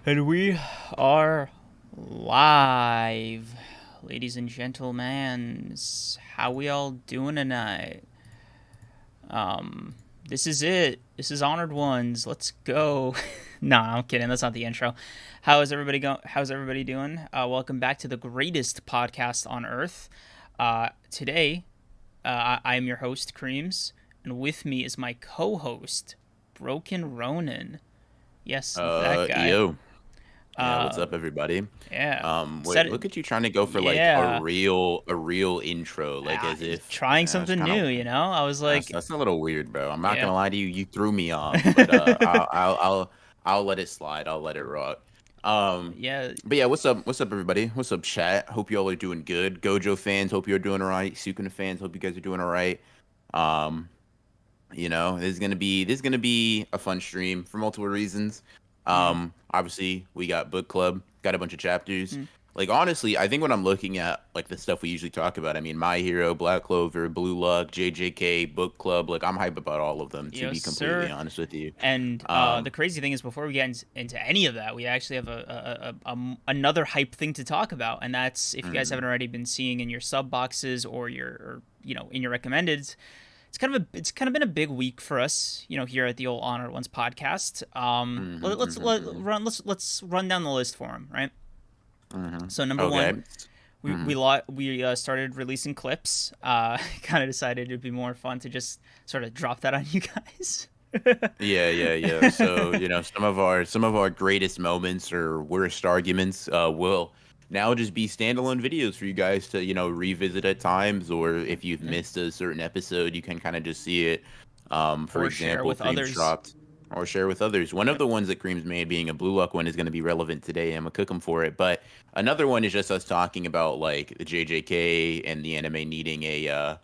And we are live, ladies and gentlemen. How we all doing tonight? This is it. This is Honored Ones. Let's go. Nah, I'm kidding. That's not the intro. How is everybody going? How's everybody doing? Welcome back to the greatest podcast on earth. Today, I am your host, Kreams, and with me is my co-host, Broken Ronin. Yes, that guy. Yo. Yeah, what's Uh, up, everybody? yeah. Wait, Set. look at you trying to go for like Yeah. a real intro, like Ah, as if trying yeah, it's something kind of new. I was like, that's a little weird, bro. I'm not yeah, gonna lie to you, you threw me off, but I'll let it slide. I'll let it rock. Um, yeah. but yeah, what's up, everybody? What's up, chat? Hope y'all are doing good. Gojo fans, hope you're doing all right. Sukuna fans, hope you guys are doing all right. Um, this is gonna be a fun stream for multiple reasons. Mm, Obviously we got book club, got a bunch of chapters. mm. Like honestly, I think when I'm looking at like the stuff we usually talk about, I mean My Hero, Black Clover, Blue Luck, JJK, book club, like I'm hype about all of them to Yes, be completely sir. honest with you. And the Um, crazy thing is, before we get into any of that, we actually have another hype thing to talk about, and that's if you guys mhm, haven't already been seeing in your sub boxes or in your recommendeds. It's kind of been a big week for us, here at the old Honor Ones podcast. mhm, mhm, Let's run down the list for them, right? mhm. So number Okay. one, we we Mhm. lo- we started releasing clips. Kind of decided it'd be more fun to just sort of drop that on you guys. Yeah. So, some of our greatest moments or worst arguments will now just be standalone videos for you guys to, revisit at times, or if you've missed a certain episode, you can kind of just see it. For Or share example, with Creams others. dropped or share with others. One of Yep. the ones that Creams made, being a Blue Luck one, is going to be relevant today. I'm gonna cook them for it. But another one is just us talking about like the JJK and the anime needing a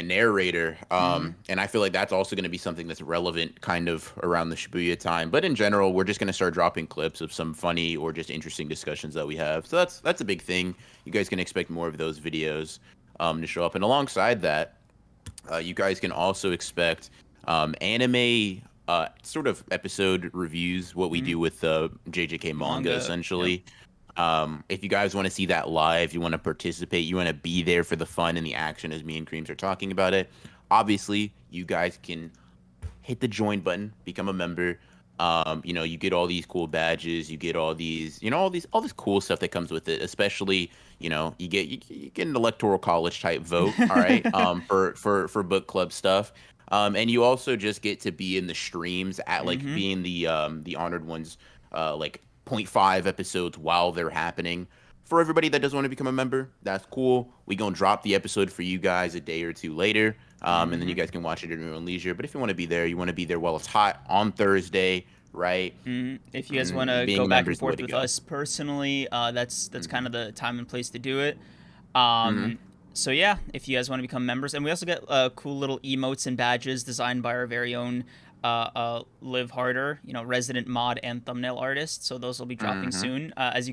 narrator. Mm-hmm. And I feel like that's also going to be something that's relevant kind of around the Shibuya time. But in general, we're just going to start dropping clips of some funny or just interesting discussions that we have. So that's a big thing. You guys can expect more of those videos to show up. And alongside that, you guys can also expect anime sort of episode reviews, what we Mm-hmm. do with the JJK manga Manga. Yep. essentially. If you guys want to see that live, you want to participate, you want to be there for the fun and the action as me and Creams are talking about it, obviously, you guys can hit the join button, become a member. You get all these cool badges, you get all these, all this cool stuff that comes with it. Especially, you get an electoral college type vote, all right, for book club stuff. And you also just get to be in the streams at like Mm-hmm. being the honored ones, like point 0.5 episodes while they're happening. For everybody that doesn't want to become a member, that's cool. We gonna drop the episode for you guys a day or two later, and then Mm-hmm. you guys can watch it at your own leisure. But if you want to be there, you want to be there while it's hot on Thursday, right? Mm-hmm. If you guys want to Being go a back member and is the way forth to with go. us personally, that's kind of Hmm. the time and place to do it. Hmm. So yeah, if you guys want to become members, and we also get cool little emotes and badges designed by our very own Live Harder, resident mod and thumbnail artist. So those will be dropping Hmm. soon. As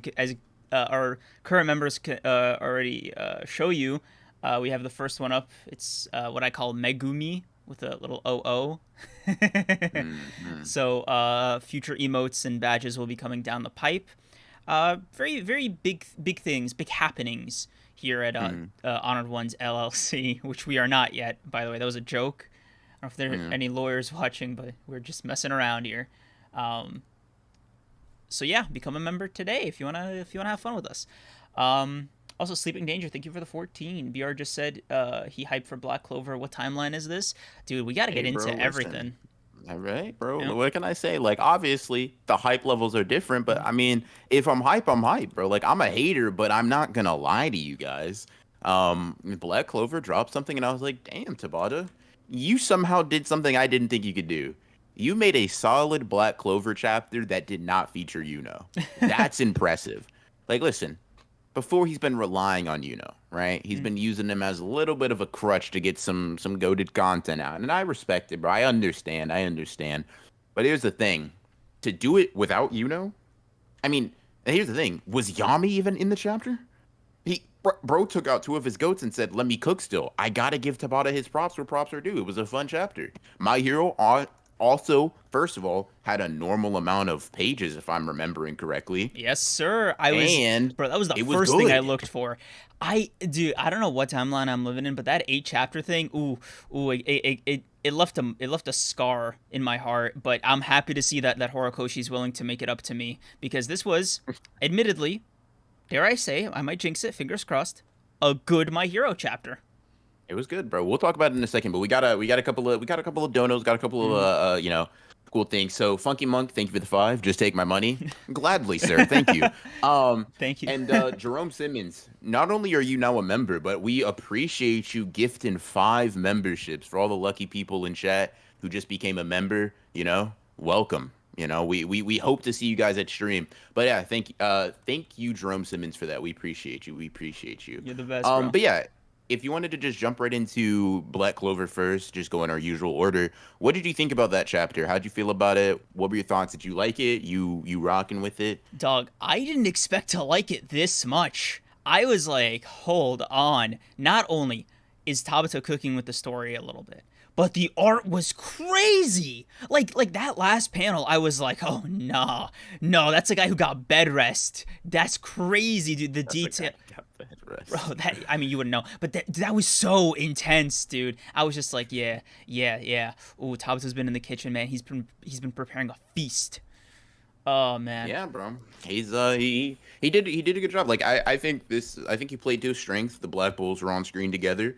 our current members already show you, we have the first one up. It's what I call Megumi with a little OO. Hmm. So future emotes and badges will be coming down the pipe. Very very big things, big happenings here at Hmm. Honored Ones LLC, which we are not yet. By the way, that was a joke. I don't know if there are Hmm. any lawyers watching, but we're just messing around here. Um, so yeah, become a member today if you wanna have fun with us. Also, Sleeping Danger, thank you for the 14. BR just said he hyped for Black Clover. What timeline is this, dude? We got to Hey, get bro, into listen. everything. All right, bro. You know? What can I say? Like, obviously, the hype levels are different, but I mean, if I'm hype, I'm hype, bro. Like, I'm a hater, but I'm not gonna lie to you guys. Black Clover dropped something, and I was like, damn, Tabata, you somehow did something I didn't think you could do. You made a solid Black Clover chapter that did not feature Yuno. That's impressive. Like, listen, before he's been relying on Yuno, right? He's Mm, been using him as a little bit of a crutch to get some goaded content out. And I respect it, bro. I understand. But here's the thing. To do it without Yuno, I mean, here's the thing. Was Yami even in the chapter? Bro took out two of his goats and said, "Let me cook still." I gotta give Tabata his props where props are due. It was a fun chapter. My hero Also, first of all, had a normal amount of pages, if I'm remembering correctly, Yes, sir. and Bro, that was the it was first thing I good. looked for. Dude, I don't know what timeline I'm living in, but that 8 chapter thing, ooh, it left a scar in my heart. But I'm happy to see that Horikoshi's willing to make it up to me, because this was, admittedly, dare I say, I might jinx it, fingers crossed, a good My Hero chapter. It was good, bro. We'll talk about it in a second, but we got a couple of donos, got a couple of Mhm. cool things. So Funky Monk, thank you for the 5. Just take my money. Gladly, sir. Thank you. Um Thank you. and Jerome Simmons, not only are you now a member, but we appreciate you gifting 5 memberships for all the lucky people in chat who just became a member, Welcome. We hope to see you guys at stream. But yeah, thank you, Jerome Simmons, for that. We appreciate you. We appreciate you. You're the best, bro. But yeah, if you wanted to just jump right into Black Clover first, just go in our usual order. What did you think about that chapter? How'd you feel about it? What were your thoughts? Did you like it? You rocking with it? Dog, I didn't expect to like it this much. I was like, hold on. Not only is Tabata cooking with the story a little bit, but the art was crazy. Like that last panel, I was like, oh nah, no, that's a guy who got bed rest. That's crazy, dude. The detail, bro. That, I mean, you wouldn't know, but that was so intense, dude. I was just like, yeah. Ooh, Tabata's been in the kitchen, man. He's been preparing a feast. Oh man. Yeah, bro. He did a good job. Like I think he played to his strength. The Black Bulls were on screen together.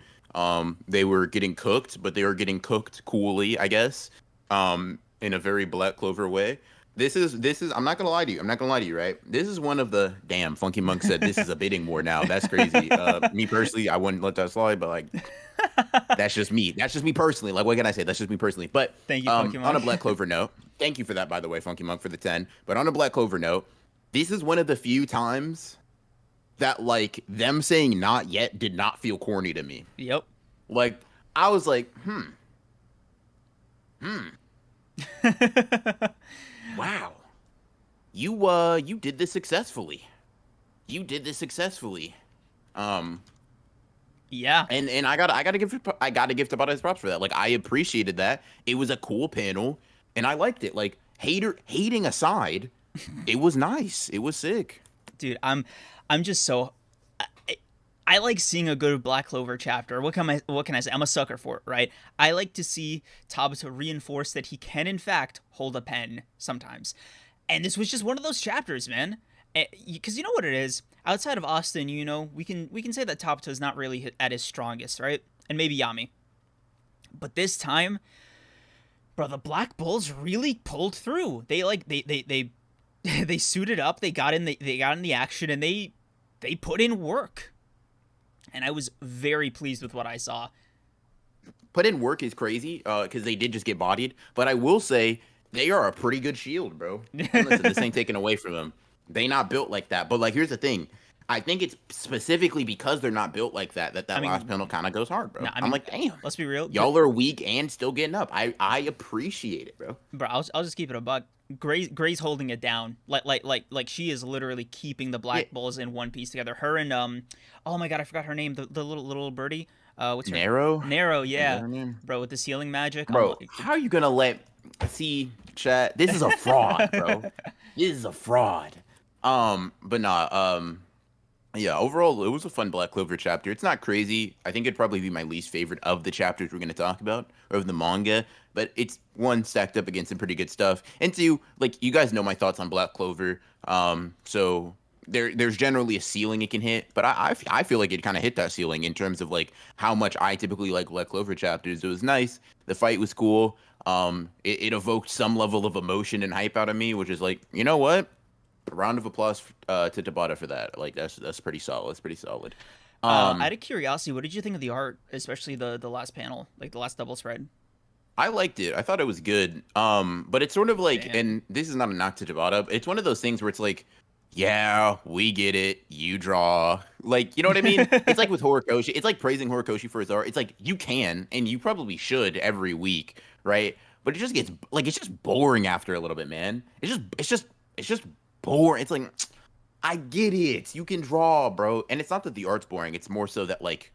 They were getting cooked, but they were getting cooked coolly, I guess. In a very Black Clover way. This is I'm not gonna lie to you. I'm not gonna lie to you, right? This is one of the damn Funky Monk said this is a bidding war now. That's crazy. Me personally, I wouldn't let that slide, but like that's just me. That's just me personally. Like, what can I say? That's just me personally. But Thank you, Funky on Monk. a Black Clover note, thank you for that, by the way, Funky Monk, for the 10. But on a Black Clover note, this is one of the few times that like them saying not yet did not feel corny to me. Yep. Like I was like, wow, you did this successfully. You did this successfully. Yeah. And I gotta give Tabata his props for that. Like I appreciated that. It was a cool panel, and I liked it. Like hating aside, it was nice. It was sick. Dude, I'm just so I like seeing a good Black Clover chapter. What can I say? I'm a sucker for it, right? I like to see Tabata reinforce that he can in fact hold a pen sometimes. And this was just one of those chapters, man. Because you know what it is? Outside of Asta and Yuno, we can say that Tabata is not really at his strongest, right? And maybe Yami. But this time, bro, the Black Bulls really pulled through. They they suited up, they got in the action, and they put in work. And I was very pleased with what I saw. Put in work is crazy, because they did just get bodied. But I will say they are a pretty good shield, bro. And listen, this ain't taken away from them. They not built like that. But like, here's the thing. I think it's specifically because they're not built like that I mean, last panel kind of goes hard, bro. I'm like, damn. Let's be real. Y'all are weak and still getting up. I appreciate it, bro. Bro, I'll just keep it a buck. Gray's holding it down. Like she is literally keeping the Black Bulls in one piece together. Her and oh my god, I forgot her name. The little birdie. What's her Narrow? Narrow, yeah. Is that her name? Bro, with the ceiling magic. Bro, how are you gonna see chat? This is a fraud, bro. This is a fraud. But nah, yeah, overall, it was a fun Black Clover chapter. It's not crazy. I think it'd probably be my least favorite of the chapters we're going to talk about, or of the manga. But it's, one, stacked up against some pretty good stuff. And two, like, you guys know my thoughts on Black Clover. So there's generally a ceiling it can hit. But I feel like it kind of hit that ceiling in terms of, like, how much I typically like Black Clover chapters. It was nice. The fight was cool. It evoked some level of emotion and hype out of me, which is like, you know what? A round of applause to Tabata for that. Like that's pretty solid. That's pretty solid. Out of curiosity, what did you think of the art, especially the last panel, like the last double spread? I liked it. I thought it was good. But it's sort of like, and this is not a knock to Tabata, but it's one of those things where it's like, yeah, we get it. You draw. Like, you know what I mean? It's like with Horikoshi. It's like praising Horikoshi for his art. It's like you can, and you probably should every week, right? But it just gets like it's just boring after a little bit, man. It's just boring. It's like, I get it. You can draw, bro. And it's not that the art's boring. It's more so that, like,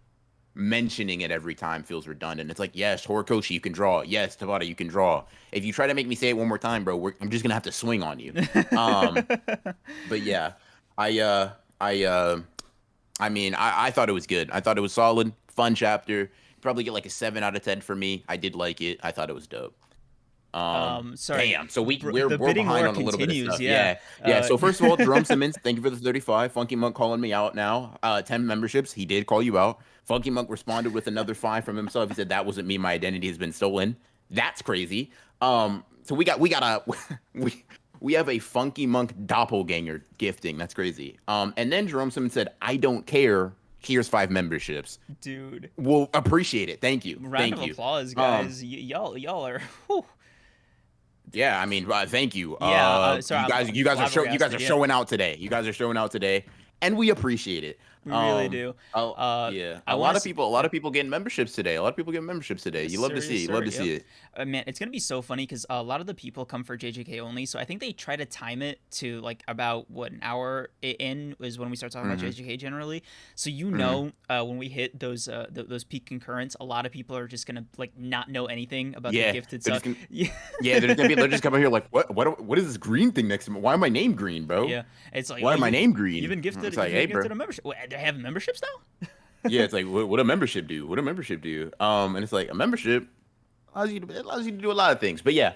mentioning it every time feels redundant. It's like, yes, Horikoshi, you can draw. Yes, Tabata, you can draw. If you try to make me say it one more time, bro, I'm just gonna have to swing on you. But yeah, I I mean, I thought it was good. I thought it was solid, fun chapter. Probably get like a 7 out of 10 for me. I did like it. I thought it was dope. Sorry. Damn. So The we're bidding behind war on a little bit of continues. stuff. Yeah. Yeah. So first of all, Jerome Simmons, thank you for the 35. Funky Monk calling me out now. 10 memberships. He did call you out. Funky Monk responded with another 5 from himself. He said that wasn't me. My identity has been stolen. That's crazy. So we have a Funky Monk doppelganger gifting. That's crazy. And then Jerome Simmons said, I don't care. Here's 5 memberships. Dude. We'll appreciate it. Thank you. Round Thank of you. applause, guys. Y'all are. Whew. Yeah, I mean, thank you. Yeah, sorry, you guys are yeah. showing out today. You guys are showing out today, and we appreciate it. We really do. Yeah, a lot of people getting memberships today. You love to see. You love to see it. Man, it's gonna be so funny because a lot of the people come for JJK only, so I think they try to time it to like about an hour in is when we start talking about JJK generally. So when we hit those peak concurrents, a lot of people are just gonna like not know anything about the gifted stuff. They're just coming here like, what is this green thing next to me? Why am I named green, bro? Yeah, it's like, why am I named green? You've been gifted. It's like, hey, bro. A membership. Wait, they have memberships now. Yeah, it's like, what a membership do? And it's like a membership allows you to do a lot of things. But yeah,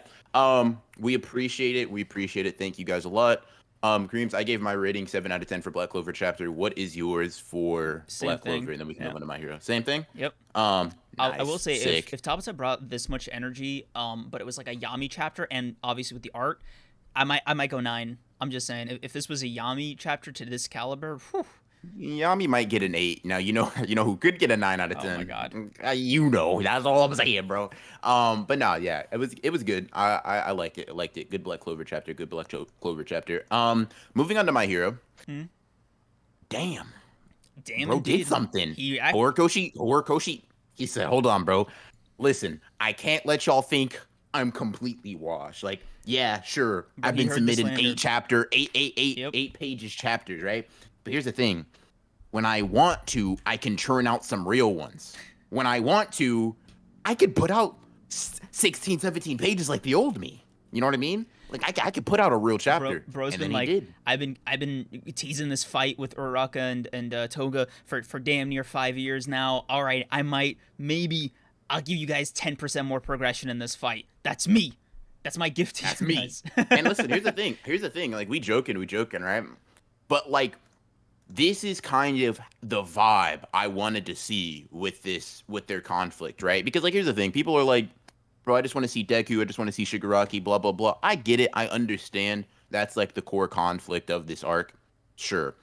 we appreciate it. Thank you guys a lot. Kreams, I gave my rating 7 out of 10 for Black Clover chapter. What is yours for Black Clover? And then we can move on to My Hero. Same thing. Yep. Nice. I will say Sick. if Tabata brought this much energy, but it was like a Yami chapter, and obviously with the art, I might go 9. I'm just saying, if this was a Yami chapter to this caliber, whew. Yami might get an 8. Now you know who could get a 9 out of 10. Oh my god. That's all I'm saying, bro. But no, yeah, it was good. I liked it. Good Black Clover chapter. Moving on to My Hero. Damn, bro, indeed. did something. Horikoshi. He said, "Hold on, bro. Listen, I can't let y'all think I'm completely washed. Like, yeah, sure, I've been submitting 8 pages chapters, right? But here's the thing. When I want to, I can churn out some real ones. When I want to, I could put out 16, 17 pages like the old me. You know what I mean? Like, I could put out a real chapter." Bro's and been then like, he did. I've been teasing this fight with Uraraka and Toga for damn near 5 years now. All right, I'll give you guys 10% more progression in this fight. That's me. That's my gift to That's you me. guys. And listen, here's the thing. Like, we joking, right? But like, this is kind of the vibe I wanted to see with their conflict, right? Because like, here's the thing. People are like, bro, I just want to see Deku. I just want to see Shigaraki, blah, blah, blah. I get it. I understand. That's like the core conflict of this arc. Sure.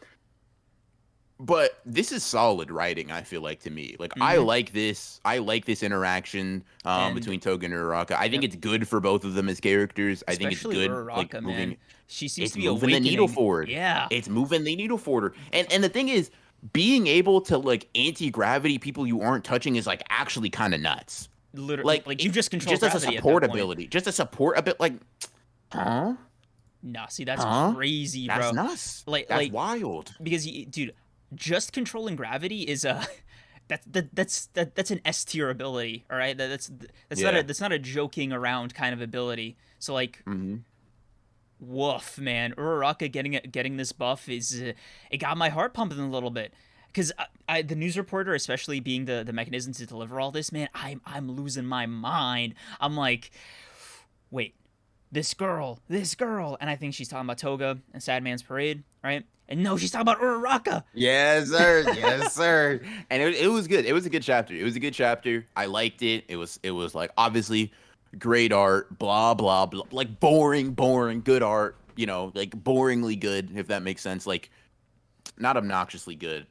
But this is solid writing, I feel like, to me. Like, I like this. I like this interaction between Toga and Uraraka. I think it's good for both of them as characters. I think it's good. Uraraka, like, moving, man. She seems to be moving the needle forward. Yeah. It's moving the needle forward. And the thing is, being able to, like, anti-gravity people you aren't touching is, like, actually kind of nuts. Literally, like you just control just as a gravity support at that ability. point. Just a support a bit, like, huh? Nah, see, that's crazy, bro. That's nuts. That's wild. Because, dude, just controlling gravity is that's an S tier ability. All right, that's not a joking around kind of ability. So like, woof, man. Uraraka getting this buff is it got my heart pumping a little bit. Because the news reporter, especially being the mechanism to deliver all this, man, I'm losing my mind. I'm like, wait, this girl, and I think she's talking about Toga and Sad Man's Parade, right? And no, she's talking about Uraraka. Yes, sir. And it was good. It was a good chapter. I liked it. It was like, obviously great art, blah blah blah, like boring, good art. You know, like boringly good, if that makes sense. Like, not obnoxiously good.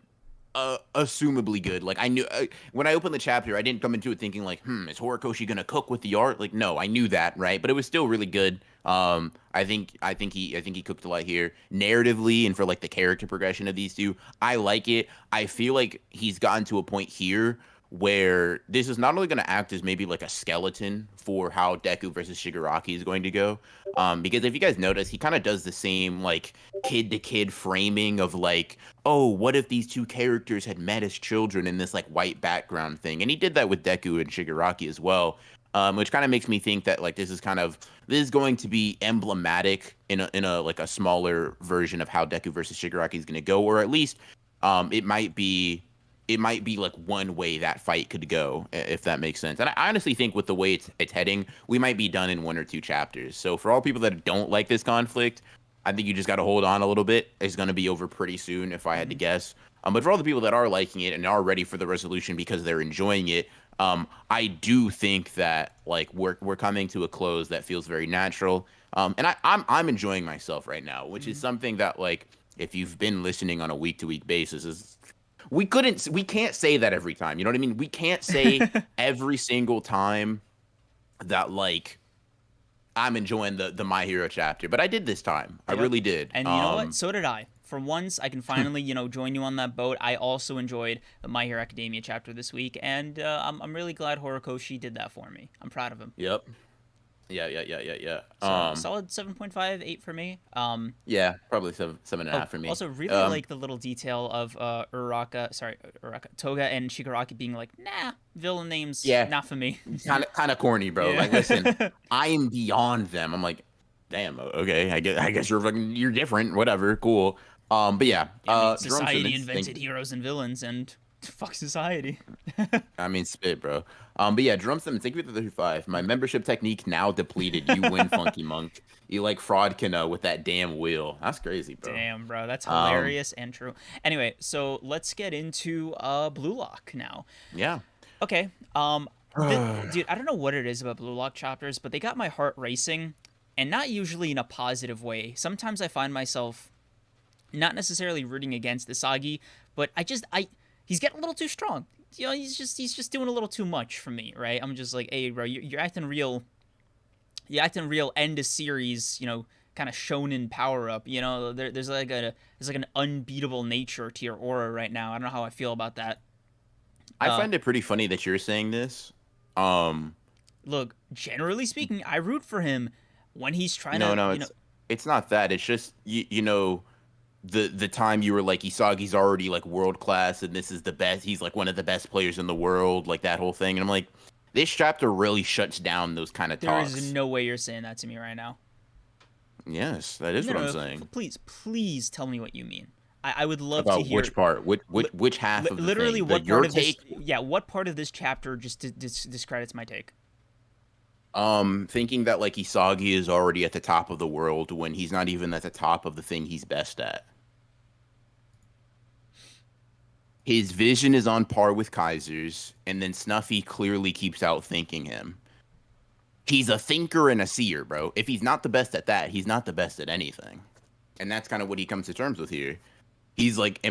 Assumably good. Like, I knew when I opened the chapter, I didn't come into it thinking like, is Horikoshi gonna cook with the art? Like, no, I knew that, right? But it was still really good. I think he cooked a lot here, narratively and for like the character progression of these two. I like it. I feel like he's gotten to a point here where this is not only going to act as maybe like a skeleton for how Deku versus Shigaraki is going to go. Because if you guys notice, he kind of does the same like kid to kid framing of like, oh, what if these two characters had met as children in this like white background thing? And he did that with Deku and Shigaraki as well. Which kind of makes me think that like this is going to be emblematic in a like a smaller version of how Deku versus Shigaraki is going to go, or at least it might be like one way that fight could go, if that makes sense. And I honestly think with the way it's heading, we might be done in 1 or 2 chapters. So for all people that don't like this conflict, I think you just got to hold on a little bit. It's going to be over pretty soon, if I had to guess. But for all the people that are liking it and are ready for the resolution because they're enjoying it, I do think that like we're coming to a close that feels very natural. And I'm enjoying myself right now, which is something that like if you've been listening on a week to week basis is we can't say that every time. You know what I mean? We can't say every single time that like I'm enjoying the My Hero chapter, but I did this time. I really did. And you know what? So did I. For once, I can finally, join you on that boat. I also enjoyed the My Hero Academia chapter this week, and I'm really glad Horikoshi did that for me. I'm proud of him. Yep. Yeah. So, solid 7.5, 8 for me. Yeah, probably 7.5 for me. Also, really like the little detail of Uraraka, Toga and Shigaraki being like, nah, villain names, not for me. kind of corny, bro. Yeah. Like, listen, I am beyond them. I'm like, damn, okay, I guess you're different, whatever, cool. But yeah, society invented heroes and villains, and fuck society. I mean, spit, bro. But yeah, Drum Simmons, thank you for the 35. My membership technique now depleted. You win, Funky Monk. You like fraud Kano with that damn wheel. That's crazy, bro. Damn, bro. That's hilarious and true. Anyway, so let's get into Blue Lock now. Yeah. Okay. Dude, I don't know what it is about Blue Lock chapters, but they got my heart racing, and not usually in a positive way. Sometimes I find myself not necessarily rooting against Isagi, but he's getting a little too strong. He's just doing a little too much for me, right? I'm just like, hey, bro, you're acting real. You're acting real. End of series, kind of shonen power up. There's like an unbeatable nature to your aura right now. I don't know how I feel about that. I find it pretty funny that you're saying this. Look, generally speaking, I root for him when he's trying to. No, it's not that. It's just the time you were like Isagi's already like world class and this is the best. He's like one of the best players in the world, like that whole thing. And I'm like, this chapter really shuts down those kind of talks. There is no way you're saying that to me right now. Yes, that is what I'm saying. Please tell me what you mean. I would love to hear which part, which half of the literally thing? What part of take? What part of this chapter just discredits my take? Thinking that like Isagi is already at the top of the world when he's not even at the top of the thing he's best at. His vision is on par with Kaiser's, and then Snuffy clearly keeps outthinking him. He's a thinker and a seer, bro. If he's not the best at that, he's not the best at anything. And that's kind of what he comes to terms with here. He's like,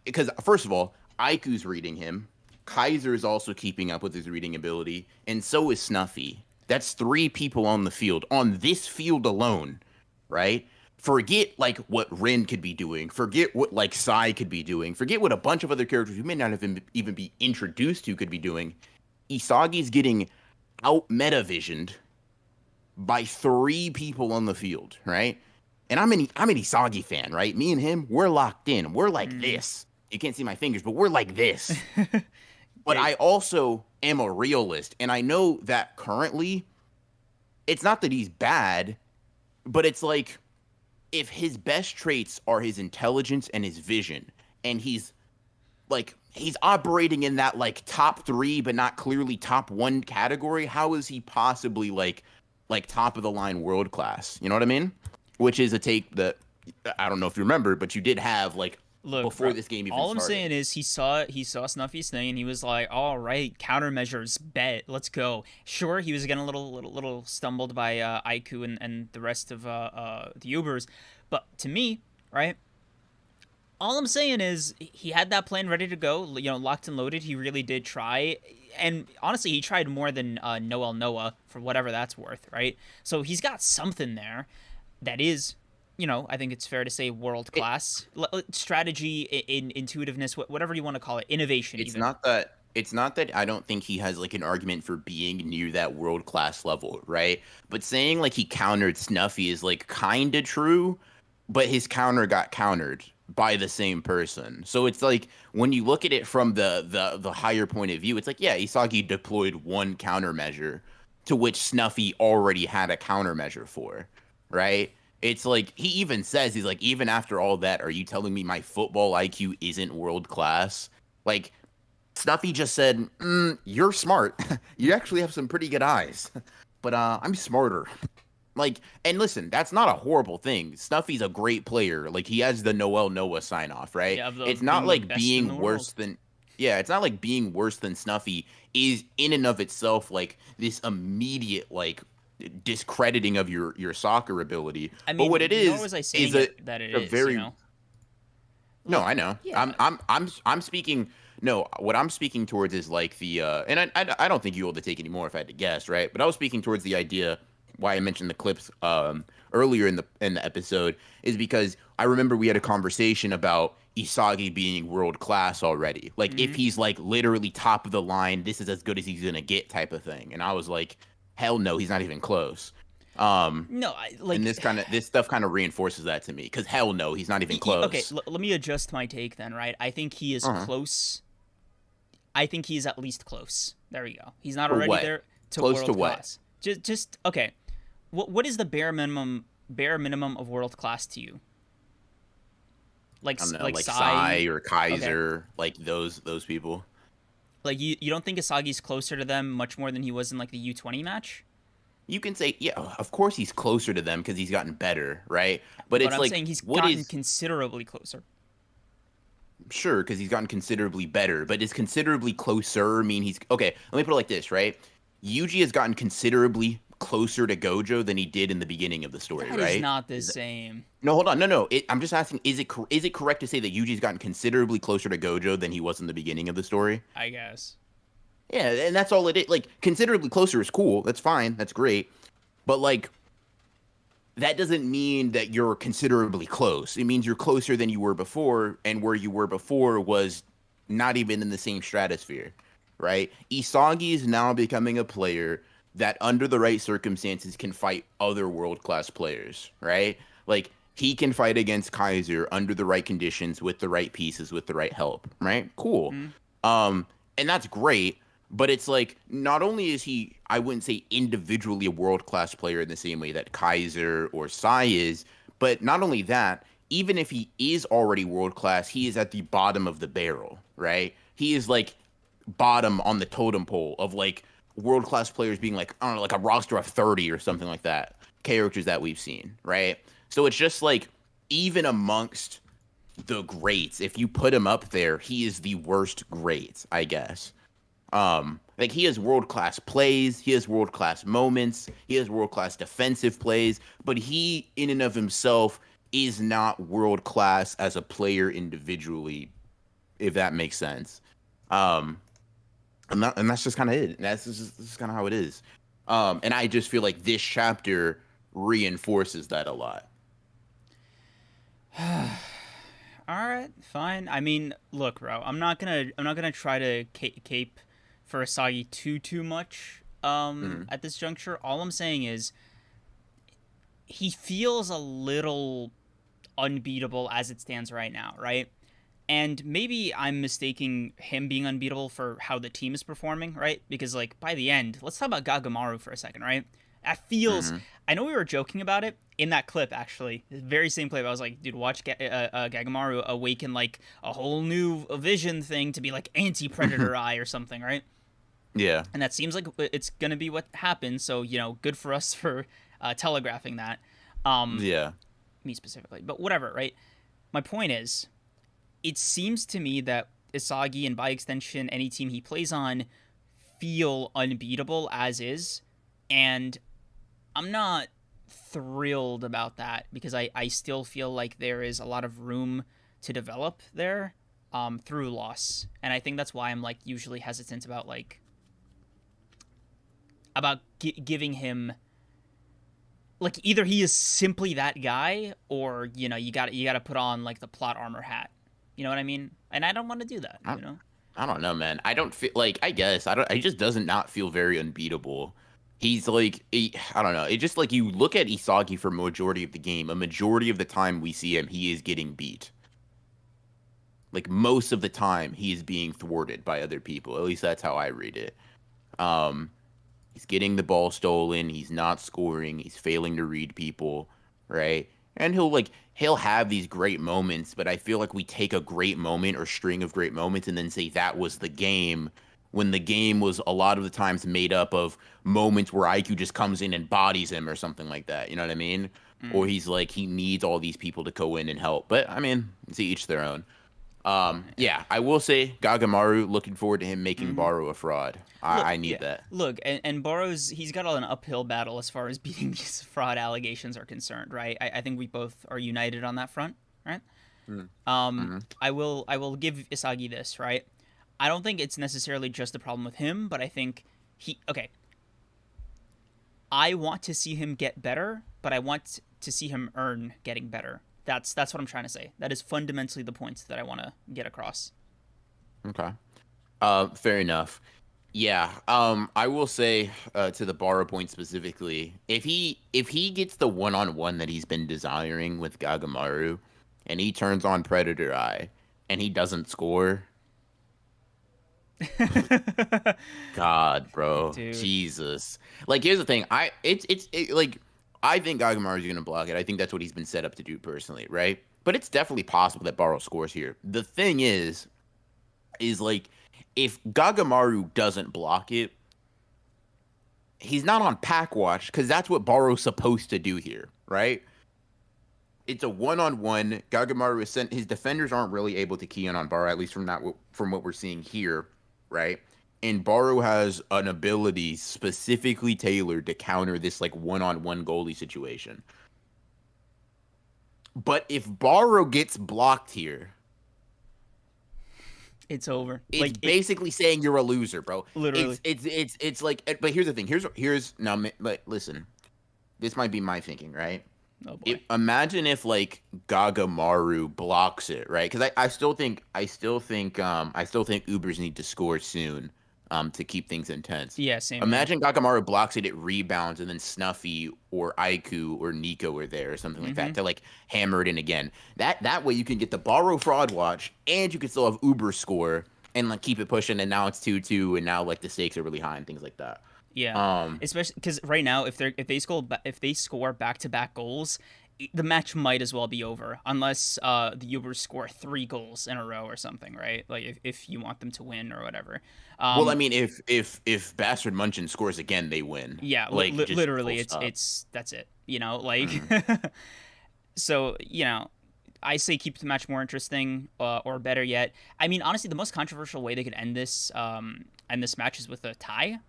because first of all, Aiku's reading him. Kaiser is also keeping up with his reading ability, and so is Snuffy. That's 3 people on the field, on this field alone, right? Forget like what Rin could be doing. Forget what like Sai could be doing. Forget what a bunch of other characters who may not have even be introduced to could be doing. Isagi's getting out meta-visioned by 3 people on the field, right? And I'm an Isagi fan, right? Me and him, we're locked in. We're like this. You can't see my fingers, but we're like this. But I also am a realist, and I know that currently, it's not that he's bad, but it's like, if his best traits are his intelligence and his vision, and he's operating in that like top 3 but not clearly top 1 category, how is he possibly like top of the line world class? You know what I mean? Which is a take that I don't know if you remember, but you did have like before this game even started. All I'm saying is he saw Snuffy's thing and he was like, all right, countermeasures, bet, let's go. Sure, he was getting a little stumbled by Aiku and the rest of the Ubers, but to me, right, all I'm saying is he had that plan ready to go, locked and loaded. He really did try, and honestly, he tried more than Noah for whatever that's worth, right? So he's got something there that is, I think it's fair to say world class strategy, in intuitiveness, whatever you want to call it, innovation. It's even. not that it's not that I don't think he has like an argument for being near that world class level, right? But saying like he countered Snuffy is like kind of true, but his counter got countered by the same person. So it's like when you look at it from the higher point of view, it's like, yeah, Isagi deployed one countermeasure to which Snuffy already had a countermeasure for, right? It's like he even says, he's like, even after all that, are you telling me my football IQ isn't world class? Like Snuffy just said, "You're smart. You actually have some pretty good eyes, but I'm smarter." Like, and listen, that's not a horrible thing. Snuffy's a great player. Like, he has the Noel Noah sign off, right? Yeah, It's of not being the like best in the being worse world. than, yeah, it's not like being worse than Snuffy is in and of itself like this immediate like discrediting of your soccer ability. I But what mean, it nor was I is saying it that it a is, you very know. no, Like, I know. yeah, I'm speaking. No, what I'm speaking towards is like the and I don't think you will to take any more if I had to guess, right? But I was speaking towards the idea why I mentioned the clips earlier in the episode is because I remember we had a conversation about Isagi being world class already. Like if hmm he's like literally top of the line, this is as good as he's gonna get type of thing. And I was like, hell no, he's not even close. Um, no, and like, this stuff kind of reinforces that to me because hell no, he's not even okay, close. let me adjust my take then, right? I think he is Uh-huh. close. I think he's at least close. There we go. He's not For already what? there to Close to world what? class. Just okay. What is the bare minimum of world class to you? I don't know, Like like Sai. Sai or Okay. Kaiser, like those people. Like you don't think Asagi's closer to them much more than he was in like the U20 match? You can say, yeah, of course he's closer to them because he's gotten better, right? But But it's I'm like, saying he's what gotten is considerably closer. sure because he's gotten considerably better, but is considerably closer mean he's okay? Let me put it like this, right? Yuji has gotten considerably closer to Gojo than he did in the beginning of the story, That is right? not the Is that, same. no, hold on, no. I'm just asking, is it correct to say that Yuji's gotten considerably closer to Gojo than he was in the beginning of the story? I guess. Yeah, and that's all it is. Like considerably closer is cool. That's fine. That's great. But like that doesn't mean that you're considerably close. It means you're closer than you were before, and where you were before was not even in the same stratosphere, right? Isagi is now becoming a player that, under the right circumstances, can fight other world class players, right? Like he can fight against Kaiser under the right conditions, with the right pieces, with the right help, right? Cool. Hmm? And that's great. But it's like not only is he, I wouldn't say individually a world class player in the same way that Kaiser or Sai is, but not only that, even if he is already world class, he is at the bottom of the barrel, right? He is like bottom on the totem pole of like world class players being like, I don't know, like a roster of 30 or something like that, characters that we've seen, right? So it's just like even amongst the greats, if you put him up there, he is the worst great, I guess. Like he has world class plays, he has world class moments, he has world class defensive plays, but he in and of himself is not world class as a player individually, if that makes sense. Um, and that's just kind of it. This is kind of how it is. And I just feel like this chapter reinforces that a lot. All right, fine. I mean, look, bro. I'm not gonna try to cape for Asagi too much. Hmm. At this juncture, all I'm saying is he feels a little unbeatable as it stands right now, right? And maybe I'm mistaking him being unbeatable for how the team is performing, right? Because like by the end, let's talk about Gagamaru for a second, right? That feels. Hmm. I know we were joking about it in that clip, actually, the very same clip. I was like, dude, watch Gagamaru awaken like a whole new vision thing to be like anti-predator eye or something, right? Yeah. And that seems like it's gonna be what happens. So good for us for telegraphing that. Um, Yeah. Me specifically, but whatever, right? My point is, it seems to me that Isagi and by extension any team he plays on feel unbeatable as is, and I'm not thrilled about that because I still feel like there is a lot of room to develop there through loss, and I think that's why I'm like usually hesitant about giving him like either he is simply that guy or you got to put on like the plot armor hat. You know what I mean? And I don't want to do that. I, You know? I don't know, man. I don't feel like, I guess I don't. He just doesn't not feel very unbeatable. He's like, I don't know. It just like you look at Isagi for majority of the game. A majority of the time we see him, he is getting beat. Like most of the time, he is being thwarted by other people. At least that's how I read it. Um, he's getting the ball stolen. He's not scoring. He's failing to read people, right? And he'll have these great moments, but I feel like we take a great moment or string of great moments and then say that was the game, when the game was a lot of the times made up of moments where IQ just comes in and bodies him or something like that. You know what I mean? Or he's like he needs all these people to go in and help. But I mean, it's each their own. Yeah, I will say Gagamaru, looking forward to him making Barou a fraud. I need that. Look, and Barou's, he's got an uphill battle as far as beating these fraud allegations are concerned, right? I think we both are united on that front, right? I will give Isagi this, right? I don't think it's necessarily just a problem with him, but I think I want to see him get better, but I want to see him earn getting better. That's what I'm trying to say. That is fundamentally the point that I want to get across. Okay. Fair enough. Yeah. I will say to the Barou point specifically, if he gets the one-on-one that he's been desiring with Gagamaru, and he turns on Predator Eye, and he doesn't score. God, bro. Dude. Jesus. Like, here's the thing. I think Gagamaru is going to block it. I think that's what he's been set up to do personally, right? But it's definitely possible that Barou scores here. The thing is like, if Gagamaru doesn't block it, he's not on pack watch, because that's what Barou's supposed to do here, right? It's a one-on-one. Gagamaru is sent. His defenders aren't really able to key in on Barou, at least from what we're seeing here, right? And Barou has an ability specifically tailored to counter this like one-on-one goalie situation. But if Barou gets blocked here, it's over. It's like, basically saying you're a loser, bro. Literally. It's like, but here's the thing. Here's now, like, listen. This might be my thinking, right? Oh boy. Imagine if like Gagamaru blocks it, right? Because I still think Ubers need to score soon. To keep things intense. Yeah, same. Imagine Gagamaru blocks it rebounds, and then Snuffy or Aiku or Nico are there or something like that to like hammer it in again. That way you can get the Barou fraud watch, and you can still have Uber score and like keep it pushing. And now it's 2-2, and now like the stakes are really high and things like that. Yeah. Especially because right now, if they score back-to-back goals, the match might as well be over, unless the Ubers score 3 goals in a row or something, right? Like if you want them to win or whatever. Well, I mean, if Bastard Munchin scores again, they win. Yeah, like literally, it's that's it. You know, like so you know, I say keep the match more interesting, or better yet, I mean, honestly, the most controversial way they could end this match is with a tie.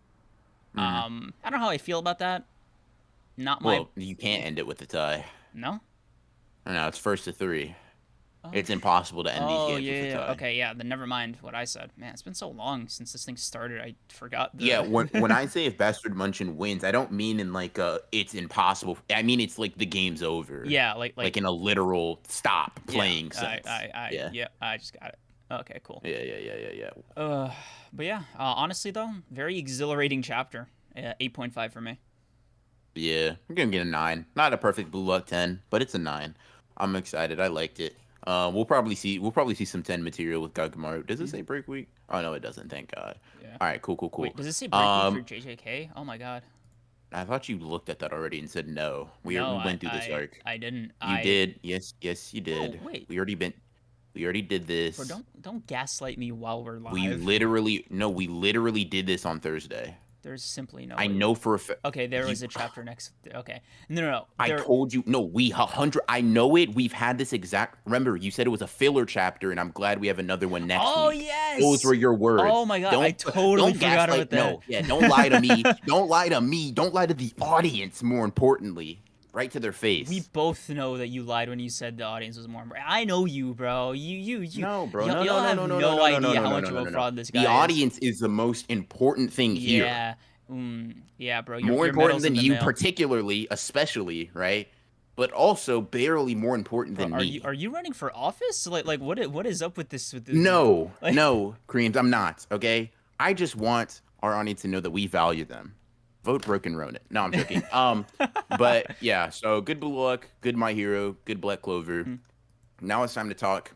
I don't know how I feel about that. Well, you can't end it with a tie. No? No, it's 1-3. Oh. It's impossible to end these games with a tie. Okay, yeah, then never mind what I said. Man, it's been so long since this thing started, I forgot. Yeah, when I say if Bastard Munchin wins, I don't mean in like it's impossible. I mean it's like the game's over. Yeah, like in a literal stop playing sense. I just got it. Okay, cool. Yeah. But yeah, honestly though, very exhilarating chapter. 8.5 for me. Yeah, I'm gonna get a 9. Not a perfect Blue Luck 10, but it's a 9. I'm excited. I liked it. We'll probably see some 10 material with Gagamaru. Does it say break week? Oh no, it doesn't. Thank God. Yeah. All right, cool. Wait, does it say break week for JJK? Oh my God. I thought you looked at that already and said no. We went through this arc. I didn't. You did. Yes, you did. Oh, wait. We already did this. Bro, don't gaslight me while we're live. We literally did this on Thursday. There's simply no. I know for a fact. Okay, there was a chapter next. Okay, no. I told you. No, we 100. I know it. We've had this exact. Remember, you said it was a filler chapter, and I'm glad we have another one next week. Oh yes. Those were your words. Oh my God, I totally forgot about that. No, yeah, don't lie to me. Don't lie to me. Don't lie to the audience. More importantly, right to their face. We both know that you lied when you said the audience was more. I know you, bro. You. No, bro. No idea how much of a fraud this guy is. The audience is the most important thing here. Yeah. Yeah, bro. More important than you, particularly, especially, right? but also barely more important Bro, than me. are you running for office? Like what is up with this No, like no, Kreams, I'm not. Okay, I just want our audience to know that we value them. Vote Broken Ronin. No, I'm joking. But yeah. So good Blue Lock, good My Hero, good Black Clover. Mhm. Now it's time to talk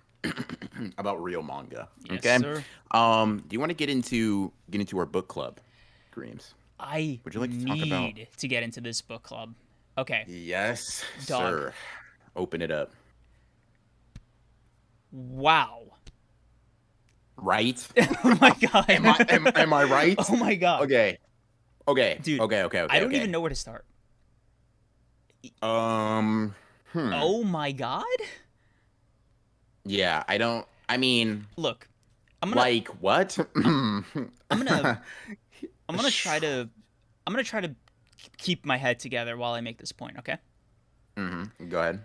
about real manga. Yes, Okay. sir. Do you want to get into our book club, Kreams? I Would you like to talk about? need to get into this book club. Okay, Yes, dog. sir. Open it up. Wow. Right? Oh my god. Am I right? Oh my god. Okay. Okay. Dude, Okay. Okay. I Okay. don't Okay. even know where to start. Um. Oh my god. Yeah. I don't. I mean, Look, I'm gonna like what? I'm gonna I'm gonna try to keep my head together while I make this point, okay? Go ahead.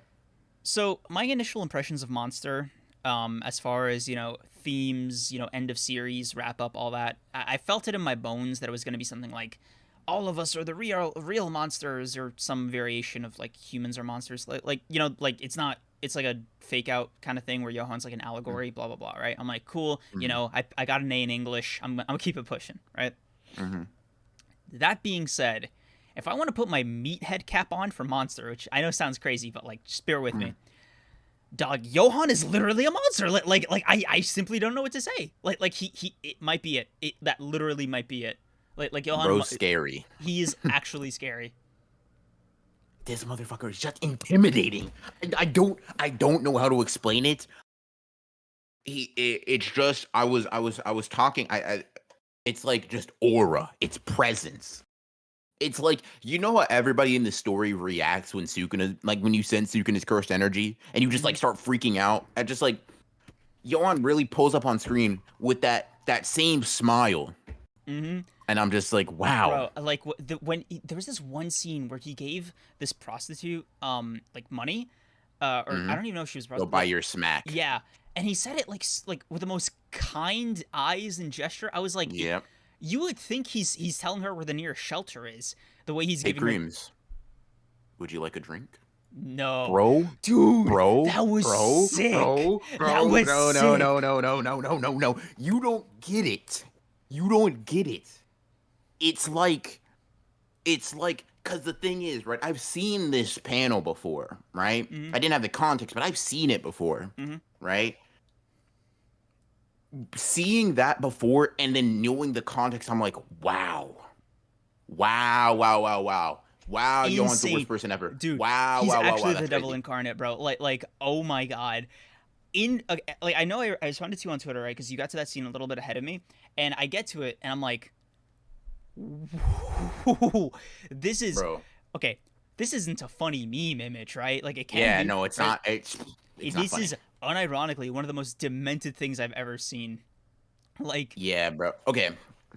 So my initial impressions of Monster, as far as themes, end of series, wrap up, all that, I felt it in my bones that it was going to be something like, all of us are the real monsters, or some variation of like humans are monsters, like it's not. It's like a fake out kind of thing where Johan's like an allegory, blah blah blah, right? I'm like, cool, I got an A in English. I'm gonna keep it pushing, right? Mm-hmm. That being said, if I want to put my meathead cap on for Monster, which I know sounds crazy, but like, just bear with me. Dog, Johan is literally a monster. I simply don't know what to say. Like he it might be it. That literally might be it. Like Johan, Bro's scary. he is actually scary. This motherfucker is just intimidating. I don't know how to explain it. It's just I was talking. It's like just aura. It's presence. It's like, you know how everybody in the story reacts when Sukuna, like when you sense Sukuna's cursed energy, and you just like start freaking out, and just like Johan really pulls up on screen with that same smile, Mm-hmm. and I'm just like, wow, Bro, like there was this one scene where he gave this prostitute like money, or I don't even know if she was a go prostitute. buy your smack. Yeah, and he said it like with the most kind eyes and gesture. I was like, Yep. you would think he's telling her where the nearest shelter is. The way he's Hey, giving her. Kreams, would you like a drink? No, Bro, dude, bro, that was bro, sick. bro, That was no, sick. no. You don't get it. You don't get it. It's like, because the thing is, right? I've seen this panel before, right? Mhm. I didn't have the context, but I've seen it before, Mhm. right? Seeing that before and then knowing the context, I'm like, wow. Wow, Johan's the Insane. worst person ever. Dude, Wow, he's actually that's the devil crazy. incarnate, bro. Like, oh my god. Like, I know I responded to you on Twitter, right? Because you got to that scene a little bit ahead of me, and I get to it, and I'm like, this is Bro. okay. This isn't a funny meme image, right? Like, it can Yeah, be, no, it's right? not. It's not This funny. is unironically one of the most demented things I've ever seen. Like, Yeah, bro. Okay.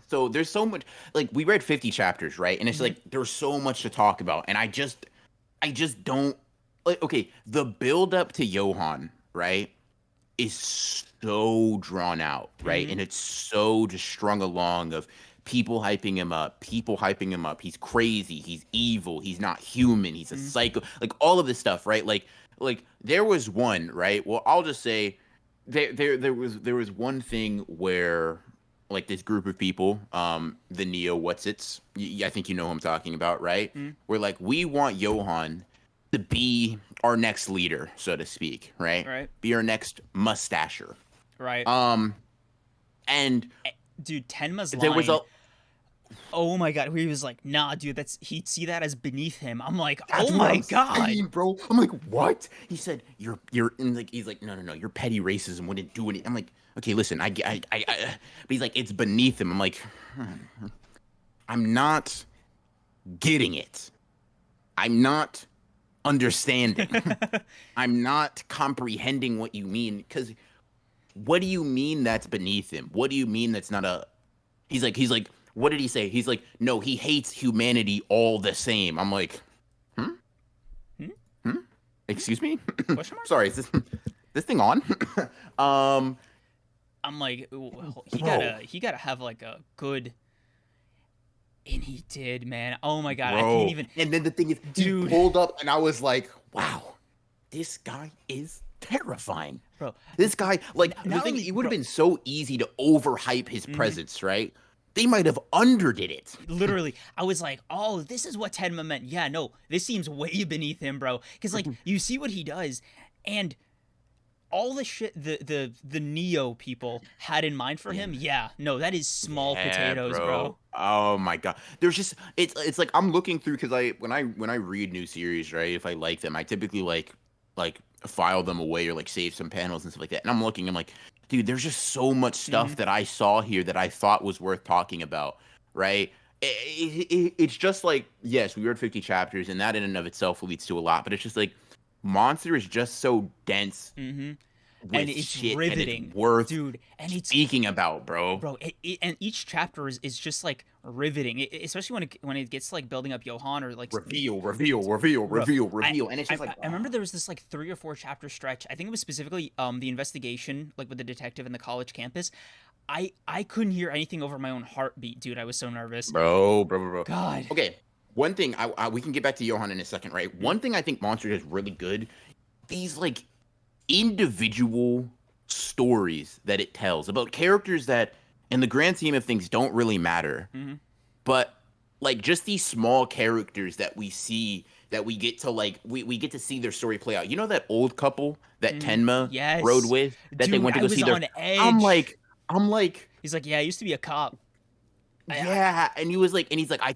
So there's so much, like, we read 50 chapters, right? And it's Mhm. like there's so much to talk about. And I just don't, like, okay, the build up to Johan, right, is so drawn out, right? Mhm. And it's so just strung along of people hyping him up, He's crazy, he's evil, he's not human, he's a Mhm. psycho, like all of this stuff, right? Like there was one, right? Well, I'll just say there was one thing where, like, this group of people, the Neo Whatsits, I think you know who I'm talking about, right? Mhm. We're like, we want Johan to be our next leader, so to speak, right? Right. Be our next mustacher. Right. And Dude, Tenma's there was line. Oh my god, he was like, nah, dude, he'd see that as beneath him. I'm like, that's oh what my I'm god. saying, bro. I'm like, what? He said, you're, and like, he's like, no, your petty racism wouldn't do it. I'm like, okay, listen, but he's like, it's beneath him. I'm like, I'm not getting it. I'm not understanding. I'm not comprehending what you mean. Because what do you mean that's beneath him? What do you mean that's not a? He's like, what did he say? He's like, no, he hates humanity all the same. I'm like, excuse me? Question mark? Sorry, is this thing on? I'm like, he Bro. gotta have like a good. And he did, man. Oh my god, I Bro. can't even. And then the thing is, he Dude. pulled up, and I was like, wow, this guy is terrifying. Bro. This guy, like, the Not thing, only, it would have bro, been so easy to overhype his presence, right? They might have underdid it. literally, I was like, oh, this is what Tenma meant. Yeah, no, this seems way beneath him, bro. Because like you see what he does, and all the shit the Neo people had in mind for him. Yeah, no, that is small potatoes, bro. Oh my god. There's just it's like I'm looking through because when I read new series, right? If I like them, I typically like file them away or like save some panels and stuff like that. And I'm looking, I'm like, dude, there's just so much stuff that I saw here that I thought was worth talking about, right? It's just like, yes, we read 50 chapters, and that in and of itself leads to a lot, but it's just like Monster is just so dense with And it's shit riveting, and it's worth dude. And it's speaking about, bro. and each chapter is just like riveting, especially when it gets like building up Johan or like Reveal, and it's just I remember there was this like 3 or 4 chapter stretch. I think it was specifically the investigation, like with the detective in the college campus. I couldn't hear anything over my own heartbeat, dude. I was so nervous. Bro. God. Okay, one thing we can get back to Johan in a second, right? One thing I think Monster is really good, these like individual stories that it tells about characters that in the grand scheme of things don't really matter, but like just these small characters that we see that we get to like we get to see their story play out. You know that old couple that Tenma rode with that dude, they went to go see their edge. I'm like he's like, yeah, I used to be a cop. Yeah, and he was like, and he's like, I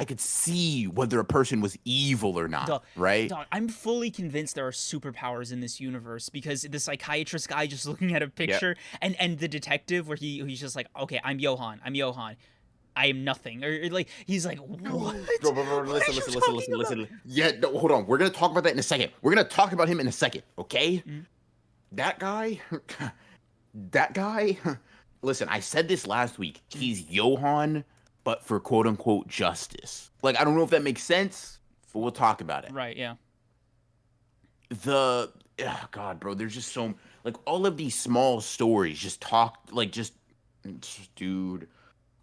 could see whether a person was evil or not, right? Dog, I'm fully convinced there are superpowers in this universe because the psychiatrist guy just looking at a picture, and the detective where he's just like, okay, I'm Johan, I am nothing, or like he's like, what? Bro, listen. Yeah, no, hold on. We're gonna talk about that in a second. We're gonna talk about him in a second, okay? That guy. Listen, I said this last week. He's Johan, but for quote unquote justice. Like, I don't know if that makes sense, but we'll talk about it. Right, yeah. God, bro, there's just so, like, all of these small stories just talk, like, dude,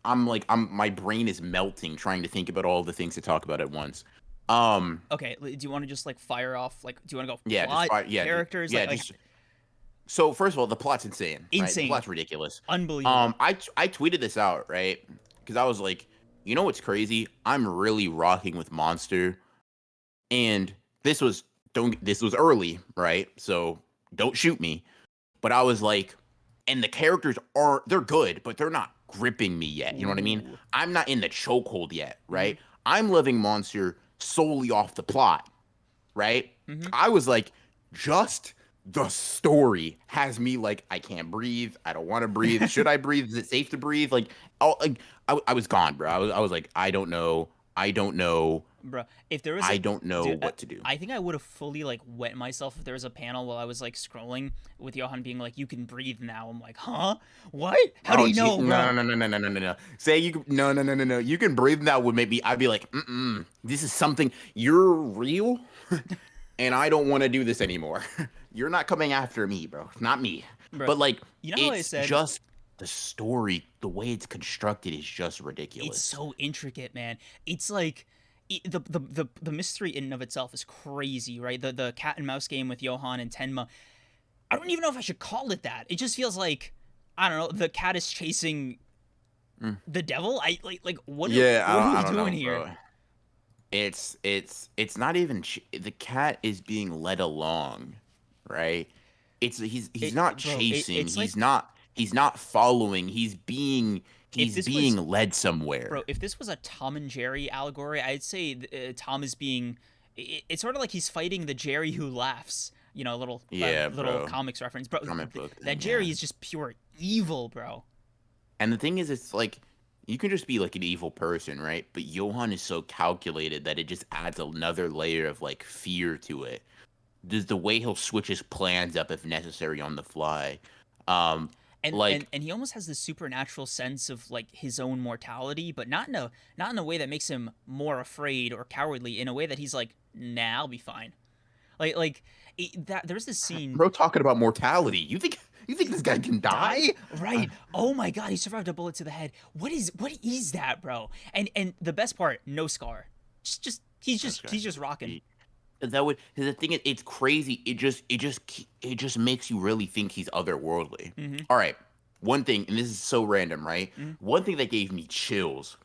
my brain is melting trying to think about all the things to talk about at once. Okay, do you want to just, like, fire off, like, do you want to go plot, characters? So first of all, the plot's insane. Right? The plot's ridiculous. Unbelievable. I tweeted this out, right? Because I was like, you know what's crazy? I'm really rocking with Monster, and this was early, right? So don't shoot me. But I was like, and the characters they're good, but they're not gripping me yet. You know what I mean? I'm not in the chokehold yet, right? I'm loving Monster solely off the plot, right? I was like, just the story has me like, I can't breathe. I don't want to breathe. Should I breathe? Is it safe to breathe? Like, I was gone, bro. I was like, I don't know. Bro, if there was I don't know what to do. I think I would have fully like wet myself if there was a panel while I was like scrolling with Johan being like, you can breathe now. I'm like, huh? What? How do you know? No. Say you can, no. You can breathe now would make me, I'd be like, this is something, you're real? And I don't want to do this anymore. You're not coming after me, bro. Not me. Bro, but like, you know it's just the story, the way it's constructed is just ridiculous. It's so intricate, man. It's like the mystery in and of itself is crazy, right? The cat and mouse game with Johan and Tenma. I don't even know if I should call it that. It just feels like, I don't know, the cat is chasing the devil. What are we doing here? Bro. It's not even the cat is being led along, right? He's not chasing. He's not following. He's being led somewhere. Bro, if this was a Tom and Jerry allegory, I'd say Tom is being. It's sort of like he's fighting the Jerry who laughs. You know, little comics reference, bro. That Jerry is just pure evil, bro. And the thing is, it's like, you can just be like an evil person, right? But Johan is so calculated that it just adds another layer of like fear to it. There's the way he'll switch his plans up if necessary on the fly. And he almost has this supernatural sense of like his own mortality, but not in a way that makes him more afraid or cowardly. In a way that he's like, nah, I'll be fine. There's this scene. Bro, talking about mortality. You think this guy can die? Right. Oh my god, he survived a bullet to the head. What is that, bro? And the best part, no scar. He's just rocking. that would, 'cause the thing is, it's crazy. It just makes you really think he's otherworldly. Mm-hmm. All right, one thing, and this is so random, right? Mm-hmm. One thing that gave me chills.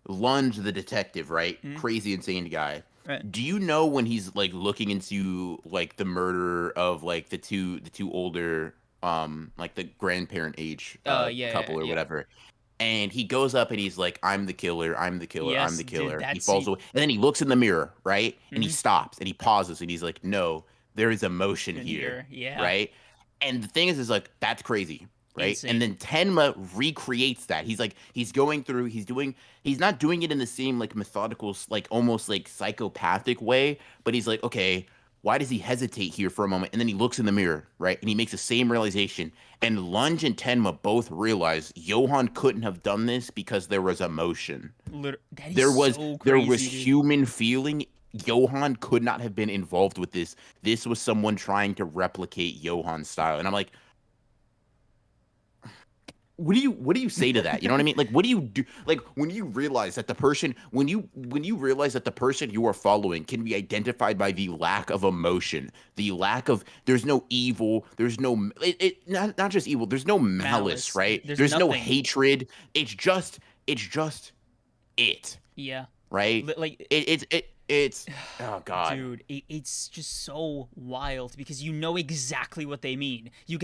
Lunge the detective, right? Mm-hmm. Crazy insane guy. Right. Do you know when he's like looking into like the murder of like the two older like the grandparent age Yeah, couple or yeah. whatever? And he goes up and he's like, I'm the killer, I'm the killer, I'm Yes, the dude, killer. He that falls scene. away. And then he looks in the mirror, right? And he Mm-hmm. stops and he pauses and he's like, no, there is emotion In here, here, yeah, right? And the thing is like, that's crazy, right? And insane. then Tenma recreates that. He's like, he's going through, he's not doing it in the same like methodical, like almost like psychopathic way, but he's like, okay, why does he hesitate here for a moment? And then he looks in the mirror, right? And he makes the same realization. And Lunge and Tenma both realize Johan couldn't have done this because there was emotion. That is There was so there was crazy, dude. human feeling. Johan could not have been involved with this. This was someone trying to replicate Johan's style. And I'm like, what do you say to that? You know what I mean? Like, what do you do? Like, when you realize that the person, when you realize that the person you are following can be identified by the lack of emotion, the lack of, there's no evil, there's no not just evil, there's no malice, Malice. right? There's There's no nothing. hatred. It's just it, Yeah. right? Like, It's oh God. dude, it's just so wild because you know exactly what they mean. You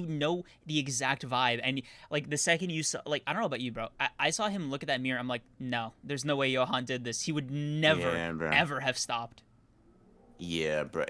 know the exact vibe, and like the second you saw, like, I don't know about you, bro. I saw him look at that mirror. I'm like, no, there's no way Johan did this. He would never Yeah, bro. ever have stopped. Yeah, bro.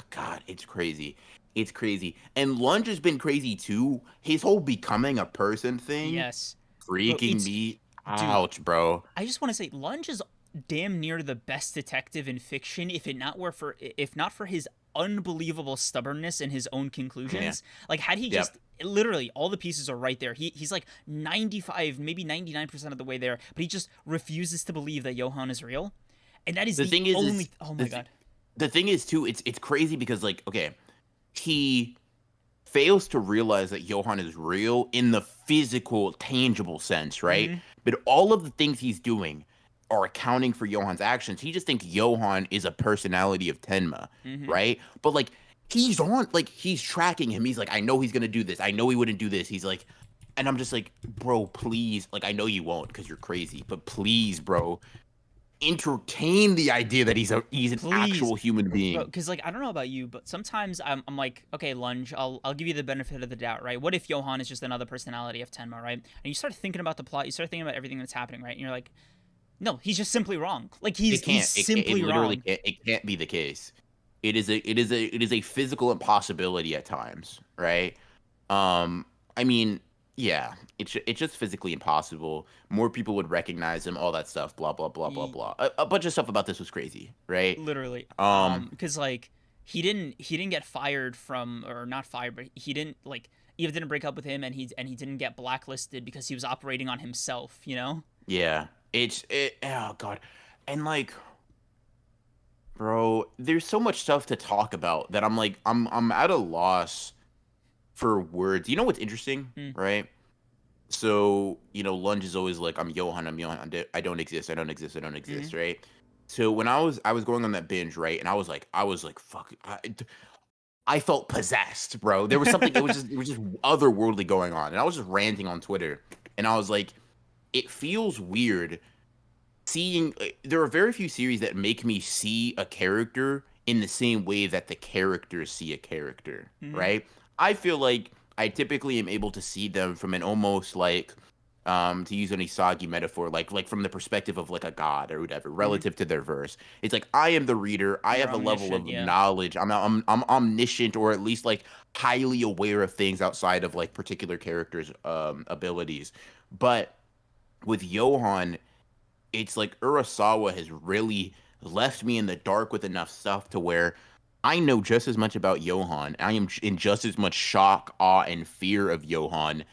God, it's crazy. It's crazy. And Lunge has been crazy too. His whole becoming a person thing Yes, bro. freaking me Dude. ouch, bro. I just want to say, Lunge is damn near the best detective in fiction. If not for his unbelievable stubbornness and his own Yeah. conclusions. Like, had he Yep. just literally all the pieces are right there. He's like 95, maybe 99% of the way there, but he just refuses to believe that Johan is real. And that is The the thing is only. Oh the my th- god. the thing is too, it's crazy because like, okay, he fails to realize that Johan is real in the physical, tangible sense, right? Hmm. But all of the things he's doing are accounting for Johan's actions. He just thinks Johan is a personality of Tenma, Hmm. right? But like he's tracking him. He's like, I know he's gonna do this. I know he wouldn't do this. He's like, and I'm just like, bro, please. Like, I know you won't because you're crazy, but please, bro, entertain the idea that he's an Please, actual human bro. being. Because like, I don't know about you, but sometimes I'm like, okay, Lunge, I'll give you the benefit of the doubt, right? What if Johan is just another personality of Tenma, right? And you start thinking about the plot, you start thinking about everything that's happening, right? And you're like, no, he's just simply wrong. Like, It he's can't. It simply literally wrong. can't. It can't be the case. It is a physical impossibility at times, right? I mean, yeah, it's just physically impossible. More people would recognize him, all that stuff, blah blah blah blah He, blah. A bunch of stuff about this was crazy, right? literally, Um, because like he didn't get fired from, or not fired, but he didn't like Eva didn't break up with him, and he didn't get blacklisted because he was operating on himself. You know? yeah, oh God, and like, bro, there's so much stuff to talk about that I'm like, I'm at a loss for words. You know what's interesting, Mm, right? So, Lunge is always like, I'm Johan, I'm Johan, I don't exist, I don't exist, I don't mm, exist, right? So when I was going on that binge, right, and I was like, fuck, I felt possessed, bro. There was something, it was just otherworldly going on, and I was just ranting on Twitter, and I was like, it feels weird seeing. There are very few series that make me see a character in the same way that the characters see a character, mm, right? I feel like I typically am able to see them from an almost like, to use an Isagi metaphor, like from the perspective of like a god or whatever, mm. relative to their verse. It's like I am the reader. I You're have a level omniscient, of yeah. knowledge. I'm omniscient, or at least like highly aware of things outside of like particular characters' abilities. But with Johan, it's like Urasawa has really left me in the dark with enough stuff to where I know just as much about Johan. I am in just as much shock, awe, and fear of Johan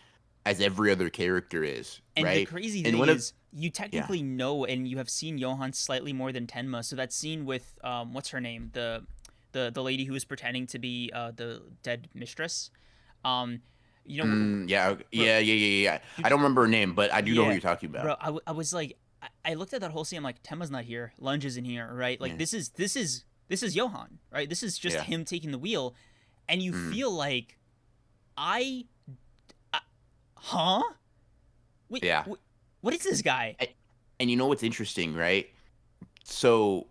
as every other character is, And the right? crazy And thing one of is, you yeah, technically know, and you have seen Johan slightly more than Tenma. So that scene with what's her name, the lady who was pretending to be the dead mistress. Um, you know, yeah, bro, yeah, yeah, yeah, yeah. I dude, don't remember her name, but I do know who yeah, you're talking bro. about. I was like. I looked at that whole scene. I'm like, Tenma's not here. Lunge isn't here, right? Like Yeah. this is Johan, right? This is just Yeah. him taking the wheel, and you Mm. feel like I, huh? Wait, Yeah. what is this guy? And you know what's interesting, right? So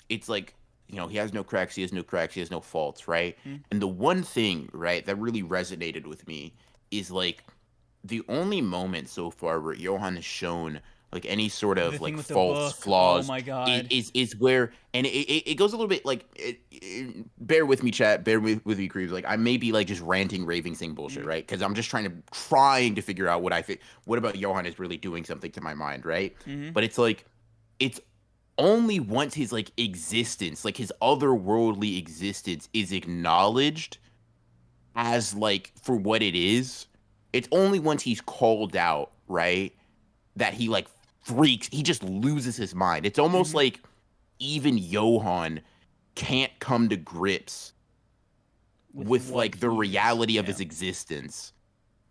it's like, he has no cracks, he has no cracks, he has no faults, right? Hmm? And the one thing, right, that really resonated with me is like the only moment so far where Johan has shown like any sort The of thing like with the faults, book. Oh flaws my god. is where, and it goes a little bit like bear with me, chat, bear with me, Kreams. Like I may be like just ranting, raving, saying bullshit, Hmm. right? Because I'm just trying to figure out what I think. What about Johan is really doing something to my mind, right? Hmm. But it's like it's only once his like existence, like his otherworldly existence, is acknowledged as like for what it is. It's only once he's called out, right, that he like freaks. He just loses his mind. It's almost Hmm. like even Johan can't come to grips with What like the he's reality of yeah. his existence.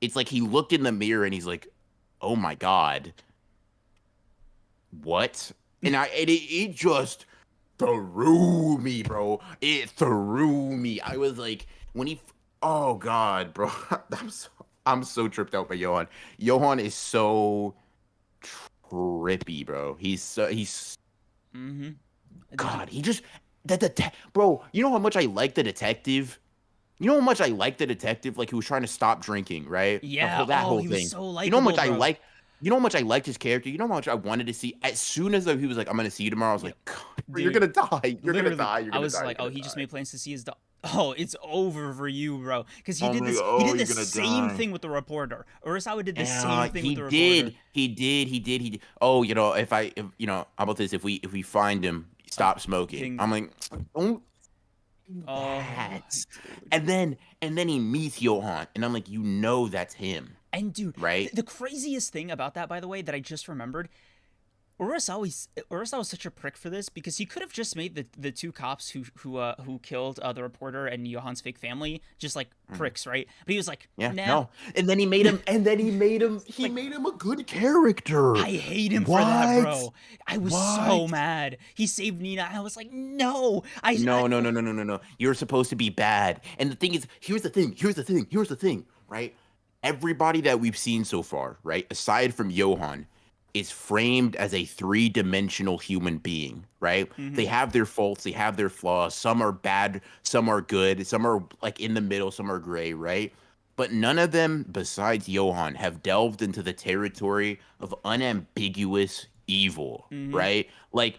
It's like he looked in the mirror and he's like, "Oh my god, what?" And it just threw me, bro. It threw me. I was like, when he, oh god, bro, I'm so tripped out by Johan. Johan is so trippy, bro. He's Hmm. Did you? God. He just bro. You know how much I like the detective. You know how much I like the detective, like who was trying to stop drinking, right? Yeah. That Oh, whole he was thing. so You know how much likable, I bro. like. You know how much I liked his character. You know how much I wanted to see. As soon as he was like, "I'm gonna see you tomorrow," I was Yep. like, God, bro, "You're Dude, gonna die. You're gonna literally, die. You're I gonna was die. You're like, oh, gonna he just die." made plans to see his dog. Oh, it's over for you, bro. Because he I'm did like, this. He "Oh, did the you're gonna same die." thing with the reporter. Urasawa did the same Yeah, thing with he the reporter. did. He did. He did. He did. Oh, if how about this? If we find him, stop smoking. King. I'm like, don't do Oh, that. dude. And then he meets Johan, and I'm like, that's him, And dude, right? the craziest thing about that, by the way, that I just remembered, Urasawa was such a prick for this because he could have just made the two cops who killed the reporter and Johan's fake family just like Mhm. pricks, right? But he was like, Yeah, nah. no. And then he made him. And then he Like, made him a good character. I hate him for that, What? bro. I was so What? mad. He saved Nina. I was like, no. I No, no, no, no, no, no, no. You're supposed to be bad. And the thing is, here's the thing, right? Everybody that we've seen so far, right, aside from Johan, is framed as a three-dimensional human being, right? They Mhm. have their faults, they have their flaws. Some are bad, some are good, some are like in the middle, some are gray, right? But none of them, besides Johan, have delved into the territory of unambiguous evil, Mhm. right? Like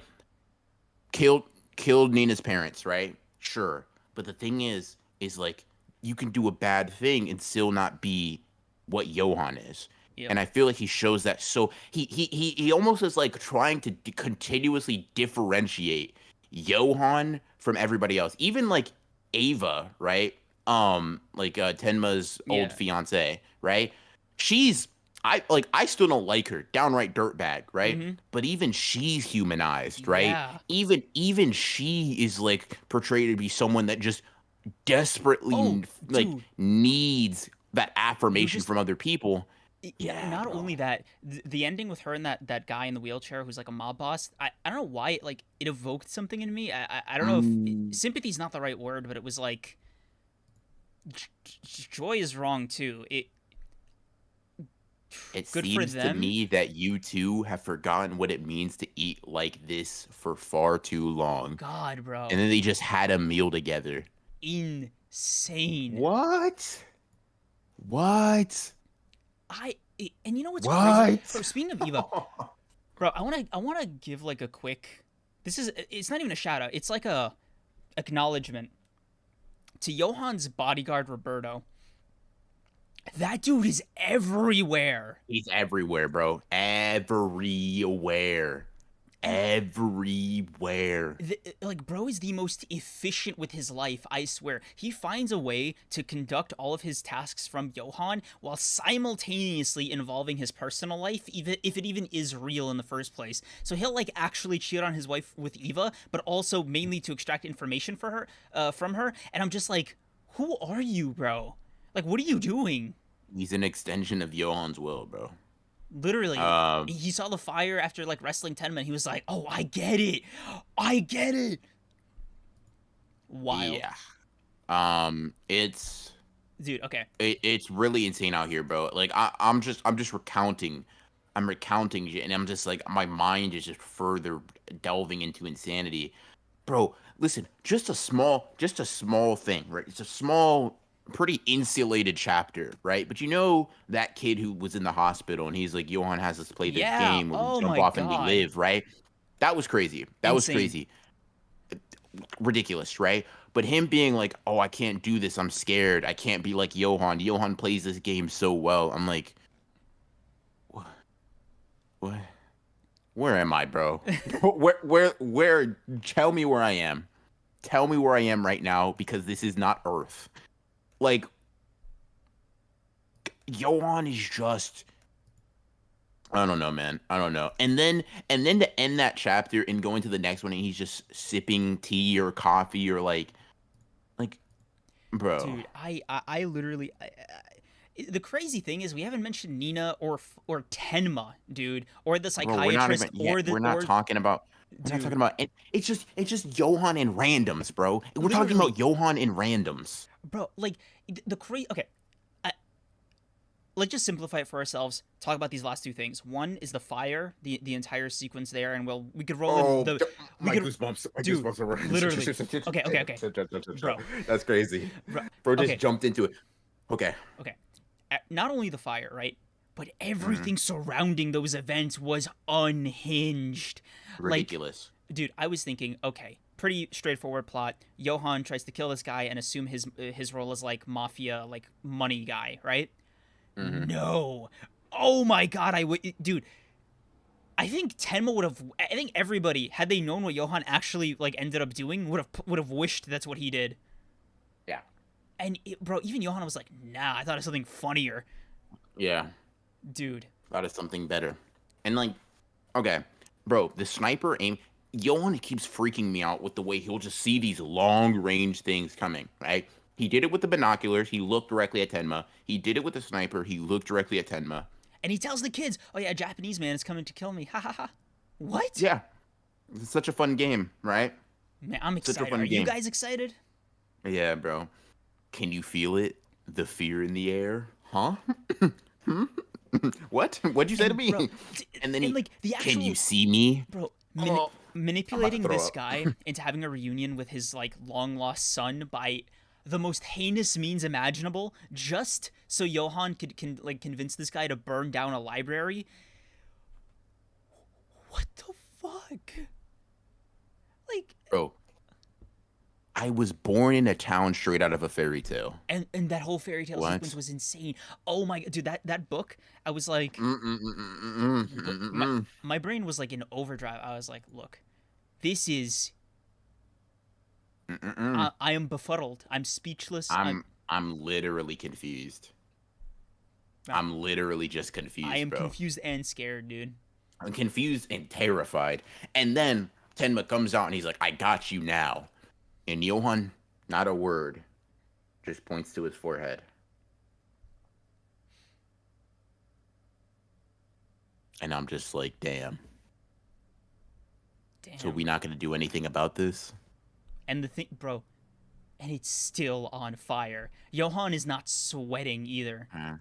killed killed Nina's parents, right? Sure. But the thing is like you can do a bad thing and still not be what Johan is. Yep. And I feel like he shows that. So he almost is like trying to continuously differentiate Johan from everybody else. Even like Ava, right? Like Tenma's old Yeah. fiance, right? She's I still don't like her, downright dirtbag, right? Mhm. But even she's humanized, right? Yeah. Even she is like portrayed to be someone that just desperately Oh, like dude, needs that you affirmation just from other people. Yeah, not bro. only that, the ending with her and that guy in the wheelchair who's like a mob boss. I don't know why it evoked something in me. I don't know if Mm, sympathy's not the right word, but it was like joy is wrong too. It it good for seems to them. me that you two have forgotten what it means to eat like this for far too long. God, And bro, then they just had a meal together. insane. What? What? And you know what's crazy, bro? What? Speaking of Eva, bro, I wanna give like a quick. It's not even a shout out. It's like a acknowledgement to Johan's bodyguard Roberto. That dude is everywhere. He's everywhere, bro. Everywhere. And Everywhere. like bro is the most efficient with his life, I swear. He finds a way to conduct all of his tasks from Johan while simultaneously involving his personal life, even if it even is real in the first place. So he'll like actually cheat on his wife with Eva, but also mainly to extract information for her from her. And I'm just like, who are you, bro? Like, what are you doing? He's an extension of Johan's will, bro. Literally, Um, he saw the fire after like wrestling Tenma, and he was like, "Oh, I get it, I get it." Wild, yeah. It's dude. Okay, it's really insane out here, bro. Like I'm just recounting, I'm recounting shit, and I'm just like my mind is just further delving into insanity, bro. Listen, just a small thing, right? It's a small, pretty insulated chapter, right? But you know that kid who was in the hospital, and he's like, Johan has us play this yeah. game where we Oh jump my off and we god, live, right? That was crazy. That was insane. crazy. Ridiculous, right? But him being like, "Oh, I can't do this. I'm scared. I can't be like Johan. Johan plays this game so well." I'm like, "What? What? Where am I, bro? Where? Tell me where I am. Tell me where I am right now because this is not Earth. Like, Johan is just I don't know, man. I don't know. And then to end that chapter and go into the next one and he's just sipping tea or coffee or like bro. Dude, I literally. The crazy thing is we haven't mentioned Nina or Tenma, dude, or the Bro, we're not psychiatrist even yet. or the We're not or talking about we're not talking dude, about it's just Johan and randoms, bro. We're talking literally, about Johan and randoms. bro. Like the crazy. Okay, let's just simplify it for ourselves. Talk about these last two things. One is the fire, the entire sequence there, and we could roll in Oh, the we my could goosebumps. My dude, goosebumps literally. Okay, okay, okay, bro, That's crazy. bro. Bro just Okay, jumped into it. Okay. okay. Not only the fire, right? But Mhm. everything surrounding those events was unhinged. Like, Ridiculous. dude, I was thinking, okay, pretty straightforward plot. Johan tries to kill this guy and assume his role as like mafia, like money guy, right? Hmm. No. Oh my god, I would, dude. I think Tenma would have. I think everybody, had they known what Johan actually like ended up doing, would have wished that's what he did. Yeah. And bro, even Johan was like, "Nah, I thought of something funnier, Yeah. dude." That is something better. And like, okay, bro, the sniper aim. Johan keeps freaking me out with the way he'll just see these long range things coming. Right? He did it with the binoculars. He looked directly at Tenma. He did it with the sniper. He looked directly at Tenma. And he tells the kids, "Oh yeah, a Japanese man is coming to kill me." Ha ha ha. What? Yeah, it's such a fun game, right? Man, I'm Such a excited. Are fun you game. guys excited? Yeah, bro. Can you feel it? The fear in the air? Huh? Hmm? What? What'd you say to And bro, me? And then and he, like the can you actual see me? bro Oh, I'm about to manipulating throw this up. guy into having a reunion with his like long lost son by the most heinous means imaginable, just so Johan can like convince this guy to burn down a library. What the fuck? Like, Bro, I was born in a town straight out of a fairy tale. and that whole fairy tale sequence What? was insane. Oh my god, dude, that book, I was like, my Mm-mm-mm-mm-mm-mm-mm. my brain was like in overdrive. I was like, look, this is Mm-mm-mm. I am befuddled. I'm speechless. I'm literally confused. Uh, I'm literally just I confused, am bro. confused and scared, dude. I'm confused and terrified. And then Tenma comes out and he's like, I got you now. And Johan, not a word, just points to his forehead. And I'm just like, damn. So Damn. we not gonna do anything about this? And the thing, bro, and it's still on fire. Johan is not sweating either. Uh,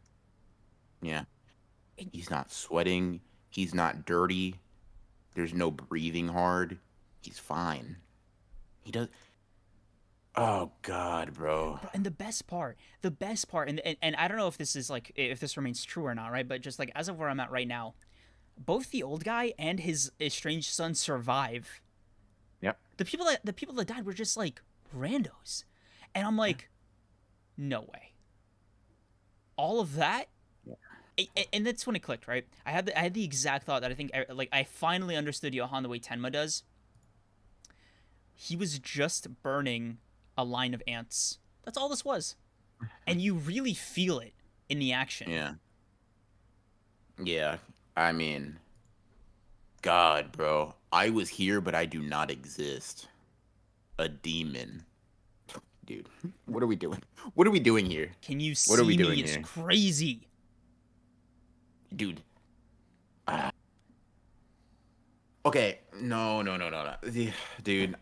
yeah. And, He's not sweating. He's not dirty. There's no breathing hard. He's fine. He does. Oh God, bro. and the best part, and I don't know if this is like if this remains true or not, right? But just like as of where I'm at right now, both the old guy and his estranged son survive. Yep. The people that died were just like randos, and I'm Yeah. like, no way. All of that, Yeah. and that's when it clicked, right? I had the exact thought that I think like I finally understood Johan the way Tenma does. He was just burning a line of ants. That's all this was, and you really feel it in the action. Yeah. Yeah. I mean, God, bro. I was here, but I do not exist. A demon. Dude, what are we doing? What are we doing here? Can you What are we see me? doing It's here? crazy. Dude, Okay, no. Dude,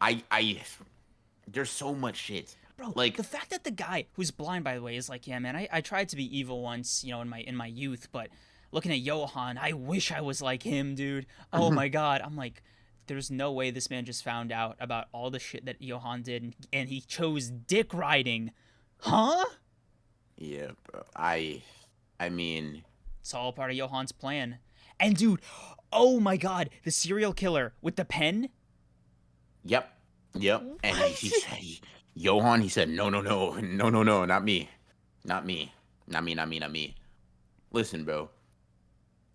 there's so much shit. Bro, Like, the fact that the guy who's blind, by the way, is like, yeah, man, I tried to be evil once, in my youth, but looking at Johan, I wish I was like him, dude. Oh my god, I'm like, there's no way this man just found out about all the shit that Johan did, and he chose dick riding, huh? yeah, bro. I mean, It's all part of Johan's plan. And dude, oh my god, the serial killer with the pen. yep, yep. And he What? said, Johan, he said, no, not me, not me, not me. Listen, bro.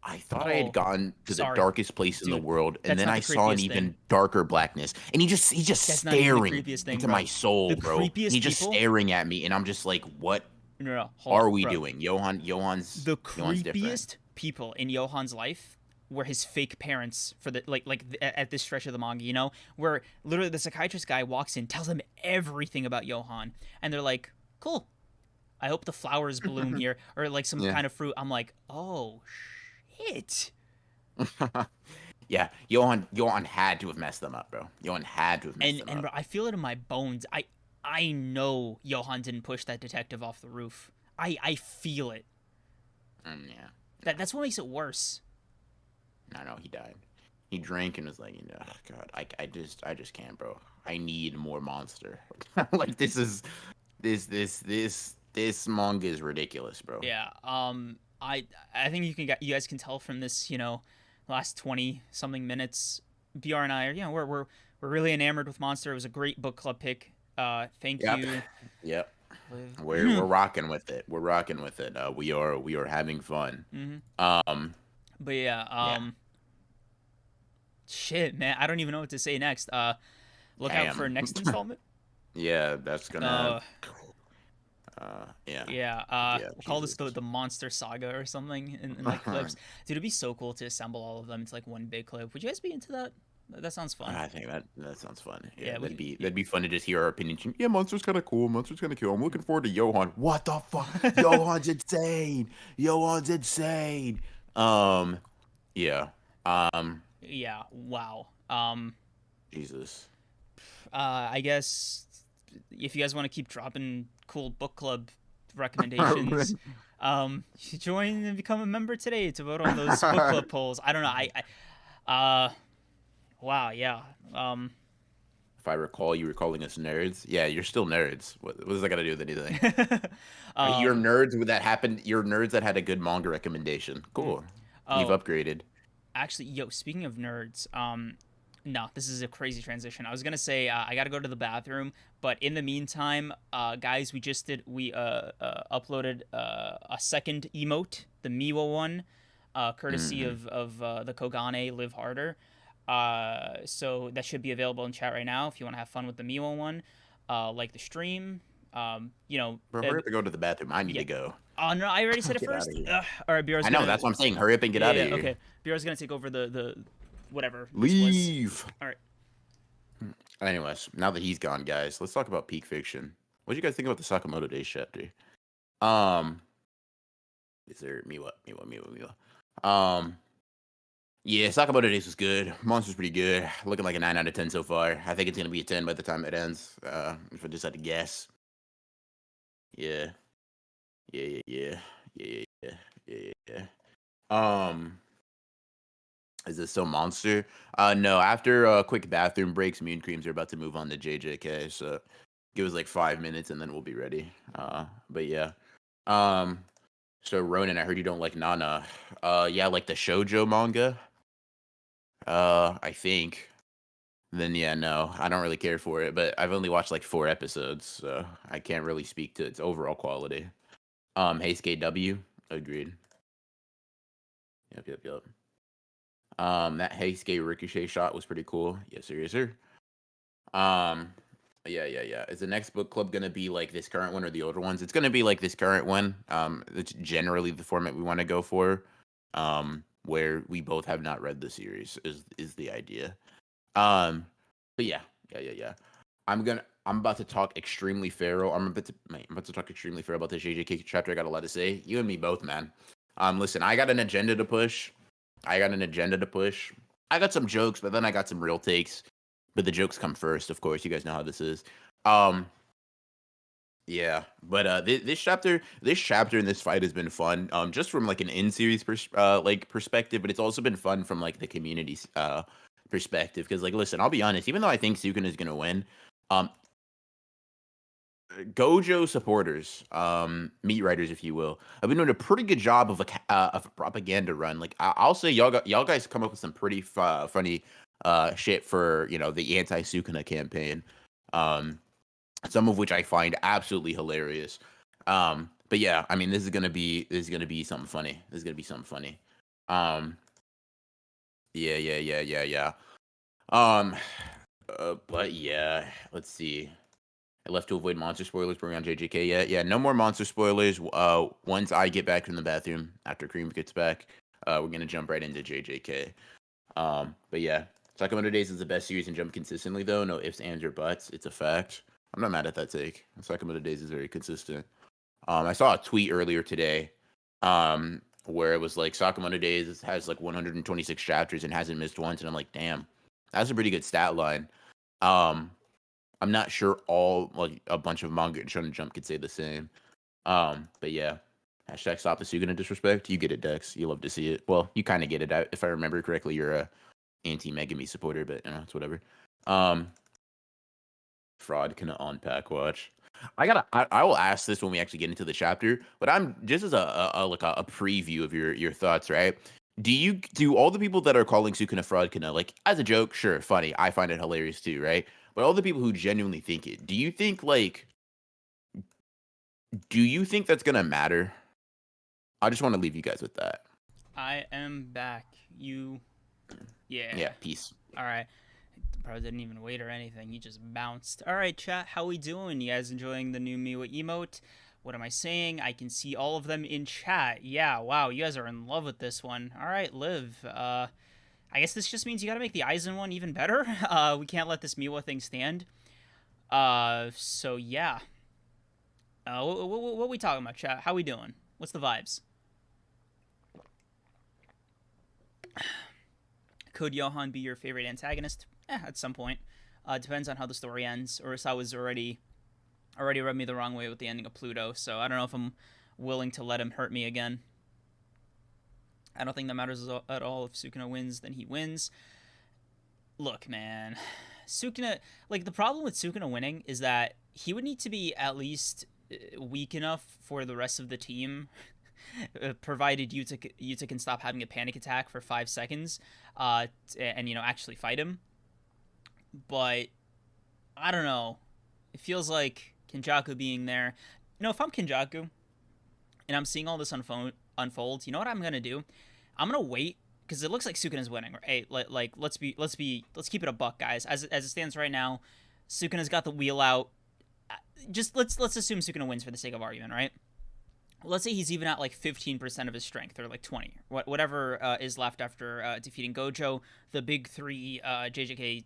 I thought I had Oh, gone to the sorry, darkest place in the dude. world, and That's then not I the saw an creepiest thing. even darker blackness. And he's just That's not even the staring creepiest thing, into my bro. soul, The bro. And creepiest he's just people. staring at me, and I'm just like, what No, hold are on, we bro. doing? Johan's The different. creepiest people in Johan's life were his fake parents for the at this stretch of the manga, where literally the psychiatrist guy walks in, tells them everything about Johan, and they're like, "Cool. I hope the flowers bloom here, or like some Yeah. kind of fruit." I'm like, "Oh shit." Yeah, Johan had to have messed them up, bro. Johan had to have messed them And up. bro, I feel it in my bones. I know Johan didn't push that detective off the roof. I feel it. Yeah. That's what makes it worse. No, he died. He drank and was like, oh, God, I just can't, bro. I need more monster. Like this manga is ridiculous, bro. Yeah. I think you guys can tell from this, last 20 something minutes. BR and I are, we're really enamored with Monster. It was a great book club pick. Thank Yep. you. Yep. We're rocking with it. We're rocking with it. We are having fun. Hmm. Um But yeah, yeah. shit, man, I don't even know what to say next. Look out for Damn. next installment. Yeah, that's gonna Uh, yeah. yeah. Yeah, We'll call this Jesus. the Monster Saga or something in like clips. Dude, it'd be so cool to assemble all of them into like one big clip. Would you guys be into that? That sounds fun. I think that sounds fun. Yeah, Yeah, that'd be fun to just hear our opinions. Yeah, Monster's kind of cool. Monster's kind of cool. I'm looking forward to Johan. What the fuck? Johan's insane. Johan's insane. Um, yeah. yeah. Wow. Jesus. I guess if you guys want to keep dropping cool book club recommendations, you join and become a member today to vote on those book club polls. I don't know. Wow, yeah. If I recall, you were calling us nerds. Yeah, you're still nerds. What does that got to do with anything? You're um, nerds with that happened. You're nerds that had a good manga recommendation. Cool. You've oh, upgraded. actually, yo, speaking of nerds, no, this is a crazy transition. I was gonna say I gotta go to the bathroom, but in the meantime, guys, we uploaded a second emote, the Miwa one, courtesy Hmm. of the Kogane Live Harder. So that should be available in chat right now if you want to have fun with the Miwa one, like the stream. Bro, hurry up and go to the bathroom. I need Yeah. to go. Oh no, I already said it Get out first. of here. Ugh. All right, BR's I know. gonna. That's what I'm saying. Hurry up and get out of Yeah, here. okay. BR's gonna take over the whatever this was. Leave. All right. Anyways, now that he's gone, guys, let's talk about peak fiction. What do you guys think about the Sakamoto Days chapter? Um, is there Miwa? Yeah, Sakamoto Days was good. Monster's pretty good. Looking like a 9 out of 10 so far. I think it's gonna be a 10 by the time it ends. If I just had to guess. Yeah. Yeah. Is this still Monster? No. After quick bathroom breaks, me and Creams are about to move on to JJK. So give us like 5 minutes, and then we'll be ready. But yeah. Um. So Ronin, I heard you don't like Nana. Yeah, like the shoujo manga. I think. Then yeah, no, I don't really care for it. But I've only watched like 4 episodes, so I can't really speak to its overall quality. Heisuke W. Agreed. Yep. That Heisuke Ricochet shot was pretty cool. Yes, sir. Um, yeah. Is the next book club gonna be like this current one or the older ones? It's gonna be like this current one. It's generally the format we want to go for. Where we both have not read the series is the idea. But yeah. I'm about to talk extremely feral. I'm about to talk extremely feral about the JJK chapter. I got a lot to say. You and me both, man. Listen, I got an agenda to push. I got some jokes, but then I got some real takes. But the jokes come first, of course. You guys know how this is. Um, yeah, but this chapter in this fight has been fun. Just from like an in series like perspective, but it's also been fun from like the community's perspective. Because like, listen, I'll be honest. Even though I think Sukuna is gonna win, um, Gojo supporters, meat writers, if you will, have been doing a pretty good job of a propaganda run. Like I'll say, y'all guys come up with some pretty funny shit for the anti Sukuna campaign. Um, some of which I find absolutely hilarious. But yeah, I mean, this is gonna be something funny. This is gonna be something funny. Um, yeah, yeah, yeah, yeah, yeah. Um, but yeah, let's see. I left to avoid monster spoilers. Bring on JJK. Yeah, yeah. No more monster spoilers. Once I get back from the bathroom after Cream gets back, we're gonna jump right into JJK. But yeah, Sakamoto Days is the best series and Jump consistently though. No ifs, ands, or buts. It's a fact. I'm not mad at that take. Sakamoto Days is very consistent. I saw a tweet earlier today, where it was like Sakamoto Days has like 126 chapters and hasn't missed once, and I'm like, damn, that's a pretty good stat line. Um, I'm not sure all like a bunch of manga and Shonen Jump could say the same. But yeah. Hashtag stop the Suguna disrespect. You get it, Dex. You love to see it. Well, you kind of get it. If I remember correctly, you're a anti-Megumi supporter, but it's whatever. Fraud can unpack watch. I will ask this when we actually get into the chapter, but I'm just as a preview of your thoughts, right? Do all the people that are calling Sukuna fraud can like as a joke, sure, funny. I find it hilarious too, right? But all the people who genuinely think it, do you think that's gonna matter? I just want to leave you guys with that. I am back. Yeah. Yeah, peace. All right. Probably didn't even wait or anything. He just bounced. All right, chat. How we doing? You guys enjoying the new Miwa emote? What am I saying? I can see all of them in chat. Yeah. Wow. You guys are in love with this one. All right, Liv. I guess this just means you got to make the Aizen one even better. We can't let this Miwa thing stand. So yeah. What we talking about, chat? How we doing? What's the vibes? Could Johan be your favorite antagonist? At some point. Depends on how the story ends. Urasawa's already rubbed me the wrong way with the ending of Pluto, so I don't know if I'm willing to let him hurt me again. I don't think that matters at all. If Sukuna wins, then he wins. Look, man. Sukuna, like, the problem with Sukuna winning is that he would need to be at least weak enough for the rest of the team, provided Yuta can stop having a panic attack for 5 seconds, and actually fight him. But I don't know. It feels like Kenjaku being there. If I'm Kenjaku and I'm seeing all this unfold, you know what I'm gonna do? I'm gonna wait because it looks like Sukuna's winning. Right? Let's keep it a buck, guys. As it stands right now, Sukuna's got the wheel out. Just let's assume Sukuna wins for the sake of argument, right? Let's say he's even at like 15% of his strength, or like 20, whatever is left after defeating Gojo. The big three JJK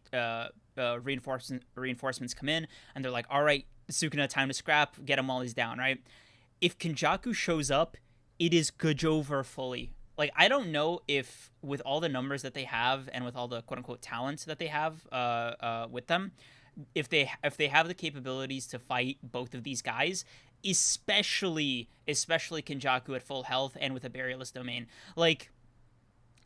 reinforcements come in, and they're like, all right, Sukuna, time to scrap, get him while he's down, right? If Kenjaku shows up, it is Gojover fully. Like, I don't know if with all the numbers that they have and with all the quote-unquote talents that they have with them, if they have the capabilities to fight both of these guys, especially Kenjaku at full health and with a barrierless domain. Like,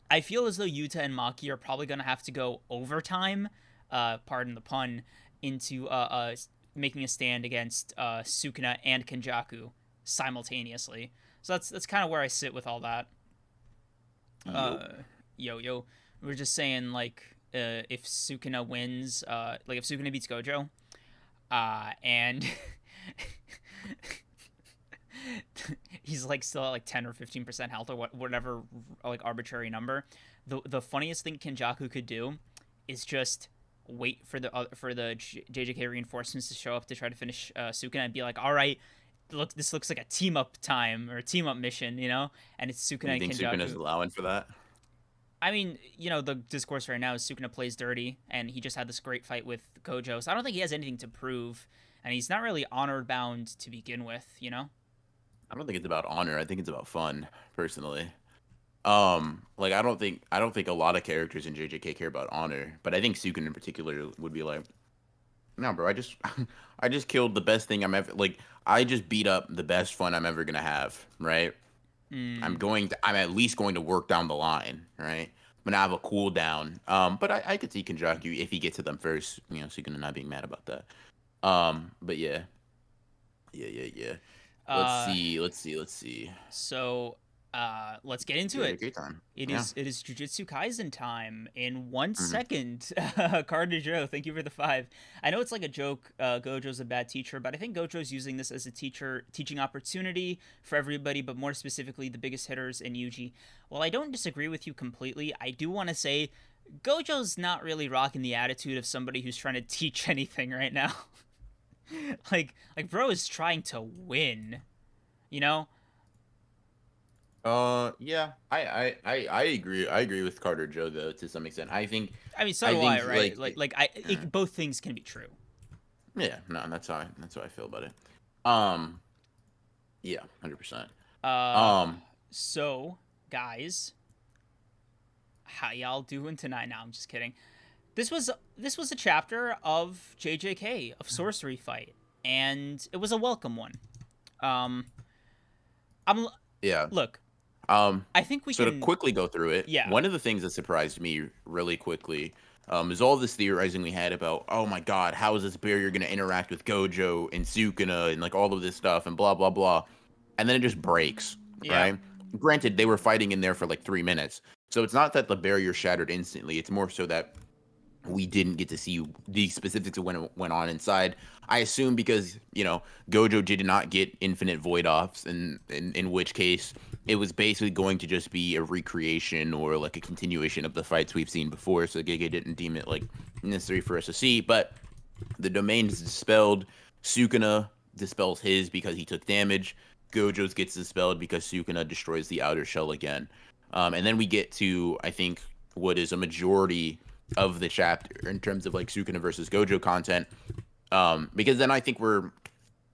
I feel as though Yuta and Maki are probably going to have to go overtime, pardon the pun, into making a stand against Sukuna and Kenjaku simultaneously. So that's kind of where I sit with all that. Yo. We're just saying, like, if Sukuna wins, like if Sukuna beats Gojo, and he's like still at like 10 or 15% health or whatever, like arbitrary number. The funniest thing Kenjaku could do is just wait for the JJK reinforcements to show up to try to finish Sukuna and be like, all right, look, this looks like a team up time or a team up mission, and it's Sukuna and Kenjaku. You think Sukuna's allowing for that? I mean, the discourse right now is Sukuna plays dirty, and he just had this great fight with Gojo, so I don't think he has anything to prove, and he's not really honor bound to begin with, I don't think it's about honor. I think it's about fun, personally. Like I don't think a lot of characters in JJK care about honor, but I think Sukuna in particular would be like, no, bro, I just I just killed the best thing I'm ever like. I just beat up the best fun I'm ever gonna have, right? Mm. I'm at least going to work down the line, right? I'm gonna have a cooldown. But I could see Kenjaku if he gets to them first, you know, Sukuna not being mad about that. But yeah, yeah. Uh, Let's see. so let's get into it. JJK time. It Yeah. is Jujutsu Kaisen time in one hmm second. Carter Joe, thank you for the 5. I know it's like a joke. Gojo's a bad teacher, but I think Gojo's using this as a teaching opportunity for everybody, but more specifically the biggest hitters in Yuji. While I don't disagree with you completely, I do want to say Gojo's not really rocking the attitude of somebody who's trying to teach anything right now. Bro is trying to win, you know? Yeah, I agree. I agree with Carter Joe though to some extent. I mean, so I do I, think right? like Both things can be true. yeah, no, that's how I feel about it. Yeah, 100%. Uh, Um, so guys, how y'all doing tonight? Now I'm just kidding. This was a chapter of JJK of Sorcery Fight, and it was a welcome one. Um, I'm yeah. look. Um, I think we so to can. quickly go through it, Yeah, one of the things that surprised me really quickly, is all this theorizing we had about, oh my God, how is this barrier going to interact with Gojo and Sukuna and like all of this stuff and blah blah blah, and then it just breaks, yeah, right? Granted, they were fighting in there for like 3 minutes, so it's not that the barrier shattered instantly. It's more so that we didn't get to see the specifics of when it went on inside. I assume because, you know, Gojo did not get infinite void offs, and in which case it was basically going to just be a recreation or like a continuation of the fights we've seen before. So Gege didn't deem it like necessary for us to see. But the domain is dispelled. Sukuna dispels his because he took damage. Gojo's gets dispelled because Sukuna destroys the outer shell again. And then we get to, I think, what is a majority of the chapter in terms of like Sukuna versus Gojo content. Because then I think we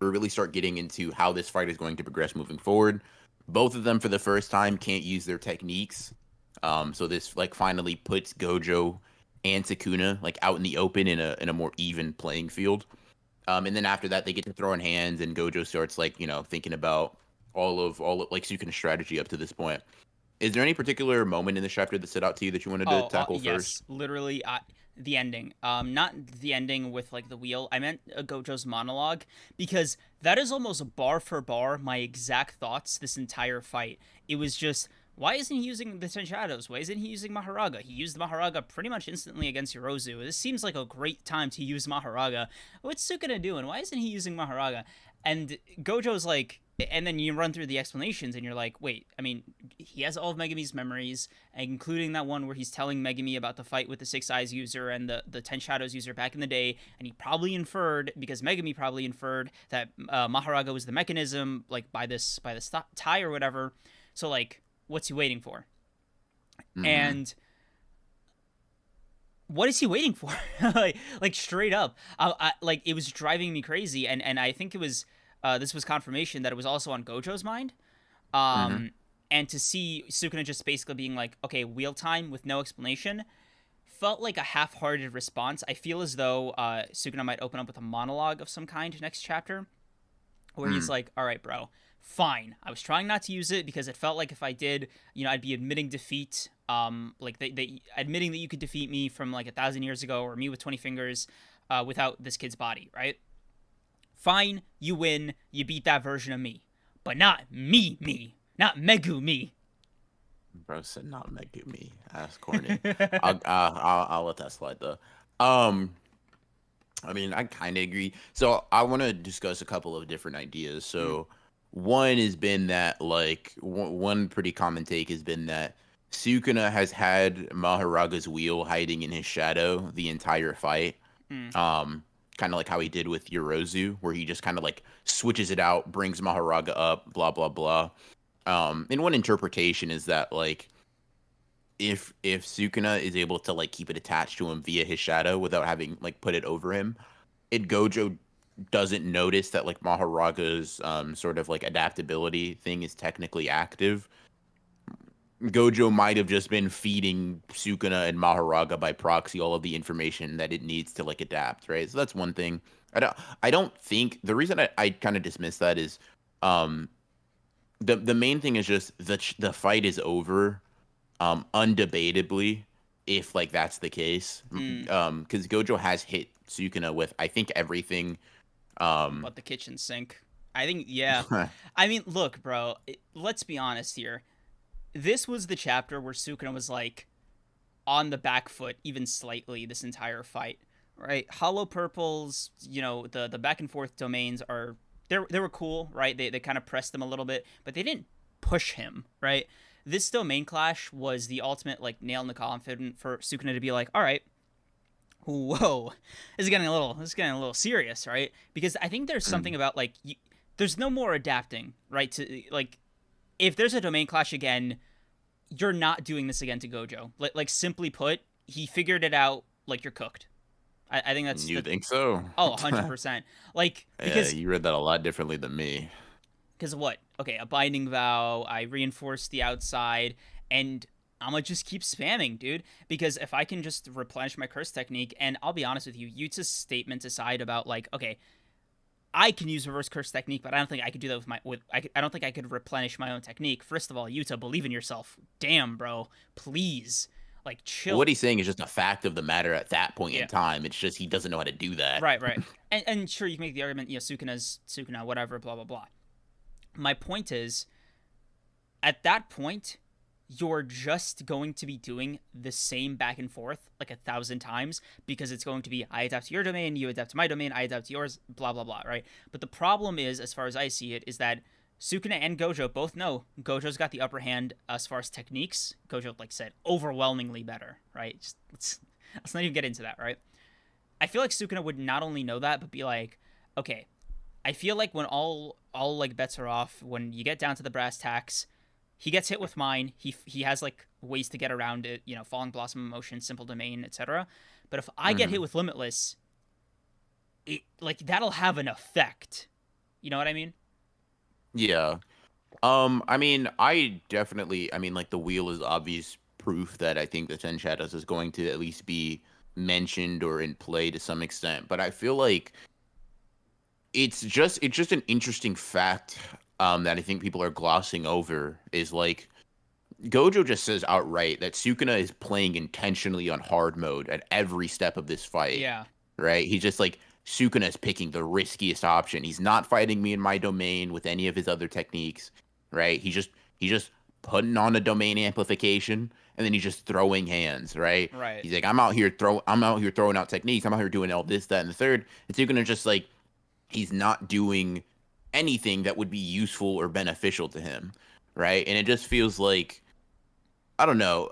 really start getting into how this fight is going to progress moving forward. Both of them for the first time can't use their techniques. So this like finally puts Gojo and Sukuna like out in the open in a more even playing field. And then after that they get to throw in hands and Gojo starts like, you know, thinking about all of like Sukuna's strategy up to this point. Is there any particular moment in the chapter that stood out to you that you wanted to tackle yes, first? literally, the ending. Not the ending with like the wheel. I meant Gojo's monologue because that is almost bar for bar my exact thoughts this entire fight. It was just, why isn't he using the Ten Shadows? Why isn't he using Mahoraga? He used Mahoraga pretty much instantly against Yorozu. This seems like a great time to use Mahoraga. What's Sukuna doing? Why isn't he using Mahoraga? And Gojo's like, and then you run through the explanations and you're like, wait, I mean, he has all of Megumi's memories, including that one where he's telling Megumi about the fight with the Six Eyes user and the Ten Shadows user back in the day, and he probably inferred, because Megumi probably inferred, that Mahoraga was the mechanism, like by this tie or whatever. So like, what's he waiting for? Mm-hmm. And what is he waiting for? Like straight up, like it was driving me crazy, and I think it was this was confirmation that it was also on Gojo's mind. Mm-hmm. And to see Sukuna just basically being like, okay, wheel time with no explanation, felt like a half-hearted response. I feel as though Sukuna might open up with a monologue of some kind next chapter, where he's Mm. like, all right, bro, fine. I was trying not to use it because it felt like if I did, you know, I'd be admitting defeat. Like they admitting that you could defeat me from like 1,000 years ago, or me with 20 fingers, without this kid's body, right? Fine, you win. You beat that version of me, but not me, not Megumi. Bro said not Megumi. That's corny. I'll let that slide though. Um, I mean, I kind of agree. So I want to discuss a couple of different ideas. Mm, So one has been that like one pretty common take has been that Sukuna has had Maharaga's wheel hiding in his shadow the entire fight. mm, Um, Kind of like how he did with Yorozu, where he just kind of like switches it out, brings Mahoraga up, blah blah blah. And one interpretation is that like if Sukuna is able to like keep it attached to him via his shadow without having like put it over him, it Gojo doesn't notice that like Mahoraga's sort of like adaptability thing is technically active. Gojo might have just been feeding Sukuna and Mahoraga by proxy all of the information that it needs to like adapt, right? So that's one thing. I don't think the reason I kind of dismiss that is um the main thing is just the fight is over undebatably if like that's the case. Mm, Because Gojo has hit Sukuna with I think everything um but the kitchen sink. I think, yeah. I mean, look, bro. Let's be honest here. This was the chapter where Sukuna was like on the back foot, even slightly, this entire fight. Right? Hollow Purples, the back and forth domains are they were cool, right? They kind of pressed them a little bit, but they didn't push him, right? This domain clash was the ultimate like nail in the coffin for Sukuna to be like, all right, whoa, this is getting a little serious, right? Because I think there's something about like there's no more adapting, right? To like if there's a domain clash again, you're not doing this again to Gojo. Like simply put, he figured it out. Like you're cooked. I think that's you think so? 100%. Like Yeah, because you read that a lot differently than me. because what? Okay, a binding vow. I reinforce the outside, and I'm gonna just keep spamming, dude. Because if I can just replenish my curse technique, and I'll be honest with you, Yuta's statement aside about like, okay, I can use reverse curse technique, but I don't think I could do that with I don't think I could replenish my own technique. First of all, Yuta, believe in yourself. Damn, bro, please, like chill. What he's saying is just a fact of the matter at that point in Yeah. time. It's just he doesn't know how to do that. Right, right. And sure, you can make the argument, Sukuna's Sukuna, whatever, blah blah blah. My point is, at that point, you're just going to be doing the same back and forth like 1,000 times because it's going to be I adapt to your domain, you adapt to my domain, I adapt to yours, blah blah blah, right? But the problem is, as far as I see it, is that Sukuna and Gojo both know Gojo's got the upper hand as far as techniques. Gojo, like I said, overwhelmingly better, right? Just let's not even get into that, right? I feel like Sukuna would not only know that, but be like, okay, I feel like when all like bets are off, when you get down to the brass tacks, he gets hit with mine. He has like ways to get around it, Falling Blossom Emotion, Simple Domain, etc. But if I get hit with Limitless, it like that'll have an effect. You know what I mean? Yeah. I mean, I mean, like the wheel is obvious proof that I think the Ten Shadows is going to at least be mentioned or in play to some extent. But I feel like it's just an interesting fact that I think people are glossing over is like Gojo just says outright that Sukuna is playing intentionally on hard mode at every step of this fight. Yeah. Right? He's just like Sukuna is picking the riskiest option. He's not fighting me in my domain with any of his other techniques. Right? He's just putting on a domain amplification and then he's just throwing hands, right? Right. He's like, I'm out here throwing out techniques. I'm out here doing all this, that, and the third. And Sukuna just like he's not doing anything that would be useful or beneficial to him, right? And it just feels like I don't know.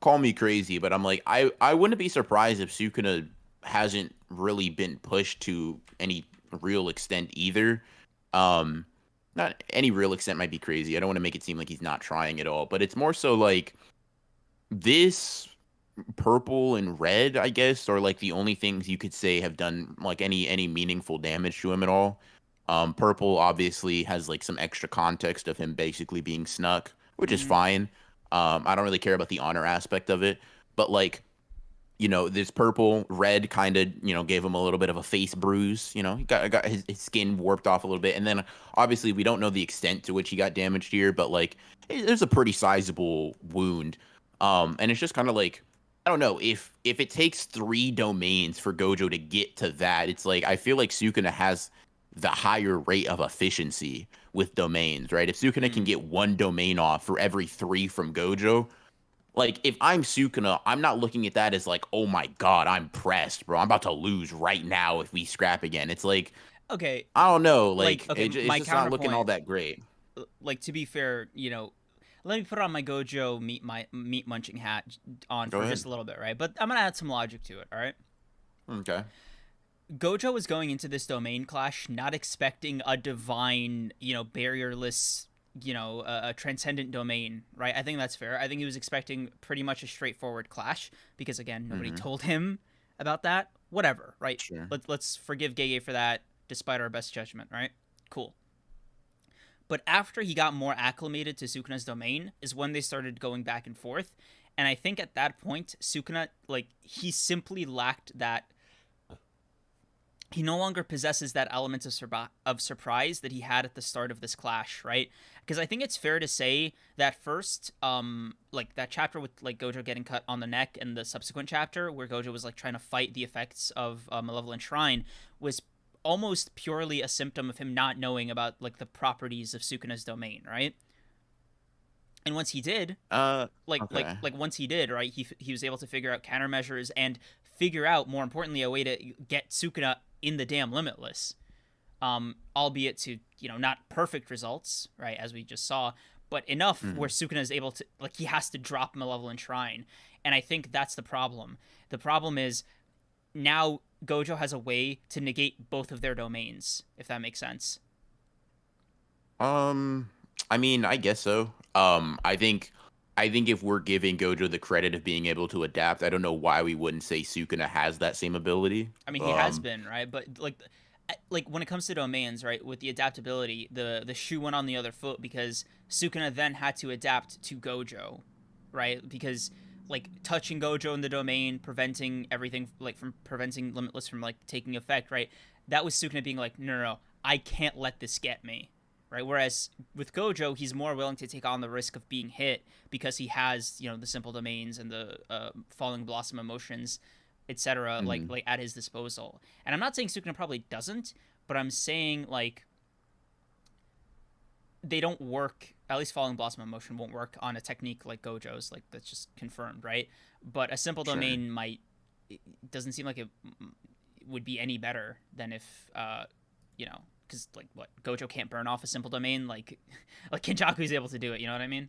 Call me crazy, but I'm like I wouldn't be surprised if Sukuna hasn't really been pushed to any real extent either. Not any real extent might be crazy. I don't want to make it seem like he's not trying at all, but it's more so like this purple and red, I guess, are like the only things you could say have done like any meaningful damage to him at all. Purple obviously has like some extra context of him basically being snuck, which is Mm-hmm. fine. I don't really care about the honor aspect of it, but like this purple red kind of gave him a little bit of a face bruise. He got his skin warped off a little bit, and then obviously we don't know the extent to which he got damaged here, but like there's a pretty sizable wound. And it's just kind of like I don't know if it takes 3 domains for Gojo to get to that. It's like I feel like Sukuna has the higher rate of efficiency with domains, right? If Sukuna can get 1 domain off for every 3 from Gojo, like if I'm Sukuna, I'm not looking at that as like, oh my god, I'm pressed, bro. I'm about to lose right now if we scrap again. It's like Okay. I don't know, Like, like okay, it's my just not looking all counterpoint, that great. like to be fair, let me put on my Gojo meat munching hat on Go for ahead. just a little bit, right? But I'm gonna add some logic to it. All right. Okay. Gojo was going into this domain clash not expecting a divine, barrierless, a transcendent domain, right? I think that's fair. I think he was expecting pretty much a straightforward clash because again, nobody told him about that. Whatever, right? Sure. Let's forgive Gege for that, despite our best judgment, right? Cool. But after he got more acclimated to Sukuna's domain is when they started going back and forth. And I think at that point, Sukuna, like, he simply lacked that. He no longer possesses that element of surprise that he had at the start of this clash, right? Because I think it's fair to say that first, like that chapter with like Gojo getting cut on the neck, and the subsequent chapter where Gojo was like trying to fight the effects of Malevolent Shrine was almost purely a symptom of him not knowing about like the properties of Sukuna's domain, right? And once he did, Okay. once he did, right, he was able to figure out countermeasures and figure out, more importantly, a way to get Sukuna in the damn Limitless, albeit to, you know, not perfect results, right, as we just saw, but enough where Mhm. Sukuna is able to, like, he has to drop Malevolent Shrine, and I think that's the problem. The problem is now Gojo has a way to negate both of their domains, if that makes sense. Um, I mean, I guess so. I think if we're giving Gojo the credit of being able to adapt, I don't know why we wouldn't say Sukuna has that same ability. I mean, he has been, right, but like when it comes to domains, right, with the adaptability, the shoe went on the other foot because Sukuna then had to adapt to Gojo, right? Because like touching Gojo in the domain, preventing everything, like from preventing Limitless from like taking effect, right? That was Sukuna being like, no, no, no, I can't let this get me, right? Whereas with Gojo, he's more willing to take on the risk of being hit because he has, you know, the simple domains and the falling blossom emotions, etc., Mhm. like at his disposal. And I'm not saying Sukuna probably doesn't, but I'm saying like they don't work. At least falling blossom emotion won't work on a technique like Gojo's. Like that's just confirmed, right? But a simple Sure. domain might. It doesn't seem like it would be any better than if, you know, because like what Gojo can't burn off a simple domain, like like Kenjaku's able to do it. You know what I mean?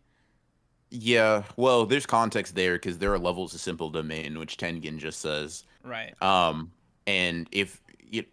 Yeah, well, there's context there because there are levels of simple domain, which Tengen just says. Right. Um, and if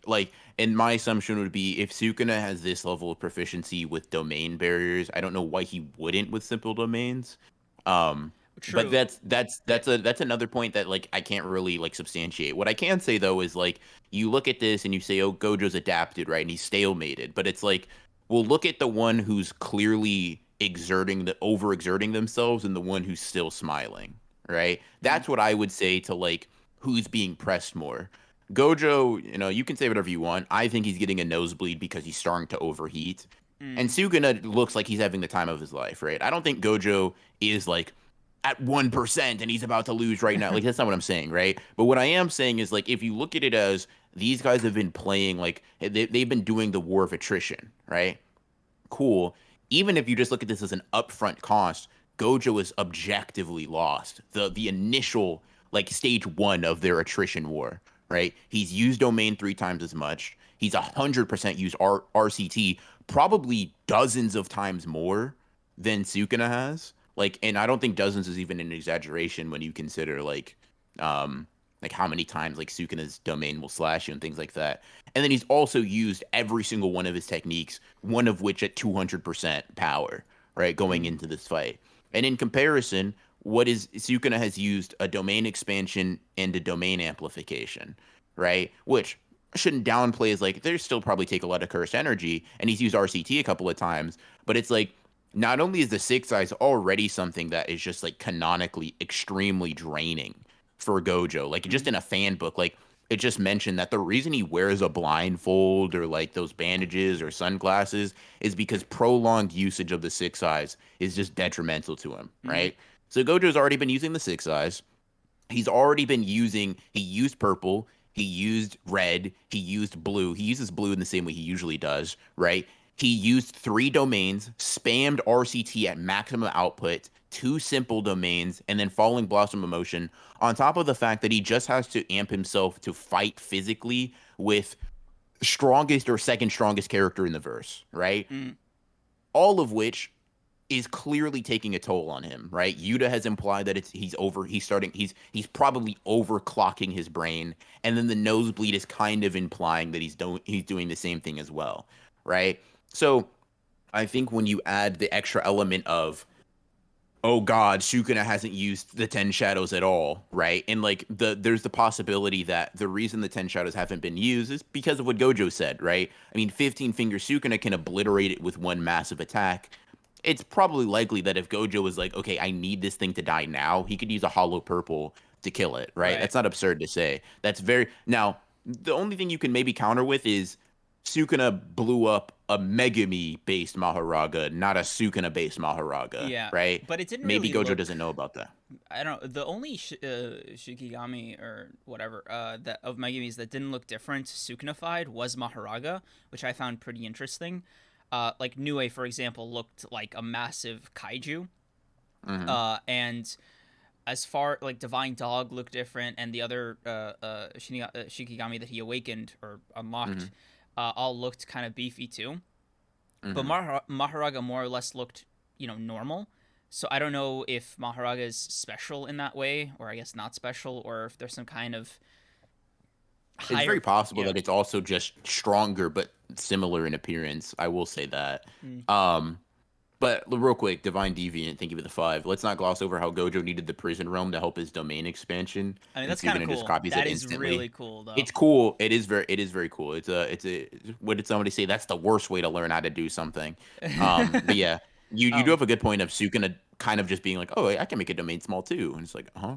like, and my assumption would be if Sukuna has this level of proficiency with domain barriers, I don't know why he wouldn't with simple domains. Um, but True. that's another point that like I can't really like substantiate. What I can say though is like you look at this and you say, oh, Gojo's adapted, right? And he's stalemated, but it's like, well, look at the one who's clearly overexerting themselves and the one who's still smiling, right? Mm, That's what I would say to like who's being pressed more. Gojo, you know, you can say whatever you want. I think he's getting a nosebleed because he's starting to overheat. And mm, Suguna looks like he's having the time of his life, right? I don't think Gojo is like at 1% and he's about to lose right now. Like, that's not what I'm saying, right? But what I am saying is, like, if you look at it as these guys have been playing, like, they've been doing the war of attrition, right? Cool. Even if you just look at this as an upfront cost, Gojo is objectively lost. The initial like stage one of their attrition war, right? He's used domain 3 times as much. He's 100% used RCT, probably dozens of times more than Sukuna has. Like, and I don't think dozens is even an exaggeration when you consider like how many times like Sukuna's domain will slash you and things like that. And then he's also used every single one of his techniques, one of which at 200% power, right, going mm, into this fight. And in comparison, what is Sukuna has used a domain expansion and a domain amplification, right? Which I shouldn't downplay as like they still probably take a lot of cursed energy, and he's used RCT a couple of times, but it's like not only is the six eyes already something that is just like canonically extremely draining for Gojo, like just mm. in a fan book, like it just mentioned that the reason he wears a blindfold or like those bandages or sunglasses is because prolonged usage of the six eyes is just detrimental to him, Mm. right? So Gojo's already been using the six eyes. He's already been using, he used purple, he used red, he used blue. He uses blue in the same way he usually does, right? He used 3 domains, spammed RCT at maximum output, 2 simple domains, and then Falling Blossom Emotion, on top of the fact that he just has to amp himself to fight physically with strongest or second strongest character in the verse, right? Mm. All of which is clearly taking a toll on him, right? Yuta has implied that he's probably overclocking his brain, and then the nosebleed is kind of implying that he's doing the same thing as well, right? So I think when you add the extra element of oh God, Sukuna hasn't used the 10 shadows at all, right? And like there's the possibility that the reason the 10 shadows haven't been used is because of what Gojo said, right? I mean, 15 finger Sukuna can obliterate it with one massive attack. It's probably likely that if Gojo was like, okay, I need this thing to die now, he could use a hollow purple to kill it, right? Right. That's not absurd to say. That's very now the only thing you can maybe counter with is Sukuna blew up a Megumi based Mahoraga, not a Sukuna based Mahoraga, Yeah, right? but it didn't Maybe really Gojo look. doesn't know about that. I don't know. The only Shikigami or whatever that of Megumi's that didn't look different, Sukunified, was Mahoraga, which I found pretty interesting. Like Nue, for example, looked like a massive kaiju. Hmm. And as far like Divine Dog looked different, and the other Shikigami that he awakened or unlocked, Hmm. all looked kind of beefy too. But Hmm. Mahoraga more or less looked, normal. So I don't know if Mahoraga is special in that way, or I guess not special, or if there's some kind of It's very higher. possible Yeah. that it's also just stronger but similar in appearance. I will say that. Mm. Um, but real quick, Divine Deviant, thank you for the 5. Let's not gloss over how Gojo needed the prison realm to help his domain expansion, I mean, and that's kind of Sukuna just cool. copies it That is instantly. really cool, though. It's cool. It is very cool. It's a what did somebody say? That's the worst way to learn how to do something. But yeah, you do um, have a good point of Sukuna kind of just being like, oh, I can make a domain small too, and it's like, huh,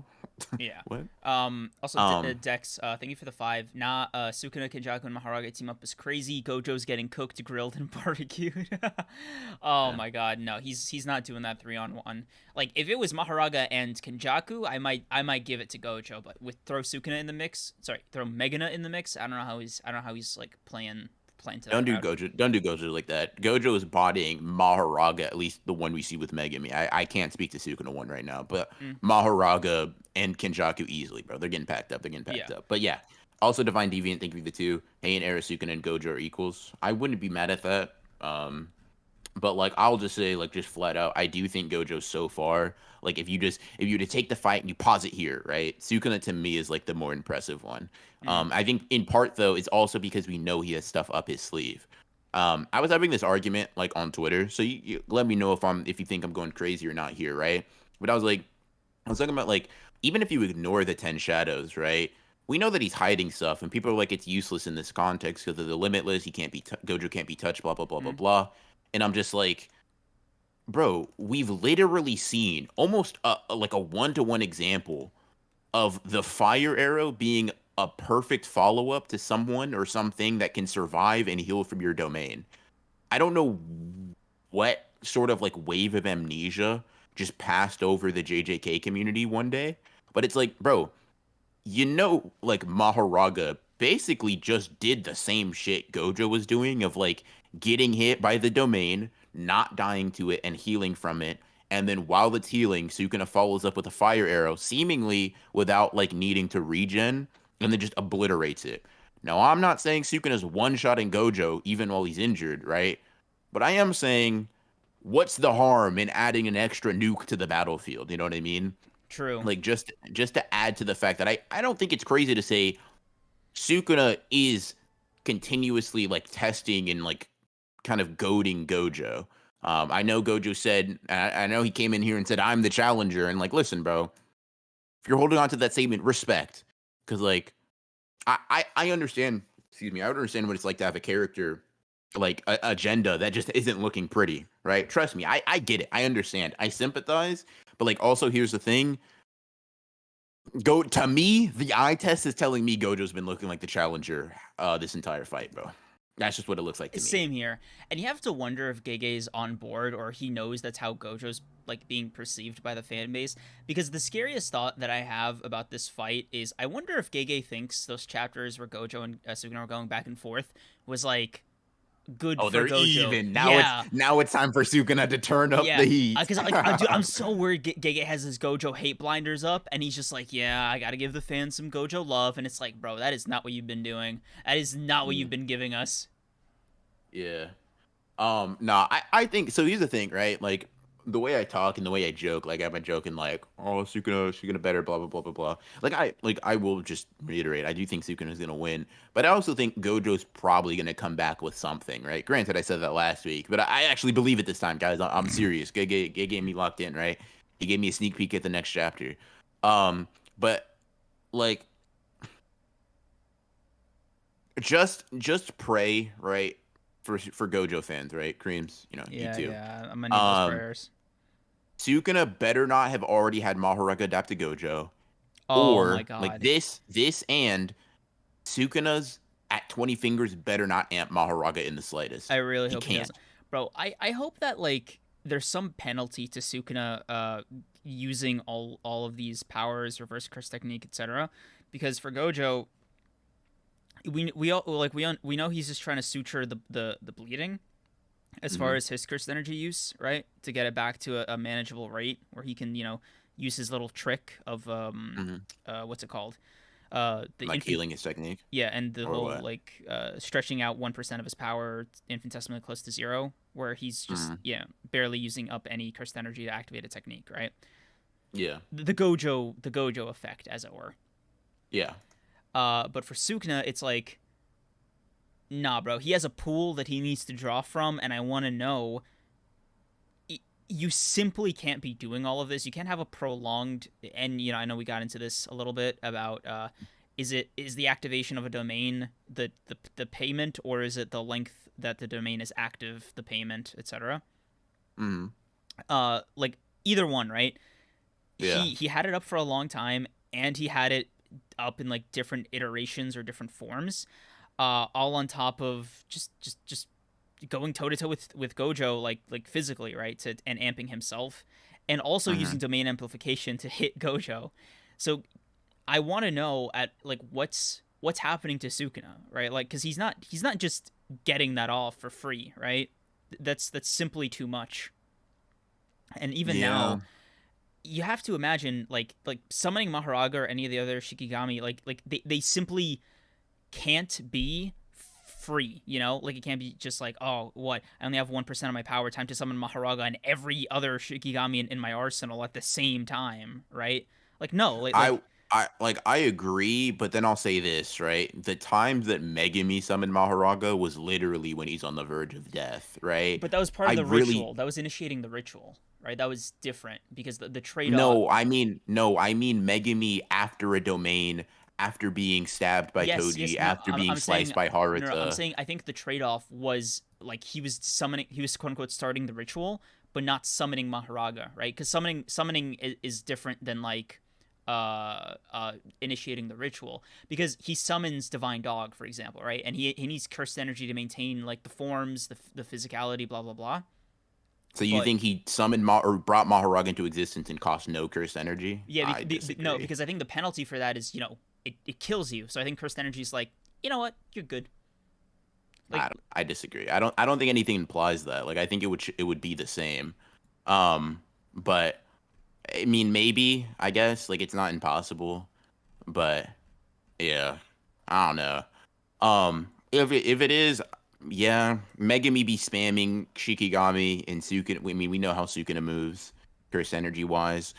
Yeah. what? Also, Um, Dex, thank you for the 5. Nah, Sukuna, Kenjaku, and Mahoraga team up is crazy. Gojo's getting cooked, grilled, and barbecued. Oh yeah. my god, no, he's not doing that 3-on-1. Like, if it was Mahoraga and Kenjaku, I might give it to Gojo, but with throw Sukuna in the mix, sorry, throw Megana in the mix, I don't know how he's like playing to that Don't do crowd. Gojo. Don't do Gojo like that. Gojo is bodying Mahoraga, at least the one we see with Megami. I can't speak to Sukuna one right now, but Mm, Mahoraga and Kenjaku easily, bro. They're getting packed up. They're getting yeah. packed up. But yeah, also Divine Deviant. Think of the two. Hey and Era Sukuna and Gojo are equals. I wouldn't be mad at that. But like I'll just say like just flat out, I do think Gojo so far. Like if you were to take the fight and you pause it here, right? Sukuna to me is like the more impressive one. Mm, I think in part though, it's also because we know he has stuff up his sleeve. I was having this argument like on Twitter, so you let me know if you think I'm going crazy or not here, right? But I was talking about like even if you ignore the 10 shadows, right? We know that he's hiding stuff, and people are like it's useless in this context because of the limitless. He can't be Gojo can't be touched, blah blah blah blah mm, blah. And I'm just like, bro, we've literally seen almost like a one-to-one example of the fire arrow being a perfect follow-up to someone or something that can survive and heal from your domain. I don't know what sort of like wave of amnesia just passed over the JJK community one day, but it's like, bro, like Mahoraga basically just did the same shit Gojo was doing of like getting hit by the domain, not dying to it, and healing from it. And then while it's healing, Sukuna follows up with a fire arrow, seemingly without like needing to regen, and then just obliterates it. Now, I'm not saying Sukuna's one-shotting Gojo even while he's injured, right? But I am saying, what's the harm in adding an extra nuke to the battlefield? You know what I mean? true. Like just to add to the fact that I don't think it's crazy to say Sukuna is continuously like testing and like kind of goading Gojo. I know Gojo said I know he came in here and said I'm the challenger and like listen, bro, if you're holding on to that statement, respect, because like I understand. Excuse me, I would understand what it's like to have a character like agenda that just isn't looking pretty, right? Trust me, I get it, I understand, I sympathize, but like also here's the thing. Go to me, the eye test is telling me Gojo's been looking like the challenger this entire fight, bro. That's just what it looks like to me. Same here. And you have to wonder if Gege is on board or he knows that's how Gojo's like being perceived by the fan base. Because the scariest thought that I have about this fight is I wonder if Gege thinks those chapters where Gojo and Sugino were going back and forth was like good Oh, for they're Gojo. even. Yeah. Now it's time for Sukuna to turn up the Yeah, heat. because I'm so worried. Gege has his Gojo hate blinders up, and he's just like, "Yeah, I gotta give the fans some Gojo love," and it's like, bro, that is not what you've been doing. That is not what you've Mm, been giving us. yeah. No, I think so. Here's the thing, right? Like the way I talk and the way I joke, like I've been joking, like, oh, Sukuna better, blah blah blah blah blah. I will just reiterate, I do think Sukuna is gonna win, but I also think Gojo's probably gonna come back with something, right? Granted, I said that last week, but I actually believe it this time, guys. I'm serious. Gege me locked in, right? He gave me a sneak peek at the next chapter. But like just pray, right? For Gojo fans, right? Kreams, you Yeah, too. yeah. I'm gonna need those Um, prayers. Sukuna better not have already had Mahoraga adapt to Gojo, Oh my or like god. this and Sukuna's at 20 fingers better not amp Mahoraga in the I slightest. really He hope he doesn't. can't. Bro, I hope that like there's some penalty to Sukuna using all of these powers, reverse curse technique, etc. Because for Gojo, we all like we know he's just trying to suture the bleeding as far Hmm. as his cursed energy use, right? To get it back to a manageable rate where he can, use his little trick of Hmm. what's it called? The Like infant healing his technique Yeah, and the or whole what? like stretching out 1% of his power infinitesimally close to zero, where he's just Hmm. barely using up any cursed energy to activate a technique, right? Yeah. The Gojo effect, as it were. Yeah. But for Sukuna, it's like, nah, bro. He has a pool that he needs to draw from, and I want to know. You simply can't be doing all of this. You can't have a prolonged, and I know we got into this a little bit about is the activation of a domain the payment, or is it the length that the domain is active, the payment, etc. Hmm. Like either one, right? Yeah. He had it up for a long time, and he had it up in like different iterations or different forms, all on top of just going toe to toe with Gojo, like physically, right, and amping himself, and also using Hmm. domain amplification to hit Gojo. So I want to know at like what's happening to Sukuna, right? Like, because he's not just getting that off for free, right? That's simply too much. And even Yeah. now, you have to imagine like summoning Mahoraga or any of the other Shikigami, like they simply can't be free, like it can't be just like, oh, what, I only have 1% of my power, time to summon Mahoraga and every other Shikigami in my arsenal at the same time, right? Like, no, like I I agree, but then I'll say this, right? The times that Megumi summoned Mahoraga was literally when he's on the verge of death, right? but that was part I of the really ritual, that was initiating the ritual, right? That was different because the trade-off. no, I mean Megumi after a domain, after being stabbed by Yes, Toji, yes, no, after being I'm saying sliced by no, I'm Haruta. saying I think the trade-off was like he was quote unquote starting the ritual, but not summoning Mahoraga, right? Because summoning is different than like initiating the ritual, because he summons Divine Dog, for example, right? And he needs cursed energy to maintain like the forms, the physicality, blah blah blah. So you But think he summoned or brought Mahoraga into existence and cost no cursed energy? yeah, I no, disagree. because I think the penalty for that is it kills you. So I think cursed energy is like, you know what, you're good. Like, I disagree. I don't think anything implies that. Like I think it would be the same. But I mean maybe, I guess, like it's not impossible, but yeah. I don't know. If it is, yeah, Megumi be spamming Shikigami and Sukuna. I mean, we know how Sukuna moves, curse energy wise.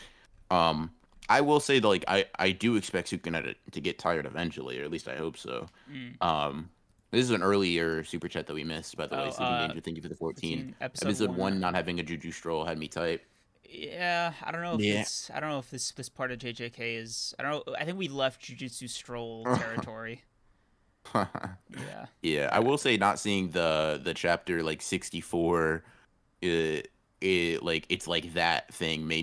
Um, I will say that, like, I do expect Sukuna to get tired eventually, or at least I hope so. mm, Um, this is an earlier super chat that we missed, by the oh, way. Sleeping Danger, thank you for the 14. 14 episode Episode one. one, not having a Juju stroll had me type. Yeah, Yeah. I don't know if this part of JJK is. I don't know. I think we left Jujutsu Stroll territory. Yeah, Yeah, I yeah. will say not seeing the chapter like 64, like it's like that thing may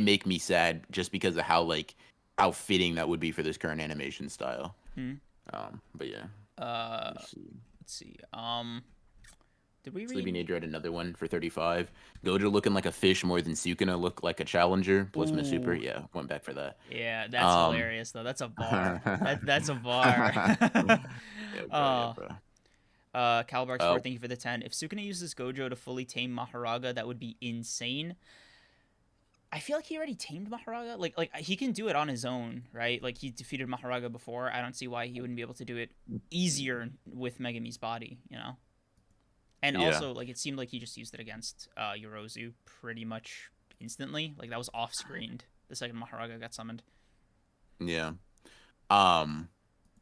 make me sad just because of how fitting that would be for this current animation style. Hmm. But yeah, Uh, let's see. let's see. Did we Sleepy read? Nature had another one for 35. Gojo looking like a fish more than Sukuna look like a challenger. Plasma Super, Ooh, yeah, went back for that. yeah. That's Um, hilarious though. That's a bar. yeah, That's a bar. bro, yeah, uh, bro. Calibar Uh, Sport, thank you for the 10. If Sukuna uses Gojo to fully tame Mahoraga, that would be insane. I feel like he already tamed Mahoraga. Like he can do it on his own, right? Like he defeated Mahoraga before. I don't see why he wouldn't be able to do it easier with Megumi's body. And yeah, also, like, it seemed like he just used it against Yorozu pretty much instantly. Like that was off screened the second Mahoraga got summoned. yeah. Um,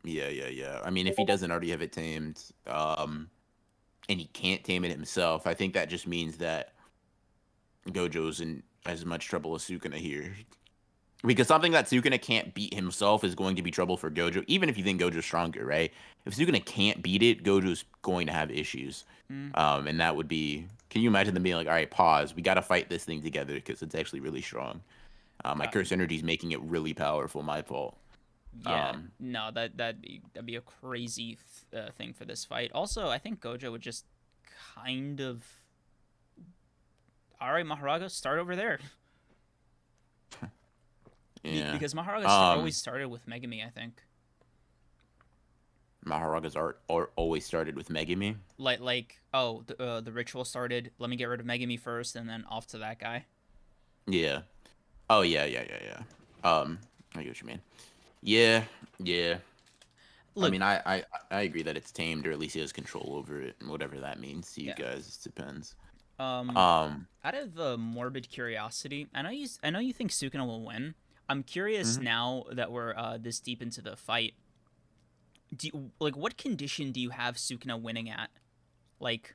yeah. I mean, if he doesn't already have it tamed, and he can't tame it himself, I think that just means that Gojo's in as much trouble as Sukuna here. Because something that Sukuna can't beat himself is going to be trouble for Gojo, even if you think Gojo's stronger, right? If Sukuna can't beat it, Gojo's going to have issues. Mm. And that would be. Can you imagine them being like, all right, pause. We got to fight this thing together because it's actually really strong. My curse energy is making it really powerful. My fault. Yeah, no, that'd be a crazy thing for this fight. Also, I think Gojo would just kind of, all right, Mahoraga, start over there. Yeah. Because Mahoraga always started with Megumi, I think. Mahoraga's art or always started with Megumi. The ritual started. Let me get rid of Megumi first, and then off to that guy. Yeah. Oh yeah. I get what you mean. Yeah. Look, I mean, I agree that it's tamed, or at least he has control over it, and whatever that means to you guys, it depends. Out of the morbid curiosity, I know you think Sukuna will win. I'm curious now that we're this deep into the fight. What condition do you have Sukuna winning at? Like,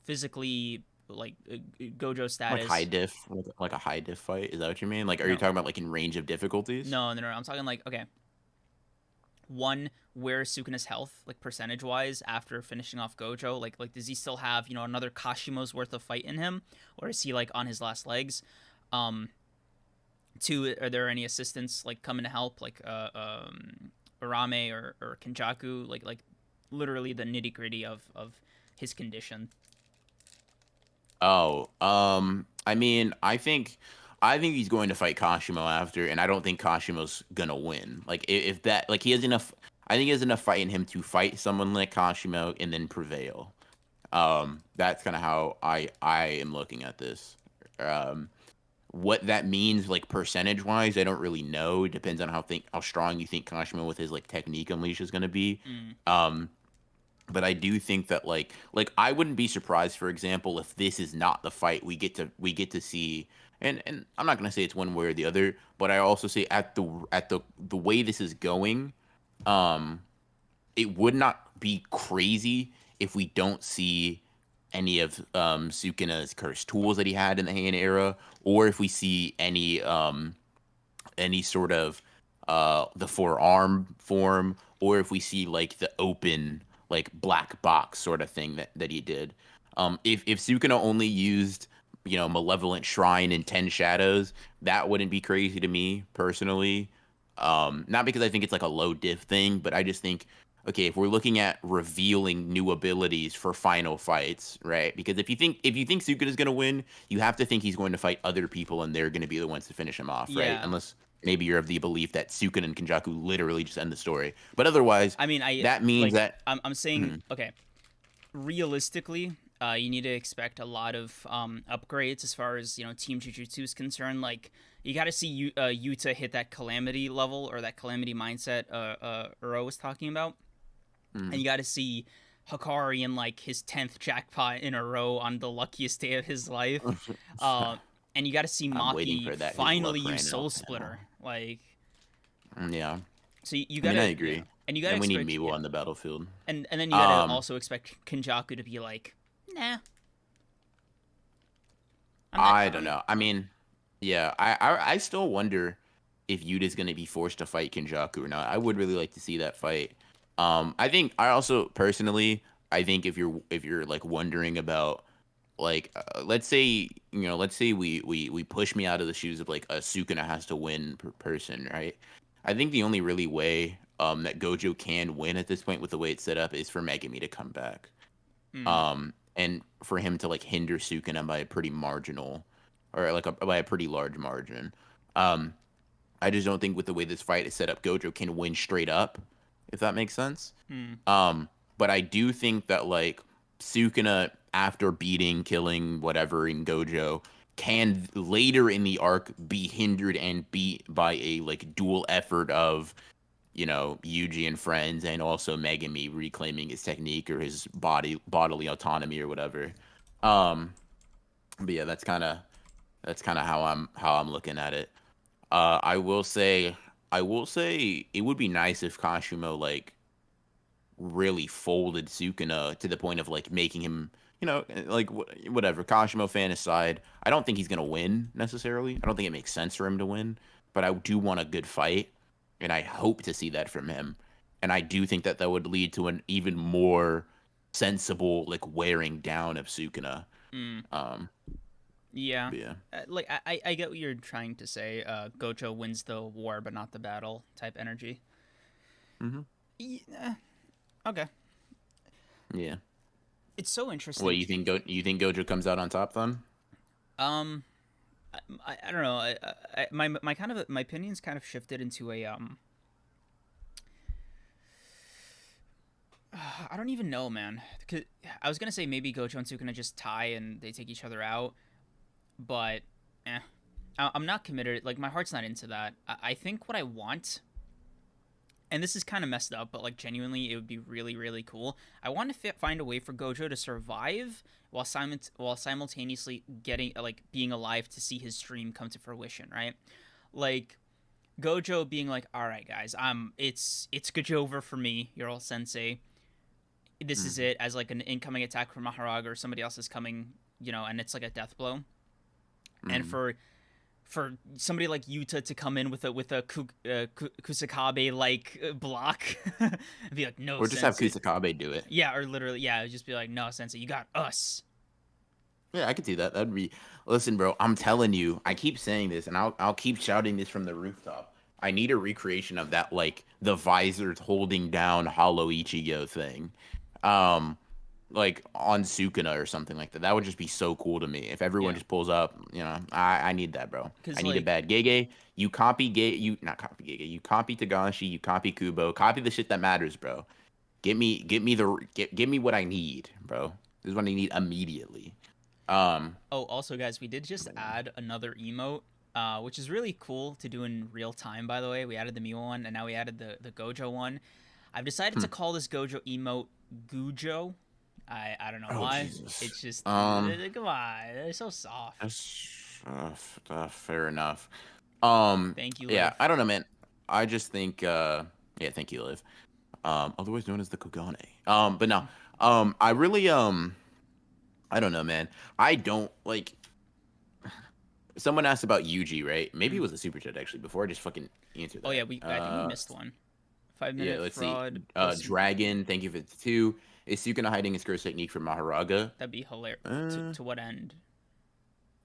physically, Gojo status. Like high diff, like a high diff fight. Is that what you mean? Like, are you talking about like in range of difficulties? No. I'm talking like, okay. One, where's Sukuna's health, like percentage wise, after finishing off Gojo? Like does he still have another Kashimo's worth of fight in him, or is he like on his last legs? Two, are there any assistants like coming to help, like Urame or Kenjaku, like literally the nitty gritty of his condition? Oh, I mean, I think he's going to fight Kashimo after, and I don't think Kashimo's gonna win. Like if that, like he has enough, I think he has enough fight in him to fight someone like Kashimo and then prevail. That's kind of how I am looking at this. What that means, like percentage wise, I don't really know. It depends on how strong you think Kashimo with his like technique unleash is gonna be. But I do think that like I wouldn't be surprised, for example, if this is not the fight we get to see. And I'm not gonna say it's one way or the other, but I also say at the way this is going, it would not be crazy if we don't see any of Sukuna's cursed tools that he had in the Heian era, or if we see any sort of the forearm form, or if we see like the open like black box sort of thing that he did. If Sukuna only used Malevolent Shrine and 10 Shadows, that wouldn't be crazy to me personally. Not because I think it's like a low diff thing, but I just think, okay, if we're looking at revealing new abilities for final fights, right? Because if you think Sukuna's gonna win, you have to think he's going to fight other people and they're gonna be the ones to finish him off, right? Unless maybe you're of the belief that Sukuna and Kenjaku literally just end the story. But otherwise, I mean, that means that I'm saying, okay, realistically, you need to expect a lot of upgrades as far as Team Jujutsu is concerned. Like, you got to see Yuta hit that calamity level, or that calamity mindset Uro was talking about, and you got to see Hikari in like his 10th jackpot in a row on the luckiest day of his life. And you got to see Maki finally use Soul Splitter. Like, yeah. So you got to. I agree. And you got to. We need Miwa on the battlefield. And then you got to also expect Kenjaku to be like, nah. I don't know. I mean, yeah. I still wonder if Yuta's going to be forced to fight Kenjaku or not. I would really like to see that fight. I also personally, I think if you're like wondering about, like, let's say we push me out of the shoes of like a Sukuna has to win per person, right? I think the only really way that Gojo can win at this point with the way it's set up is for Megumi to come back, and for him to like hinder Sukuna by a pretty marginal, or like by a pretty large margin. I just don't think with the way this fight is set up, Gojo can win straight up, if that makes sense. But I do think that like Sukuna, after killing whatever in Gojo, can later in the arc be hindered and beat by a like dual effort of, Yuji and friends, and also Megumi reclaiming his technique or his bodily autonomy or whatever. But yeah, that's kind of how I'm looking at it. I will say it would be nice if Kashimo like really folded Sukuna to the point of like making him, like whatever. Kashimo fan aside, I don't think he's gonna win necessarily. I don't think it makes sense for him to win, but I do want a good fight, and I hope to see that from him. And I do think that would lead to an even more sensible like wearing down of Sukuna. Mm. Um, Yeah. yeah. Like I get what you're trying to say. Gojo wins the war, but not the battle type energy. Mm-hmm. Yeah. Okay. Yeah. It's so interesting. What you think? You think Gojo comes out on top then? Um, I don't know. My kind of my opinions kind of shifted into a I don't even know, man. 'Cause I was gonna say maybe Gojo and Sukuna just tie and they take each other out, but I'm not committed. Like my heart's not into that. I think what I want, and this is kind of messed up, but like genuinely, it would be really really cool. I want to find a way for Gojo to survive while simultaneously getting like being alive to see his dream come to fruition, right? Like Gojo being like, "All right, guys, it's Gojo over for me, you're all sensei. This is it," as like an incoming attack from Mahoraga or somebody else is coming, and it's like a death blow. And for somebody like Yuta to come in with a Kusakabe like block, and be like, "No, or just sensei." have Kusakabe do it. Yeah, or literally, yeah, it'd just be like, "No, sensei, you got us." Yeah, I could do that. That'd be. Listen, bro, I'm telling you. I keep saying this, and I'll keep shouting this from the rooftop. I need a recreation of that, like the visors holding down Hollow Ichigo thing, like on Sukuna or something like that. That would just be so cool to me. If everyone Yeah, just pulls up, I need that, bro. because I need a like, bad Gege. You copy Gege. You not copy Gege. You copy Tagashi. You copy Kubo. Copy the shit that matters, bro. Get me what I need, bro. This is what I need immediately. oh, also, guys, we did just add another emote, which is really cool to do in real time. By the way, we added the Miwa one, and now we added the Gojo one. I've decided to call this Gojo emote Gujo. I don't know Oh why. Jesus. It's just come on, they're so soft. That's fair enough. Thank you, Yeah, Liv. I don't know, man. I just think yeah, thank you, Liv. Otherwise known as the Kogane. But no. I really I don't know, man. I don't like. Someone asked about Yuji, right? Maybe it was a super chat actually. Before I just fucking answer that. Oh yeah, I think we missed one. 5 minute Yeah, let's fraud. see. Dragon, thank you for the 2. Is Sukuna hiding his curse technique from Mahoraga? That'd be hilarious. Uh, To what end?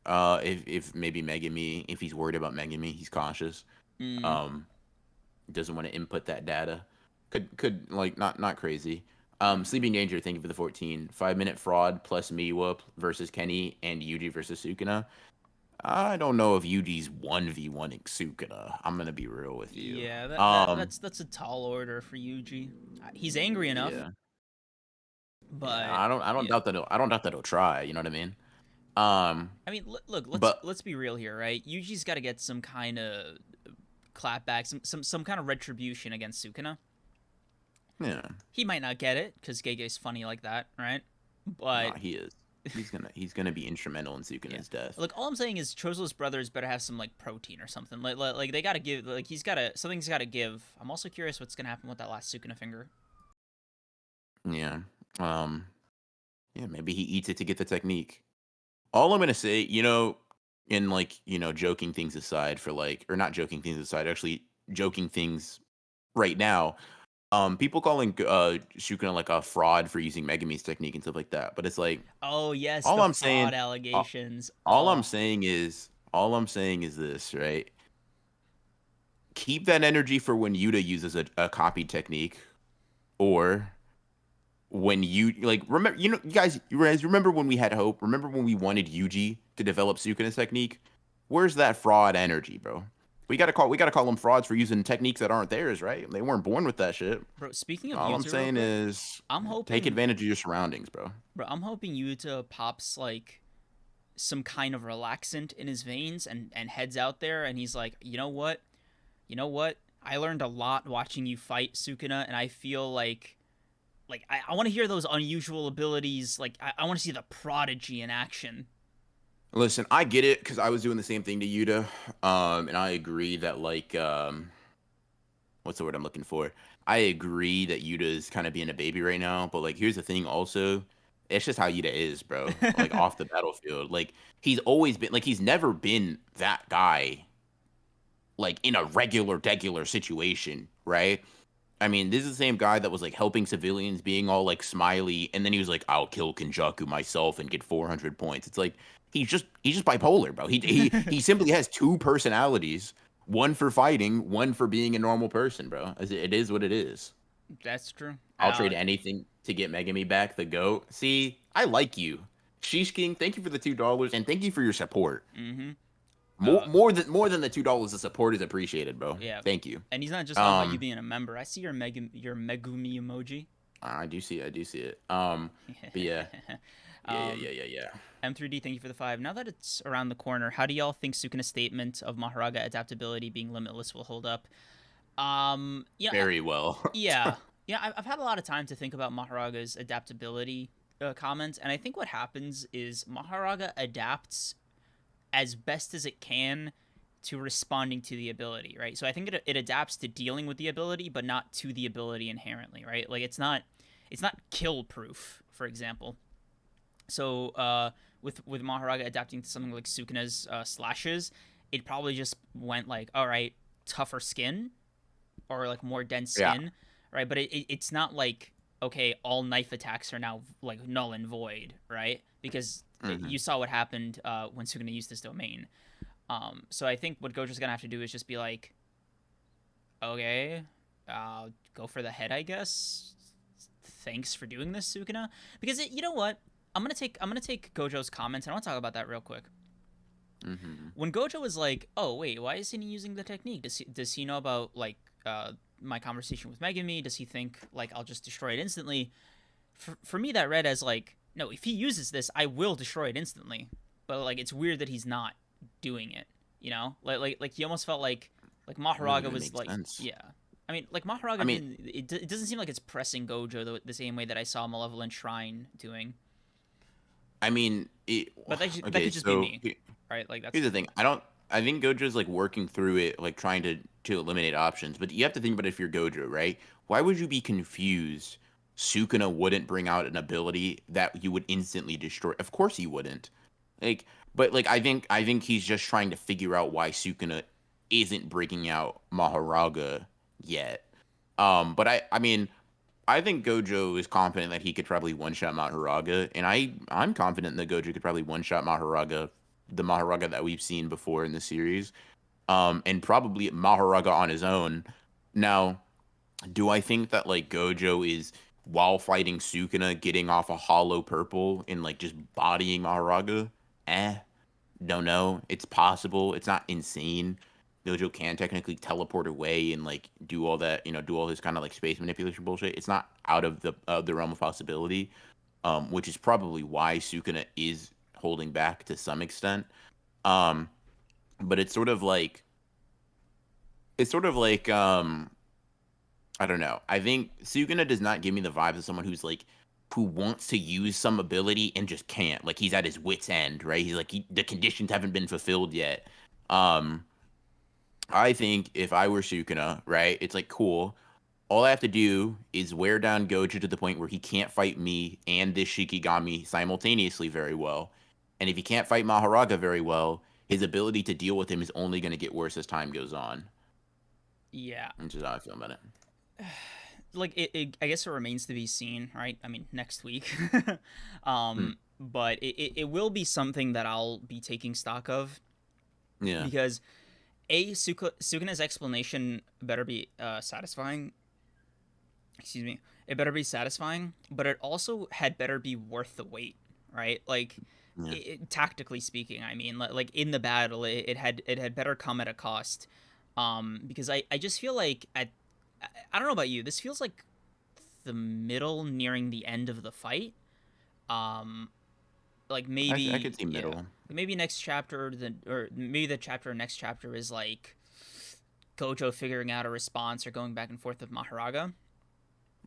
if maybe Megumi, if he's worried about Megumi, he's cautious. Mm. Doesn't want to input that data. Could like not crazy. Sleeping Danger, thank you for the 14. 5 minute fraud plus Miwa versus Kenny and Yuji versus Sukuna. I don't know if Yuji's 1v1ing Sukuna. I'm gonna be real with you. Yeah, that's a tall order for Yuji. He's angry enough, Yeah. but Yeah, I don't yeah. doubt that I don't doubt that he'll try, you know what I mean? I mean, look, But let's be real here, right? Yuji's got to get some kind of clapback, some kind of retribution against Sukuna. yeah. He might not get it because Gege's funny like that, right? But Nah, he is. He's gonna be instrumental in yeah, Sukuna's death. like all I'm saying is Chozo's brothers better have some like protein or something. Like they gotta give, like something's gotta give. I'm also curious what's gonna happen with that last Sukuna finger. Yeah. Yeah, maybe he eats it to get the technique. All I'm gonna say, in like, joking things aside for like, or not joking things aside, actually joking things right now. People calling Sukuna like a fraud for using Megumi's technique and stuff like that, but it's like Oh yes, all the I'm fraud saying, uh, allegations. all I'm Oh, saying is, this, right? Keep that energy for when Yuta uses a copy technique, or when you like remember, you guys remember when we had hope? Remember when we wanted Yuji to develop Sukuna's technique? Where's that fraud energy, bro? We gotta call them frauds for using techniques that aren't theirs, right? They weren't born with that shit. bro. Speaking of All I'm Yuta, real saying quick, is I'm take hoping, advantage of your surroundings, bro. I'm hoping Yuta pops like some kind of relaxant in his veins and heads out there and he's like, you know what? I learned a lot watching you fight Sukuna, and I feel like I want to hear those unusual abilities. Like I want to see the prodigy in action. Listen, I get it because I was doing the same thing to Yuta, and I agree that like what's the word I'm looking for? I agree that Yuta is kind of being a baby right now, but like here's the thing also, it's just how Yuta is, bro. Like off the battlefield. Like he's always been like he's never been that guy like in a regular situation, right? I mean, this is the same guy that was like helping civilians, being all like smiley, and then he was like, "I'll kill Kenjaku myself and get 400 points." It's like he's just bipolar, bro. He simply has two personalities, one for fighting, one for being a normal person, bro. It is what it is. That's true. I'll trade anything to get Megami back, the goat. See, I like you, Sheesh King. Thank you for the $2 and thank you for your support. Mm-hmm. More than the $2, the support is appreciated, bro. Yeah. Thank you. And he's not just talking about you being a member. I see your Megumi emoji. I do see it. But yeah. Yeah. M3D, thank you for the 5. Now that it's around the corner, how do y'all think Sukuna's statement of Mahoraga adaptability being limitless will hold up? Yeah. Very well. Yeah. I've had a lot of time to think about Mahoraga's adaptability comments, and I think what happens is Mahoraga adapts as best as it can to responding to the ability, right? So I think it adapts to dealing with the ability, but not to the ability inherently, right? Like it's not kill proof, for example. So with Mahoraga adapting to something like Sukuna's slashes, it probably just went like, all right, tougher skin, or like more dense skin, right? But it's not like, okay, all knife attacks are now like null and void, right? Because you saw what happened when Sukuna used this domain. So I think what Gojo's gonna have to do is just be like, okay, go for the head, I guess. Thanks for doing this, Sukuna. Because you know what? I'm gonna take Gojo's comments, and I want to talk about that real quick. When Gojo was like, "Oh wait, why isn't he using the technique? Does he know about like my conversation with Megumi? Does he think like I'll just destroy it instantly?" For me, that read as like, no, if he uses this, I will destroy it instantly. But like, it's weird that he's not doing it. You know, like he almost felt like Mahoraga was like, sense. Yeah. I mean, like Mahoraga. I mean, it doesn't seem like it's pressing Gojo the same way that I saw Malevolent Shrine doing. I mean, but that could just be me, right? Like that's here's the thing. I think Gojo's like working through it, like trying to eliminate options. But you have to think about it if you're Gojo, right? Why would you be confused? Sukuna wouldn't bring out an ability that you would instantly destroy. Of course he wouldn't. But I think he's just trying to figure out why Sukuna isn't breaking out Mahoraga yet. But I mean, I think Gojo is confident that he could probably one-shot Mahoraga, and I'm confident that Gojo could probably one-shot Mahoraga, the Mahoraga that we've seen before in the series, and probably Mahoraga on his own. Now, do I think that like Gojo is, while fighting Sukuna, getting off a hollow purple and like just bodying Mahoraga? Don't know. It's possible. It's not insane. Gojo can technically teleport away and like do all that, do all his kind of like space manipulation bullshit. It's not out of the realm of possibility, which is probably why Sukuna is holding back to some extent. But it's sort of like I don't know. I think Sukuna does not give me the vibes of someone who wants to use some ability and just can't. Like he's at his wit's end, right? He's like the conditions haven't been fulfilled yet. I think if I were Sukuna, right, it's like, cool. All I have to do is wear down Gojo to the point where he can't fight me and this Shikigami simultaneously very well. And if he can't fight Mahoraga very well, his ability to deal with him is only going to get worse as time goes on. Yeah. Which is how I feel about it. Like, I guess it remains to be seen, right? I mean, next week. But it will be something that I'll be taking stock of. Yeah. Because Sukuna's explanation better be satisfying. Excuse me. It better be satisfying, but it also had better be worth the wait, right? Like, tactically speaking, I mean, like in the battle, it had better come at a cost. Because I just feel like I don't know about you, this feels like the middle nearing the end of the fight. Like maybe I could see middle. Yeah, maybe next chapter, or maybe the chapter next chapter is like Gojo figuring out a response or going back and forth with Mahoraga.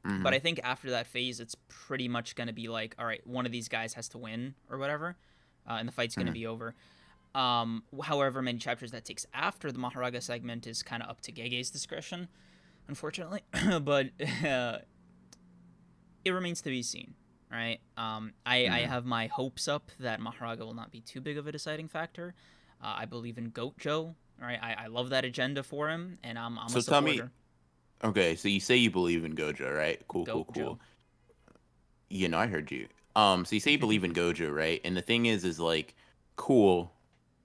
Mm-hmm. But I think after that phase, it's pretty much going to be like, all right, one of these guys has to win or whatever, and the fight's going to be over. However many chapters that takes after the Mahoraga segment is kind of up to Gege's discretion. unfortunately. But it remains to be seen, right? I Mhm. have my hopes up that Mahoraga will not be too big of a deciding factor. I believe in Gojo, right? I love that agenda for him, and I'm a So tell me, supporter. okay, so you say you believe in Gojo, right? Cool, cool, Gojo. cool. I heard you. So you say you believe in Gojo, right? And the thing is like, cool,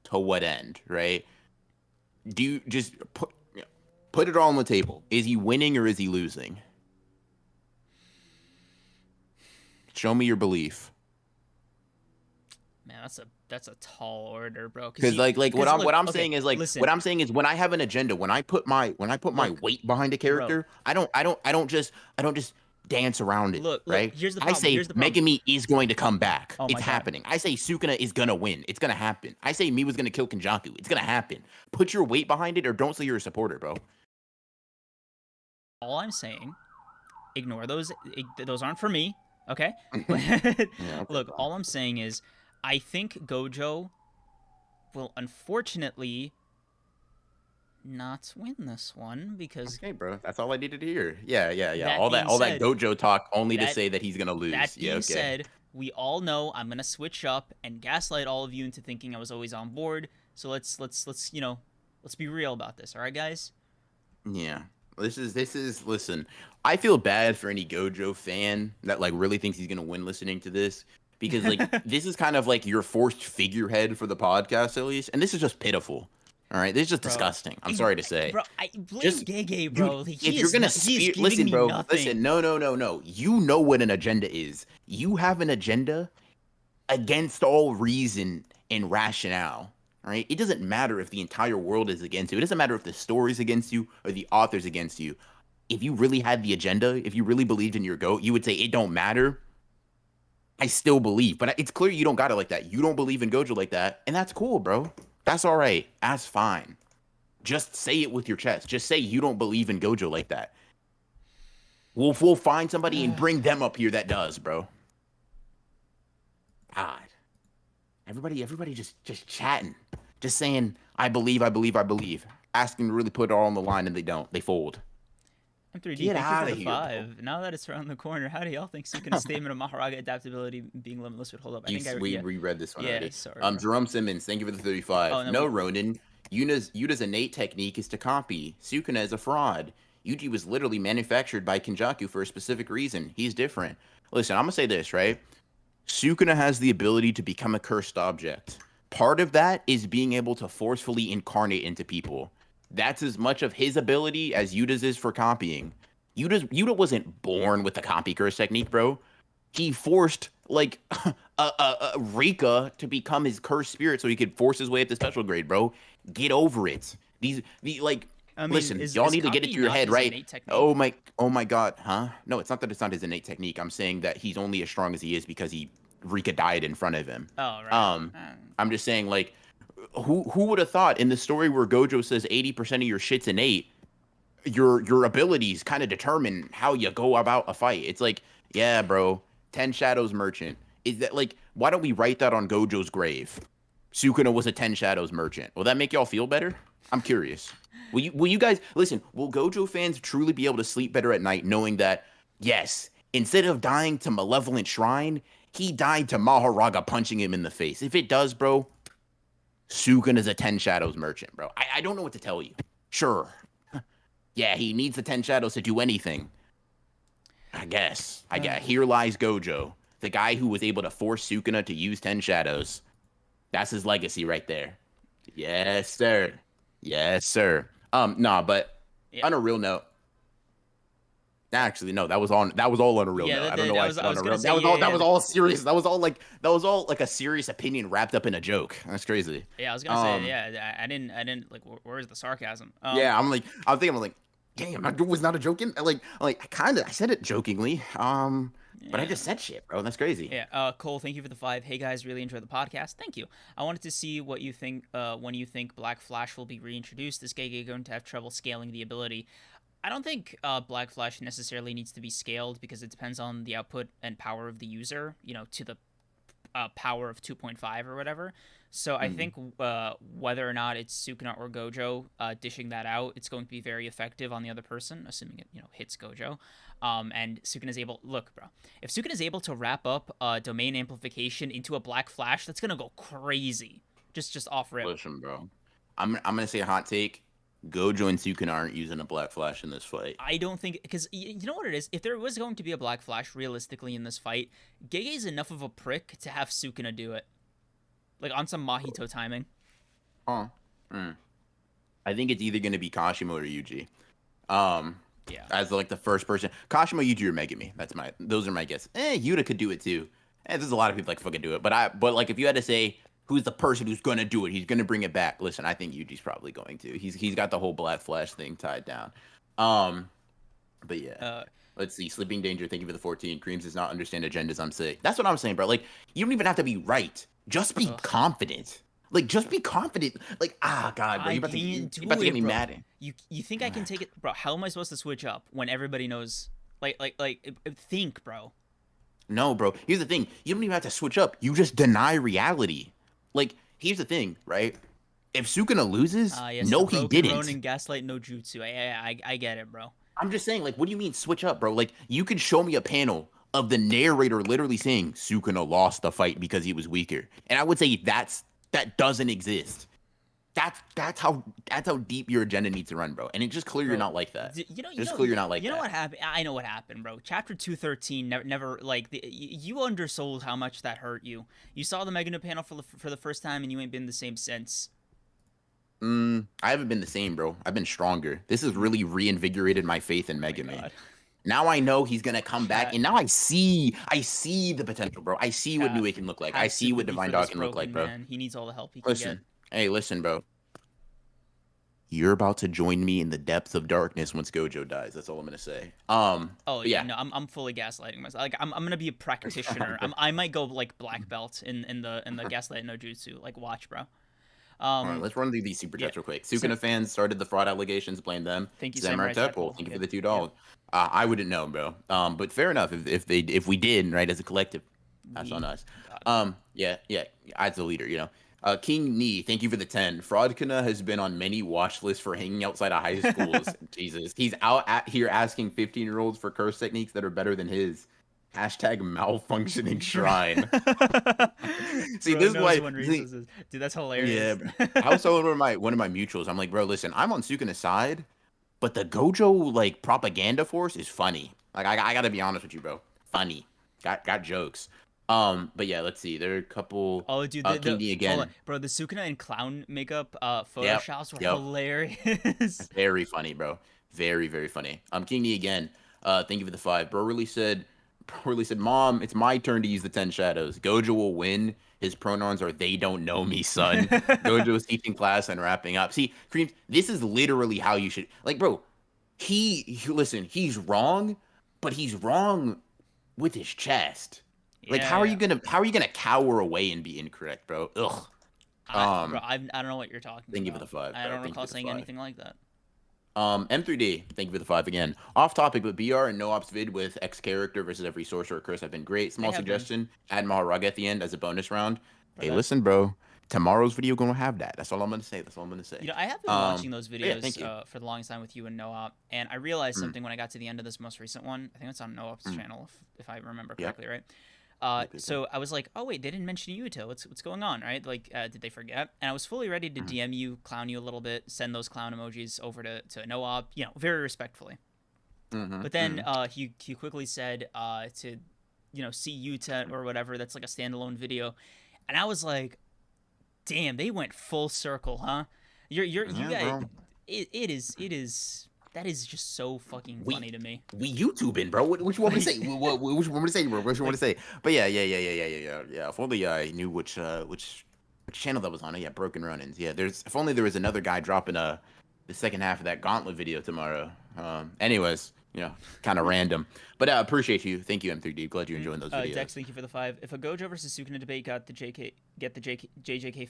to what end, right? Do you just put it all on the table? Is he winning or is he losing? Show me your belief. Man, that's a tall order, bro. Cause Because you, like what cause I'm look, what I'm okay, saying is like what listen, I'm saying is when I have an agenda, when I put my look, weight behind a bro, character, I don't just dance around it, look. right? Here's the I problem. say Here's the problem. Megumi is going to come back. Oh my It's god. happening. I say Sukuna is gonna win. It's gonna happen. I say Miwa's gonna kill Kenjaku. It's gonna happen. Put your weight behind it or don't say you're a supporter, bro. All I'm saying, ignore those. Those aren't for me. Okay. Yeah, okay, Look, bro. all I'm saying is, I think Gojo will unfortunately not win this one because Okay, bro. That's all I needed to hear. Yeah, yeah, yeah. that All that being all that said, Gojo talk only to that say that he's gonna lose. that Yeah, being okay. said, we all know I'm gonna switch up and gaslight all of you into thinking I was always on board. So let's let's be real about this. All right, guys. Yeah. This is listen. I feel bad for any Gojo fan that like really thinks he's gonna win listening to this because like this is kind of like your forced figurehead for the podcast at least, and this is just pitiful. All right, this is just Bro, disgusting. I'm sorry to say. bro, I blame Just Gege, dude, bro. Like, if you're gonna he is giving listen, me bro, nothing. listen. No, no, no, no. You know what an agenda is. You have an agenda against all reason and rationale. All right. It doesn't matter if the entire world is against you. It doesn't matter if the story's against you or the author's against you. If you really had the agenda, if you really believed in your goat, you would say it don't matter. I still believe, but it's clear you don't got it like that. You don't believe in Gojo like that, and that's cool, bro. That's all right. That's fine. Just say it with your chest. Just say you don't believe in Gojo like that. We'll find somebody and bring them up here that does, bro. God. Everybody just chatting, just saying I believe, I believe, I believe, asking to really put it all on the line, and they don't. They fold. M3D, Get thank you for out the of here, bro. 5. Now that it's around the corner, how do y'all think Sukuna's statement of Mahoraga adaptability being limitless would hold up? I think We yeah. reread this one Yeah, already. sorry, bro. Jerome Simmons, thank you for the Oh 35. no, No, Ronin. Yuna's innate technique is to copy. Sukuna is a fraud. Yuji was literally manufactured by Kenjaku for a specific reason. He's different. Listen, I'm gonna say this, right? Sukuna has the ability to become a cursed object. Part of that is being able to forcefully incarnate into people. That's as much of his ability as Yuta's is for copying. Yuta wasn't born with the copy curse technique, bro. He forced like a Rika to become his cursed spirit so he could force his way up to special grade, bro. Get over it. The like I mean, listen, y'all is need to get it copy through your not head, his right? innate technique? Oh my god, huh? No, it's not that it's not his innate technique. I'm saying that he's only as strong as he is because Rika died in front of him. Oh right. Um, I'm just saying, like, who would have thought in the story where Gojo says 80% of your shit's innate, your abilities kind of determine how you go about a fight. It's like, yeah, bro, 10 Shadows merchant. Is that like why don't we write that on Gojo's grave? Sukuna was a 10 Shadows merchant. Will that make y'all feel better? I'm curious. Will you guys listen, will Gojo fans truly be able to sleep better at night knowing that yes, instead of dying to Malevolent Shrine, he died to Mahoraga punching him in the face? If it does, bro, Sukuna is a 10 Shadows merchant, bro. I don't know what to tell you. Sure. Yeah, he needs the 10 Shadows to do anything. I guess. I guess. Here lies Gojo, the guy who was able to force Sukuna to use 10 Shadows. That's his legacy right there. Yes, sir. Yes, sir. Nah, but Yeah. on a real note, actually, no, that was all on a real Yeah, note. I don't know that why I was said I on was a gonna real. say That was all serious. That was all like a serious opinion wrapped up in a joke. That's crazy. yeah I was gonna say yeah I didn't like where's the sarcasm? Yeah, I'm like, damn, I was not a joking. I said it jokingly. But I Yeah. just said shit, bro. That's crazy. Yeah, Cole, thank you for the 5. Hey guys, really enjoyed the podcast. Thank you. I wanted to see what you think when you think Black Flash will be reintroduced. Is Gege going to have trouble scaling the ability? I don't think Black Flash necessarily needs to be scaled because it depends on the output and power of the user, to the power of 2.5 or whatever. So I think whether or not it's Sukuna or Gojo dishing that out, it's going to be very effective on the other person, assuming it hits Gojo. And Sukuna's able look, bro. If Sukuna's able to wrap up domain amplification into a black flash, that's gonna go crazy. Just off rip. Listen, bro. I'm gonna say a hot take. Gojo and Sukuna aren't using a black flash in this fight. I don't think, because you know what it is. If there was going to be a black flash realistically in this fight, Gege is enough of a prick to have Sukuna do it, like on some Mahito timing. I think it's either gonna be Kashimo or Yuji. Yeah. As like the first person, Kashimo, Yuji, or Megumi. Those are my guesses. Yuta could do it too. There's a lot of people like fucking do it, but like if you had to say who's the person who's gonna do it, he's gonna bring it back. Listen, I think Yuji's probably going to. He's got the whole Black Flash thing tied down. But yeah. Let's see. Sleeping Danger, thank you for the 14. Kreams does not understand agendas. I'm sick. That's what I'm saying, bro. Like, you don't even have to be right. Just be confident. Like, just be confident. Like, God, bro, you're about to get me mad. You think I can take it, bro? How am I supposed to switch up when everybody knows? Like, think, bro. No, bro. Here's the thing. You don't even have to switch up. You just deny reality. Like, here's the thing, right? If Sukuna loses, no, he didn't. Ronin, gaslight, no jutsu. I get it, bro. I'm just saying, like, what do you mean switch up, bro? Like, you could show me a panel of the narrator literally saying Sukuna lost the fight because he was weaker, and I would say that doesn't exist. That's how deep your agenda needs to run, bro. And it's just clear you're not like that. Clear you're not like that. You know what happened? I know what happened, bro. Chapter 213 never like you undersold how much that hurt you. You saw the Megumi panel for the first time, and you ain't been the same since. I haven't been the same, bro. I've been stronger. This has really reinvigorated my faith in Megumi. Now I know he's gonna come back, and now I see the potential, bro. I see what New Way can look like. I see what Divine Dog can look like, bro. Man. He needs all the help he can get. Hey, listen, bro. You're about to join me in the depths of darkness once Gojo dies. That's all I'm gonna say. Yeah, no, I'm fully gaslighting myself. Like, I'm gonna be a practitioner. I might go like black belt in the gaslight no jutsu. Like, watch, bro. All right, let's run through these super chats real quick. Sukuna fans started the fraud allegations. Blame them. Thank you, Samurai Tadpole. Thank you for the $2. I wouldn't know, bro. But fair enough. If we did, right, as a collective, that's on us. Yeah. As the leader, you know. King Knee, thank you for the 10. Fraudkina has been on many watch lists for hanging outside of high schools. Jesus. He's out here asking 15-year-olds for curse techniques that are better than his. Hashtag malfunctioning shrine. See, this is why. Dude, that's hilarious. Yeah, I was telling one of my mutuals. I'm like, bro, listen, I'm on Sukuna's side, but the Gojo like propaganda force is funny. Like, I gotta be honest with you, bro. Funny. Got jokes. But yeah, let's see. There are a couple. Oh, dude, again, bro. The Sukuna and clown makeup photoshops were hilarious. Very funny, bro. Very, very funny. King D again. Thank you for the 5. Bro really said, Mom, it's my turn to use the 10 shadows. Gojo will win. His pronouns are they don't know me, son. Gojo is teaching class and wrapping up. See, Kreams, this is literally how you should, like, bro, listen, he's wrong, but he's wrong with his chest. Like, how are you gonna cower away and be incorrect, bro? Ugh. Bro, I don't know what you're talking about. Thank you for the 5. I don't recall saying anything like that. M3D, thank you for the 5 again. Off topic, but BR and no ops vid with X character versus every sorcerer curse have been great. Small suggestion: add Mahoraga at the end as a bonus round. Hey, listen, bro. Tomorrow's video gonna have that. That's all I'm gonna say. You know, I have been watching those videos for the longest time with you and No-Op, and I realized something when I got to the end of this most recent one. I think it's on No-Op's channel, if I remember correctly, right? So I was like, oh wait, they didn't mention Yuta. What's going on, right? Like, did they forget? And I was fully ready to DM you, clown you a little bit, send those clown emojis over to No-Op, you know, very respectfully. But then he quickly said to, you know, see Yuta or whatever. That's like a standalone video, and I was like, damn, they went full circle, huh? You guys, it is. That is just so fucking funny to me. We YouTubing, bro. What you want me to say? What you want me to say, bro? What you want to say? But yeah. If only I knew which channel that was on. Yeah, Broken Run-Ins. Yeah, if only there was another guy dropping the second half of that Gauntlet video tomorrow. Anyways, you know, kind of random. But I appreciate you. Thank you, M3D. Glad you're enjoying those videos. Dex, thank you for the 5. If a Gojo versus Sukuna debate got the JJK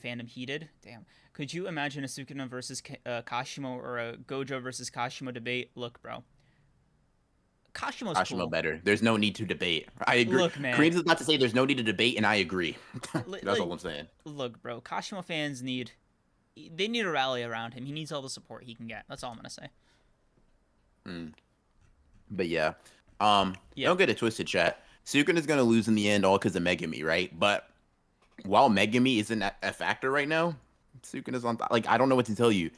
fandom heated, damn. Could you imagine a Sukuna versus Kashimo or a Gojo versus Kashimo debate? Look, bro. Kashimo's Kashimo cool. better. There's no need to debate. I agree. Look, man. Kreams is about to say there's no need to debate, and I agree. That's all I'm saying. Look, bro. Kashimo fans need a rally around him. He needs all the support he can get. That's all I'm gonna say. But yeah, Yeah. don't get it twisted, chat. Sukuna's gonna lose in the end, all because of Megumi, right? But while Megumi isn't a factor right now, Sukuna's on top. Like, I don't know what to tell you.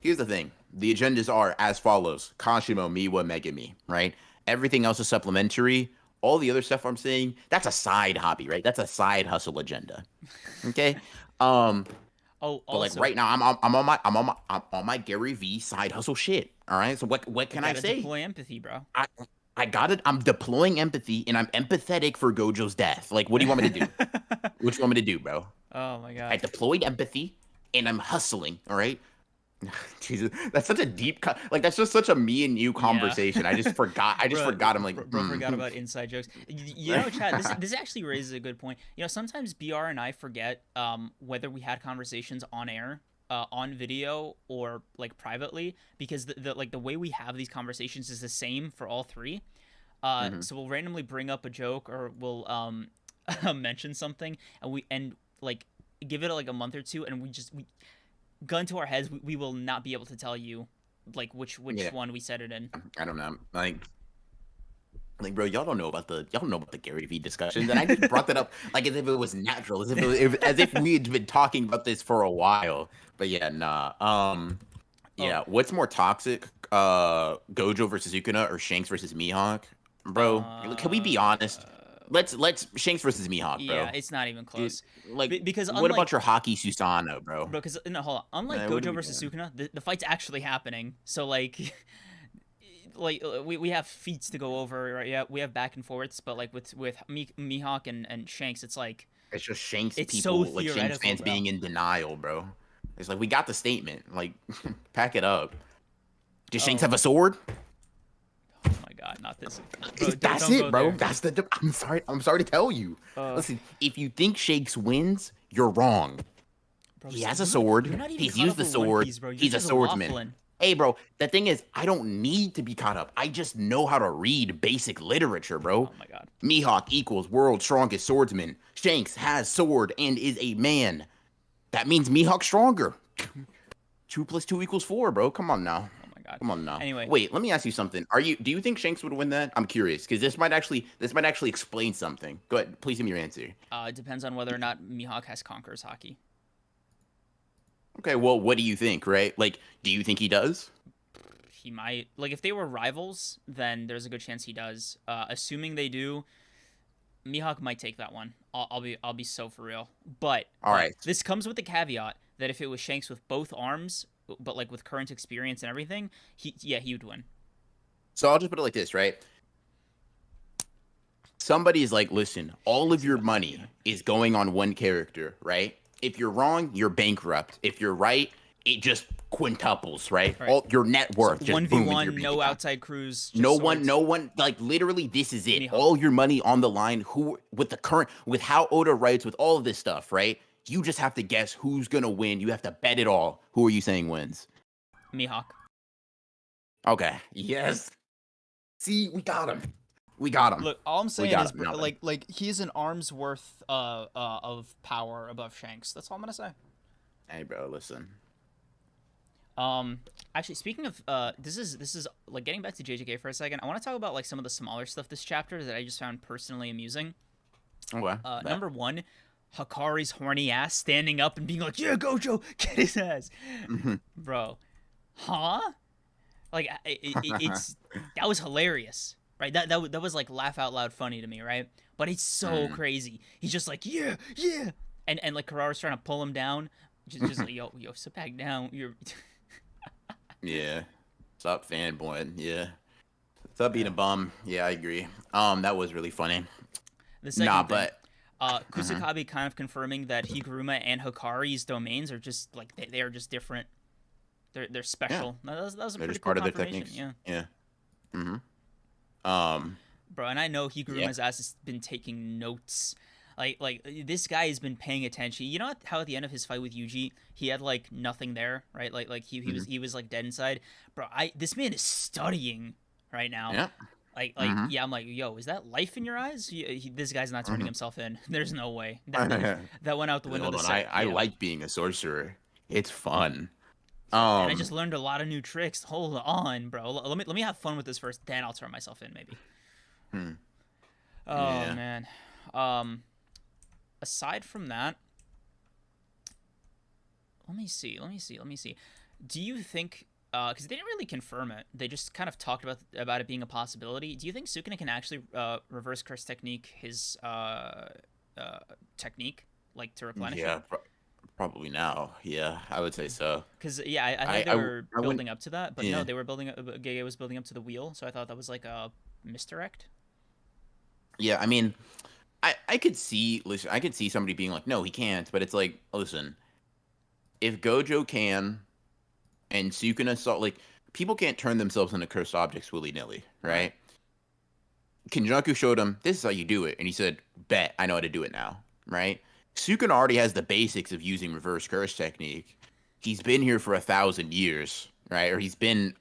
Here's the thing: the agendas are as follows: Kashimo, Miwa, Megumi, right? Everything else is supplementary. All the other stuff I'm saying, that's a side hobby, right? That's a side hustle agenda. Okay. Oh, But also, like right now, I'm on my Gary V side hustle shit. All right. So what can I say? Deploy empathy, bro. I got it. I'm deploying empathy, and I'm empathetic for Gojo's death. Like, what do you want me to do? What you want me to do, bro? Oh my god. I deployed empathy, and I'm hustling. All right. Jesus, that's such a deep like that's just such a me and you conversation. Yeah. I just forgot. I'm like, bro forgot about inside jokes. You know, Chad, this actually raises a good point. You know, sometimes BR and I forget whether we had conversations on air, on video, or like privately, because the way we have these conversations is the same for all three. So we'll randomly bring up a joke, or we'll mention something, and like give it like a month or two, and we gun to our heads, we will not be able to tell you like which one we said it in. I don't know. Like bro, y'all don't know about the Gary Vee discussions, and I just brought that up like as if it was natural, as if we had been talking about this for a while. But yeah, nah. Yeah, what's more toxic? Gojo versus Sukuna or Shanks versus Mihawk? Bro, can we be honest? Let's Shanks versus Mihawk, bro. Yeah, it's not even close. Because what about your hockey Susanoo, bro? Bro, because no, hold on. Unlike Gojo versus Sukuna, the fight's actually happening. So like, we have feats to go over, right? Yeah, we have back and forths, but like with Mihawk and Shanks, it's like it's just Shanks it's people, so like Shanks fans being in denial, bro. It's like we got the statement, like pack it up. Does Shanks have a sword? Oh my god, not this. Bro, that's it, bro. That's the. I'm sorry to tell you. Listen, if you think Shanks wins, you're wrong. Bro, he has a sword. He's used the sword. He's a swordsman. Hey, bro. The thing is, I don't need to be caught up. I just know how to read basic literature, bro. Oh my god. Mihawk equals world's strongest swordsman. Shanks has sword and is a man. That means Mihawk's stronger. 2 + 2 = 4, bro. Come on now. Come on now. Anyway, wait. Let me ask you something. Do you think Shanks would win that? I'm curious because this might actually explain something. Go ahead. Please give me your answer. It depends on whether or not Mihawk has Conqueror's Haki. Okay. Well, what do you think? Right? Like, do you think he does? He might. Like, if they were rivals, then there's a good chance he does. Assuming they do, Mihawk might take that one. I'll be so for real. But all right. This comes with the caveat that if it was Shanks with both arms, but like with current experience and everything, he would win. So I'll just put it like this, right? Somebody's like, listen, all of your money is going on one character, right? If you're wrong, you're bankrupt. If you're right, it just quintuples, right? All your net worth just 1v1, no outside crews. No one, like literally, this is it. All your money on the line. With how Oda writes, with all of this stuff, right? You just have to guess who's gonna win. You have to bet it all. Who are you saying wins? Mihawk. Okay. Yes. See, we got him. Look, all I'm saying is, like he's an arm's worth of power above Shanks. That's all I'm gonna say. Hey, bro, listen. Actually, speaking of this is like getting back to JJK for a second. I want to talk about like some of the smaller stuff this chapter that I just found personally amusing. Okay. Number one, Hakari's horny ass standing up and being like, "Yeah, Gojo, get his ass," bro. Huh? Like it's that was hilarious, right? That was like laugh out loud funny to me, right? But it's so crazy. He's just like, yeah, and like Karara's trying to pull him down, just like, yo, sit back down. You're yeah. Stop fanboying. Yeah. Stop being a bum. Yeah, I agree. That was really funny. The second thing, Kusakabe kind of confirming that Higuruma and Hikari's domains are just like they are just different. They're special. Yeah. That was a pretty cool part of their confirmation. techniques. Yeah. Bro, and I know Higuruma's ass has been taking notes. Like this guy has been paying attention. You know how at the end of his fight with Yuji, he had like nothing there, right? Like he was like dead inside. Bro, this man is studying right now. Yeah. Mm-hmm. yeah, I'm like, yo, is that life in your eyes? This guy's not turning Mm-hmm. himself in. There's no way. That went out the window. Hold The on, set, I yeah. like being a sorcerer. It's fun. So, and I Um, just learned a lot of new tricks. Hold on, bro. Let me have fun with this first. Then I'll turn myself in, maybe. hmm, Oh yeah. man. Um, aside from that, let me see. Do you think? Because they didn't really confirm it, they just kind of talked about it being a possibility. Do you think Sukuna can actually reverse curse technique his uh, technique, like to replenish it? Yeah, probably now. Yeah, I would say so. Because yeah, I thought I, they I, were I wouldn't. building up to that, but no, Yeah, they were building. Gege was building up to the wheel, so I thought that was like a misdirect. yeah. I mean, I could see. Listen, I could see somebody being like, no, he can't. But it's like, listen, if Gojo can and Sukuna saw like people can't turn themselves into cursed objects willy nilly, Right. right? Kenjaku showed him this is how you do it, and he said, "Bet I know how to do it now." Right? Sukuna already has the basics of using reverse curse technique. He's been here for 1,000 years, right? Or he's been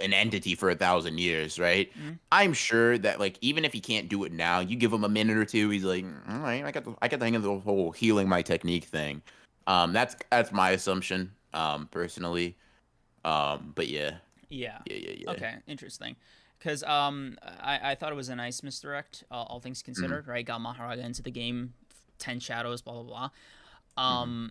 an entity for 1,000 years, right? Mm-hmm. I'm sure that like even if he can't do it now, you give him a minute or two, he's like, all right, I got the hang of the whole healing my technique thing. That's my assumption, personally. But yeah, Yeah. yeah. Okay. Interesting. Because I thought it was a nice misdirect, all things Mm-hmm, considered. Right. Got Mahoraga into the game. 10 shadows. Blah blah blah. mm-hmm,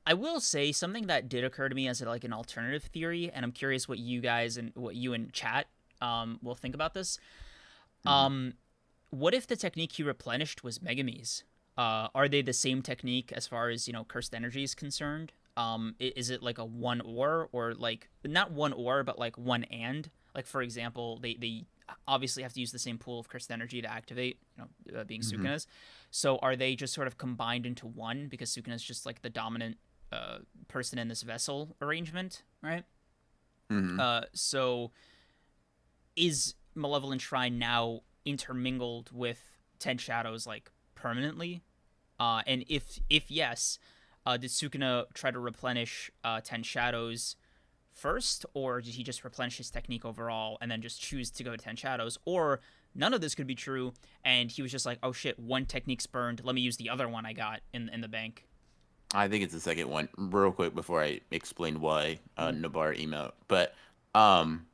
I will say something that did occur to me as like an alternative theory, and I'm curious what you guys and what you in chat will think about this. mm-hmm. What if the technique he replenished was Megumi's? Are they the same technique as far as cursed energy is concerned? Is it like a one or like not one or but like one and? Like for example, they obviously have to use the same pool of cursed energy to activate, being Mm-hmm. Sukuna's. So are they just sort of combined into one because Sukuna's just like the dominant person in this vessel arrangement, right? Mm-hmm. So is Malevolent Shrine now intermingled with Ten Shadows like permanently? And if yes, did Sukuna try to replenish Ten Shadows first, or did he just replenish his technique overall and then just choose to go to Ten Shadows? Or none of this could be true, and he was just like, oh shit, one technique's burned. Let me use the other one I got in the bank. I think it's the second one. Real quick before I explain why Mm. Nabar emailed, but um,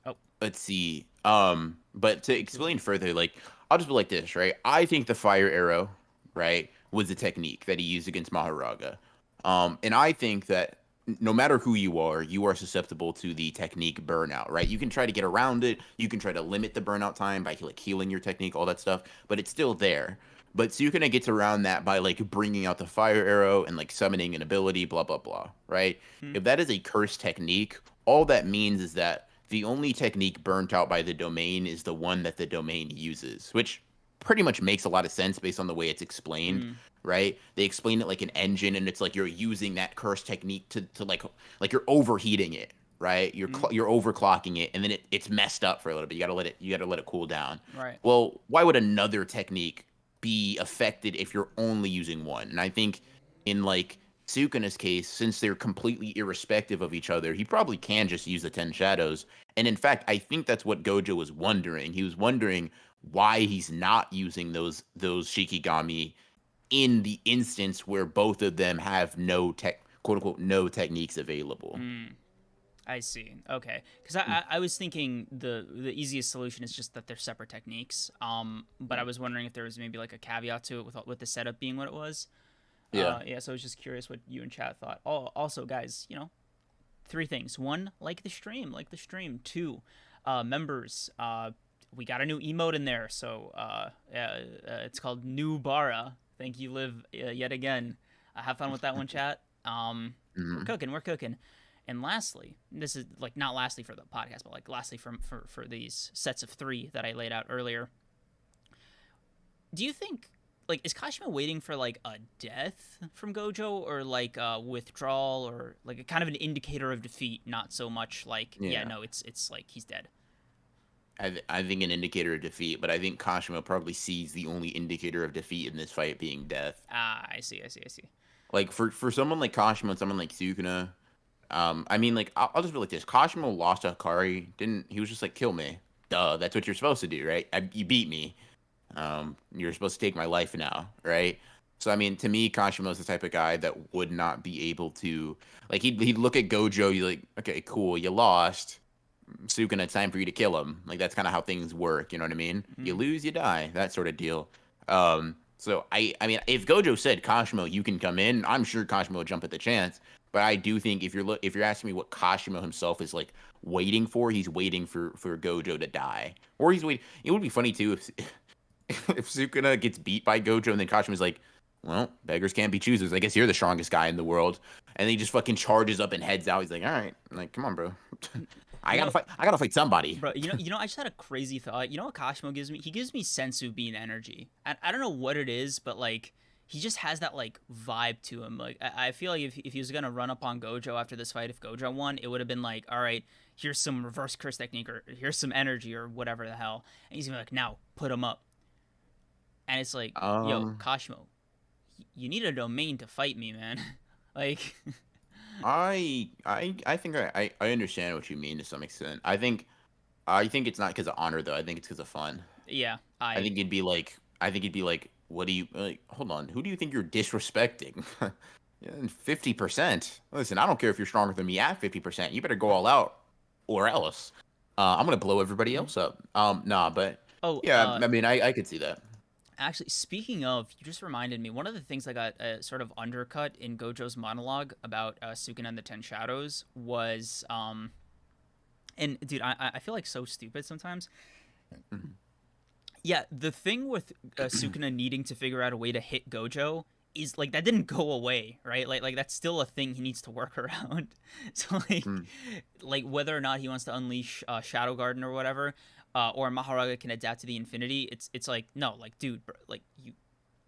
Oh, let's see. But to explain further, like I'll just be like this, right? I think the fire arrow, right, was the technique that he used against Mahoraga. And I think that no matter who you are susceptible to the technique burnout, right? You can try to get around it. You can try to limit the burnout time by like healing your technique, all that stuff, but it's still there. But Sukuna gets around that by like bringing out the fire arrow and like summoning an ability, blah blah blah, right? hmm. If that is a cursed technique, all that means is that the only technique burnt out by the domain is the one that the domain uses, which pretty much makes a lot of sense based on the way it's explained, Mm. right? They explain it like an engine, and it's like you're using that curse technique to like you're overheating it, right? Mm. You're overclocking it, and then it's messed up for a little bit. You gotta let it cool down. Right. Well, why would another technique be affected if you're only using one? And I think in like Sukuna's case, since they're completely irrespective of each other, he probably can just use the Ten Shadows. And in fact, I think that's what Gojo was wondering. He was wondering why he's not using those Shikigami in the instance where both of them have no tech quote unquote no techniques available. Mm. I see. Okay, because I was thinking the easiest solution is just that they're separate techniques. But I was wondering if there was maybe like a caveat to it with the setup being what it was. Yeah. Yeah. So I was just curious what you and chat thought. Oh, also, guys, three things. One, like the stream, like the stream. Two, members. We got a new emote in there, so it's called New Bara. Thank you, Liv, yet again. Have fun with that one, chat. We're Hmm. cooking, we're cooking. And lastly, this is like not lastly for the podcast, but like lastly for these sets of three that I laid out earlier. Do you think like is Kashimo waiting for like a death from Gojo or like a withdrawal or like a kind of an indicator of defeat, not so much like yeah, Yeah. no, it's like he's dead. I think an indicator of defeat, but I think Kashima probably sees the only indicator of defeat in this fight being death. Ah, I see. Like for someone like Kashima and someone like Sukuna, I mean like I'll just be like this. Kashima lost to Hikari, didn't he was just like kill me. duh, that's what you're supposed to do, right? You beat me. You're supposed to take my life now, right? So I mean, to me, Kashimo's the type of guy that would not be able to, like, he'd look at Gojo, you like, okay, cool, you lost. Sukuna, it's time for you to kill him. Like that's kind of how things work. You know what I mean? You lose, you die. That sort of deal. So I mean, if Gojo said Kashimo, you can come in, I'm sure Kashimo would jump at the chance. But I do think if you're asking me what Kashimo himself is like waiting for, he's waiting for Gojo to die, or he's waiting. It would be funny too if if Sukuna gets beat by Gojo and then Kashima's like, well, beggars can't be choosers. I guess you're the strongest guy in the world, and then he just fucking charges up and heads out. He's like, all right, I'm like, come on, bro. I gotta fight. I gotta fight somebody. Bro, I just had a crazy thought. You know what Kashimo gives me? He gives me sensu bean energy. I don't know what it is, but like he just has that like vibe to him. Like I feel like if he was gonna run up on Gojo after this fight, if Gojo won, it would have been like, all right, here's some reverse curse technique, or here's some energy, or whatever the hell. And he's gonna be like, now put him up. And it's like, yo, Kashimo, you need a domain to fight me, man. Like. I think I understand what you mean to some extent. I think it's not because of honor though. I think it's because of fun. Yeah, I think it'd be like what do you like? Hold on, who do you think you're disrespecting? 50%. Listen, I don't care if you're stronger than me at 50%. You better go all out, or else I'm gonna blow everybody else up. Nah, but yeah, I mean, I could see that. Actually, speaking of, you just reminded me, one of the things that got sort of undercut in Gojo's monologue about Sukuna and the Ten Shadows was, and dude, I feel like so stupid sometimes. Yeah, the thing with Sukuna needing to figure out a way to hit Gojo is, like, that didn't go away, right? Like that's still a thing he needs to work around. So, like whether or not he wants to unleash Shadow Garden or whatever, or Mahoraga can adapt to the infinity, it's like, no, like, dude, bro, like, you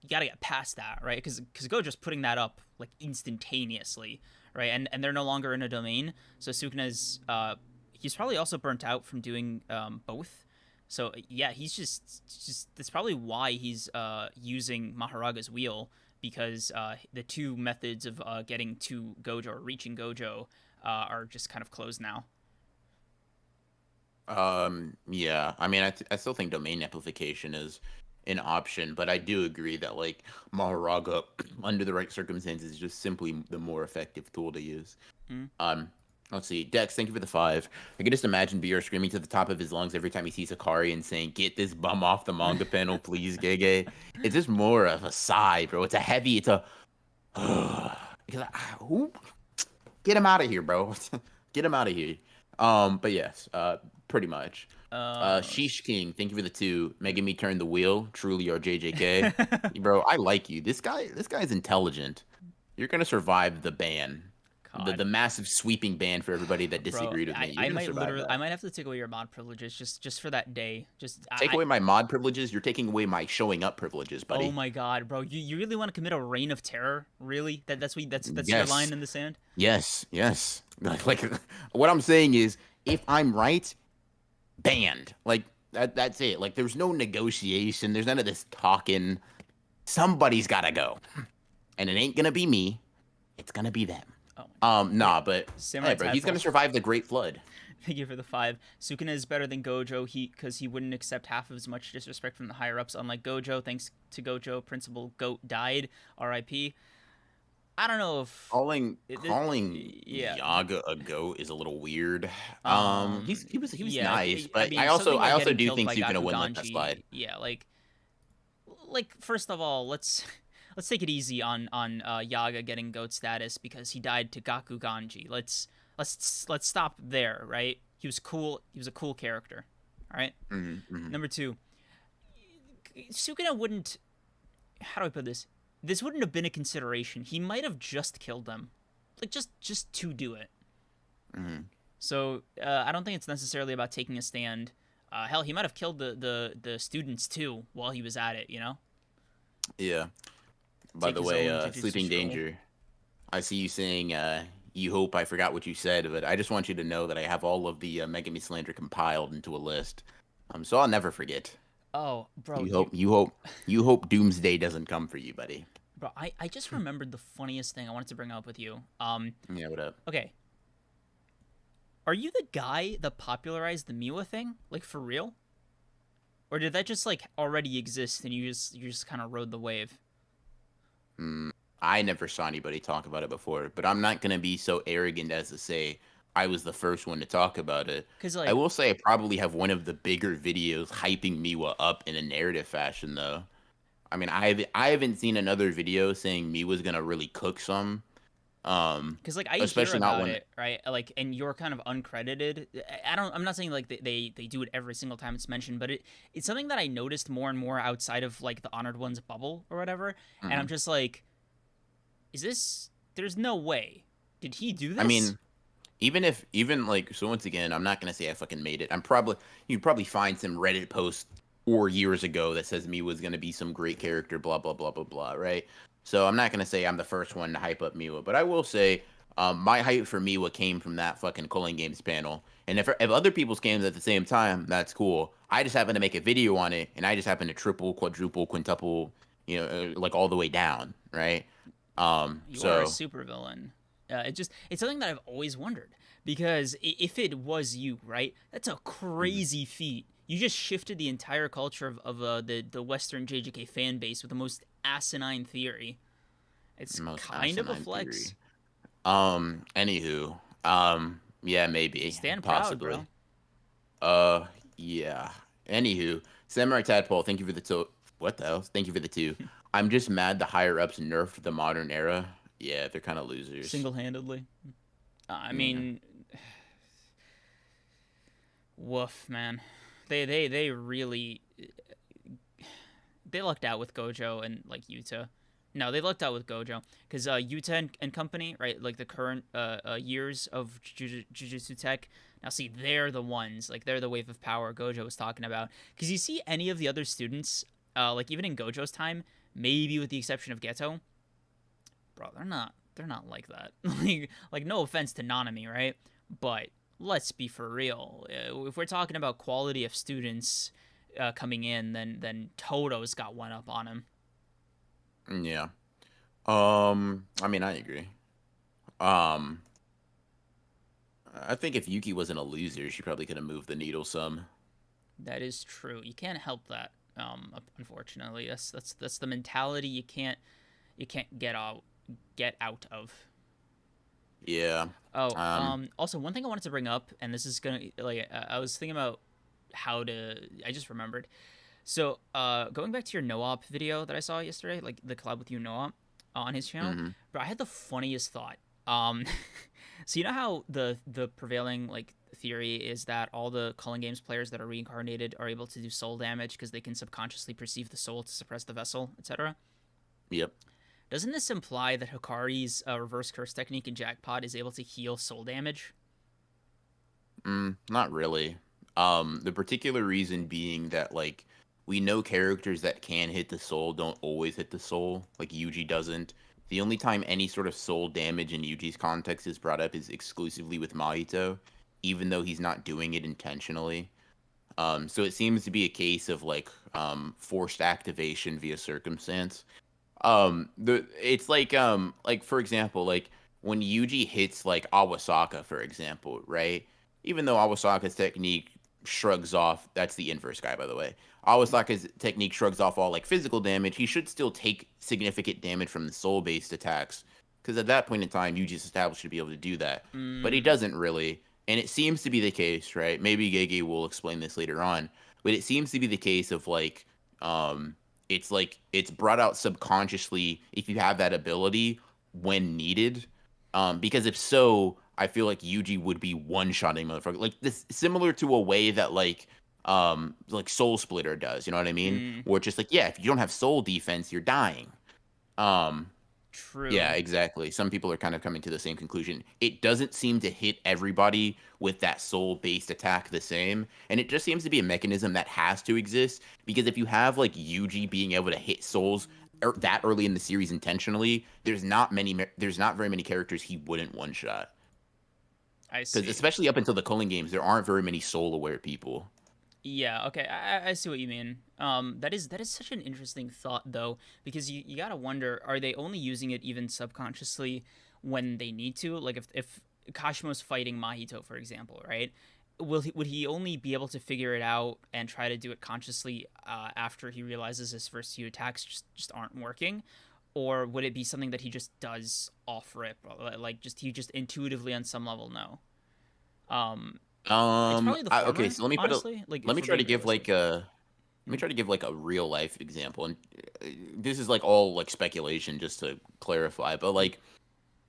gotta get past that, right? Because Gojo's putting that up, like, instantaneously, right? And they're no longer in a domain, so Sukuna's, he's probably also burnt out from doing both. So, yeah, he's just that's probably why he's using Mahoraga's wheel, because the two methods of getting to Gojo, or reaching Gojo, are just kind of closed now. Yeah, I mean, I still think domain amplification is an option, but I do agree that like Mahoraga, under the right circumstances, is just simply the more effective tool to use. Let's see, Dex, thank you for the 5. I can just imagine BR screaming to the top of his lungs every time he sees Akari and saying, "Get this bum off the manga panel, please, Gege." It's just more of a sigh, bro. It's a heavy. It's a who? Get him out of here, bro. Get him out of here. But yes, pretty much. Sheesh King, thank you for the 2. Megumi turned the wheel. Truly your JJK. Bro, I like you. This guy's intelligent. You're gonna survive the ban. The massive sweeping ban for everybody that disagreed with me. I might have to take away your mod privileges just for that day. Just take away my mod privileges. You're taking away my showing up privileges, buddy. Oh my god, bro! You really want to commit a reign of terror? Really? That's yes. Your line in the sand? Yes. Like what I'm saying is, if I'm right, banned. Like that's it. Like there's no negotiation. There's none of this talking. Somebody's gotta go, and it ain't gonna be me. It's gonna be them. Nah, but hey, bro, he's gonna survive the Great Flood. Thank you for the 5. Sukuna is better than Gojo, because he wouldn't accept half of as much disrespect from the higher ups. Unlike Gojo, thanks to Gojo, Principal Goat died. R.I.P. I don't know if calling Yaga a goat is a little weird. He was nice, but I also do think Sukuna wouldn't let that slide. Yeah, like first of all, let's take it easy on Yaga getting goat status because he died to Gaku Ganji. Let's stop there, right? He was cool. He was a cool character. All right? Number 2, Sukuna wouldn't. How do I put this? This wouldn't have been a consideration. He might have just killed them, like just to do it. So I don't think it's necessarily about taking a stand. Hell, he might have killed the students too while he was at it. You know? Yeah. By the way, Sleeping Danger, I see you saying you hope I forgot what you said, but I just want you to know that I have all of the Megumi slander compiled into a list, so I'll never forget. Oh, bro. You hope Doomsday doesn't come for you, buddy. Bro, I just remembered the funniest thing I wanted to bring up with you. Yeah, what up? Okay. are you the guy that popularized the Miwa thing? Like, for real? Or did that just, like, already exist and you just kind of rode the wave? I never saw anybody talk about it before, but I'm not gonna be so arrogant as to say I was the first one to talk about it. Because, I like, will say I probably have one of the bigger videos hyping Miwa up in a narrative fashion, though. I mean, I haven't seen another video saying Miwa's gonna really cook some. because like I hear Especially not about when. it, right? Like, and you're kind of uncredited. I don't. I'm not saying like they do it every single time it's mentioned, but it's something that I noticed more and more outside of like the Honored Ones bubble or whatever. And I'm Mhm. just like, is this? There's no way. Did he do I this? mean, even like so once again, I'm not gonna say I fucking made it. I'm probably you'd probably find some Reddit post 4 years ago that says Miwa's gonna be some great character, blah blah blah blah blah, right? So I'm not gonna say I'm the first one to hype up Miwa, but I will say my hype for Miwa came from that fucking Culling Games panel. And if other people's came at the same time, that's cool. I just happened to make a video on it, and I just happened to triple, quadruple, quintuple, like all the way down, right? You are a So supervillain. It's something that I've always wondered because if it was you, right, that's a mhm, crazy feat. You just shifted the entire culture of the Western JJK fan base with the most asinine theory. It's most kind of a asinine theory. flex. Anywho, yeah, maybe, Stand proud, possibly. bro. Yeah. Anywho, Samurai Tadpole, thank you for the what the hell? Thank you for the two. I'm just mad the higher ups nerfed the modern era. Yeah, they're kind of losers. Single handedly. I Yeah. mean, woof, man. They really they lucked out with Gojo and like Yuta. No, they lucked out with Gojo because Yuta and company, right? Like the current years of Jujutsu Tech. Now, see, they're the ones, like they're the wave of power Gojo was talking about. Because you see any of the other students, like even in Gojo's time, maybe with the exception of Geto, bro, they're not like that. like no offense to Nanami, right? But let's be for real. If we're talking about quality of students coming in, then Toto's got one up on him. Yeah. I mean, I agree. Um, I think if Yuki wasn't a loser, she probably could have moved the needle some. That is true. You can't help that. Unfortunately, that's the mentality you can't get out of. Yeah. Oh, Um, also one thing I wanted to bring up, and this is gonna like I was thinking about how to. I just remembered. So, going back to your no-op video that I saw yesterday, like the collab with you no-op on his channel, mhm. bro, I had the funniest thought. Um, so you know how the prevailing like theory is that all the Culling Games players that are reincarnated are able to do soul damage because they can subconsciously perceive the soul to suppress the vessel, etc. Yep. Doesn't this imply that Hikari's reverse curse technique in Jackpot is able to heal soul damage? Not really. The particular reason being that like we know characters that can hit the soul don't always hit the soul. Like Yuji doesn't. The only time any sort of soul damage in Yuji's context is brought up is exclusively with Mahito, even though he's not doing it intentionally. So it seems to be a case of like forced activation via circumstance. The it's like for example, like when Yuji hits like Awasaka, for example, right? Even though Awasaka's technique shrugs off, that's the inverse guy, by the way. Awasaka's technique shrugs off all like physical damage. He should still take significant damage from the soul-based attacks, because at that point in time, Yuji's established to be able to do that, but he Mm, doesn't really. And it seems to be the case, right? Maybe Gege will explain this later on, but it seems to be the case of um, like it's brought out subconsciously if you have that ability when needed. Because if so, I feel like Yuji would be one-shotting motherfucker. Like this similar to a way that like Soul Splitter does, you know what I mean? mm, Where it's just like, yeah, if you don't have soul defense, you're dying. Um yeah, true. exactly. Some people are kind of coming to the same conclusion. It doesn't seem to hit everybody with that soul-based attack the same, and it just seems to be a mechanism that has to exist because if you have like Yuji being able to hit souls that early in the series intentionally, there's not very many characters he wouldn't one-shot. I Because see. especially up until the Culling games, there aren't very many soul-aware people. Yeah, okay, I see what you mean. That is such an interesting thought though, because you gotta wonder, are they only using it even subconsciously when they need to? Like if Kashimo's fighting Mahito, for example, right? Would he only be able to figure it out and try to do it consciously after he realizes his first few attacks just aren't working, or would it be something that he just does off rip, like just he just intuitively on some level know? It's probably the Okay, former, so let me put a honestly. Like let if me we're try to being give like realistic. a let me try to give like a real life example, and this is like all like speculation just to clarify, but like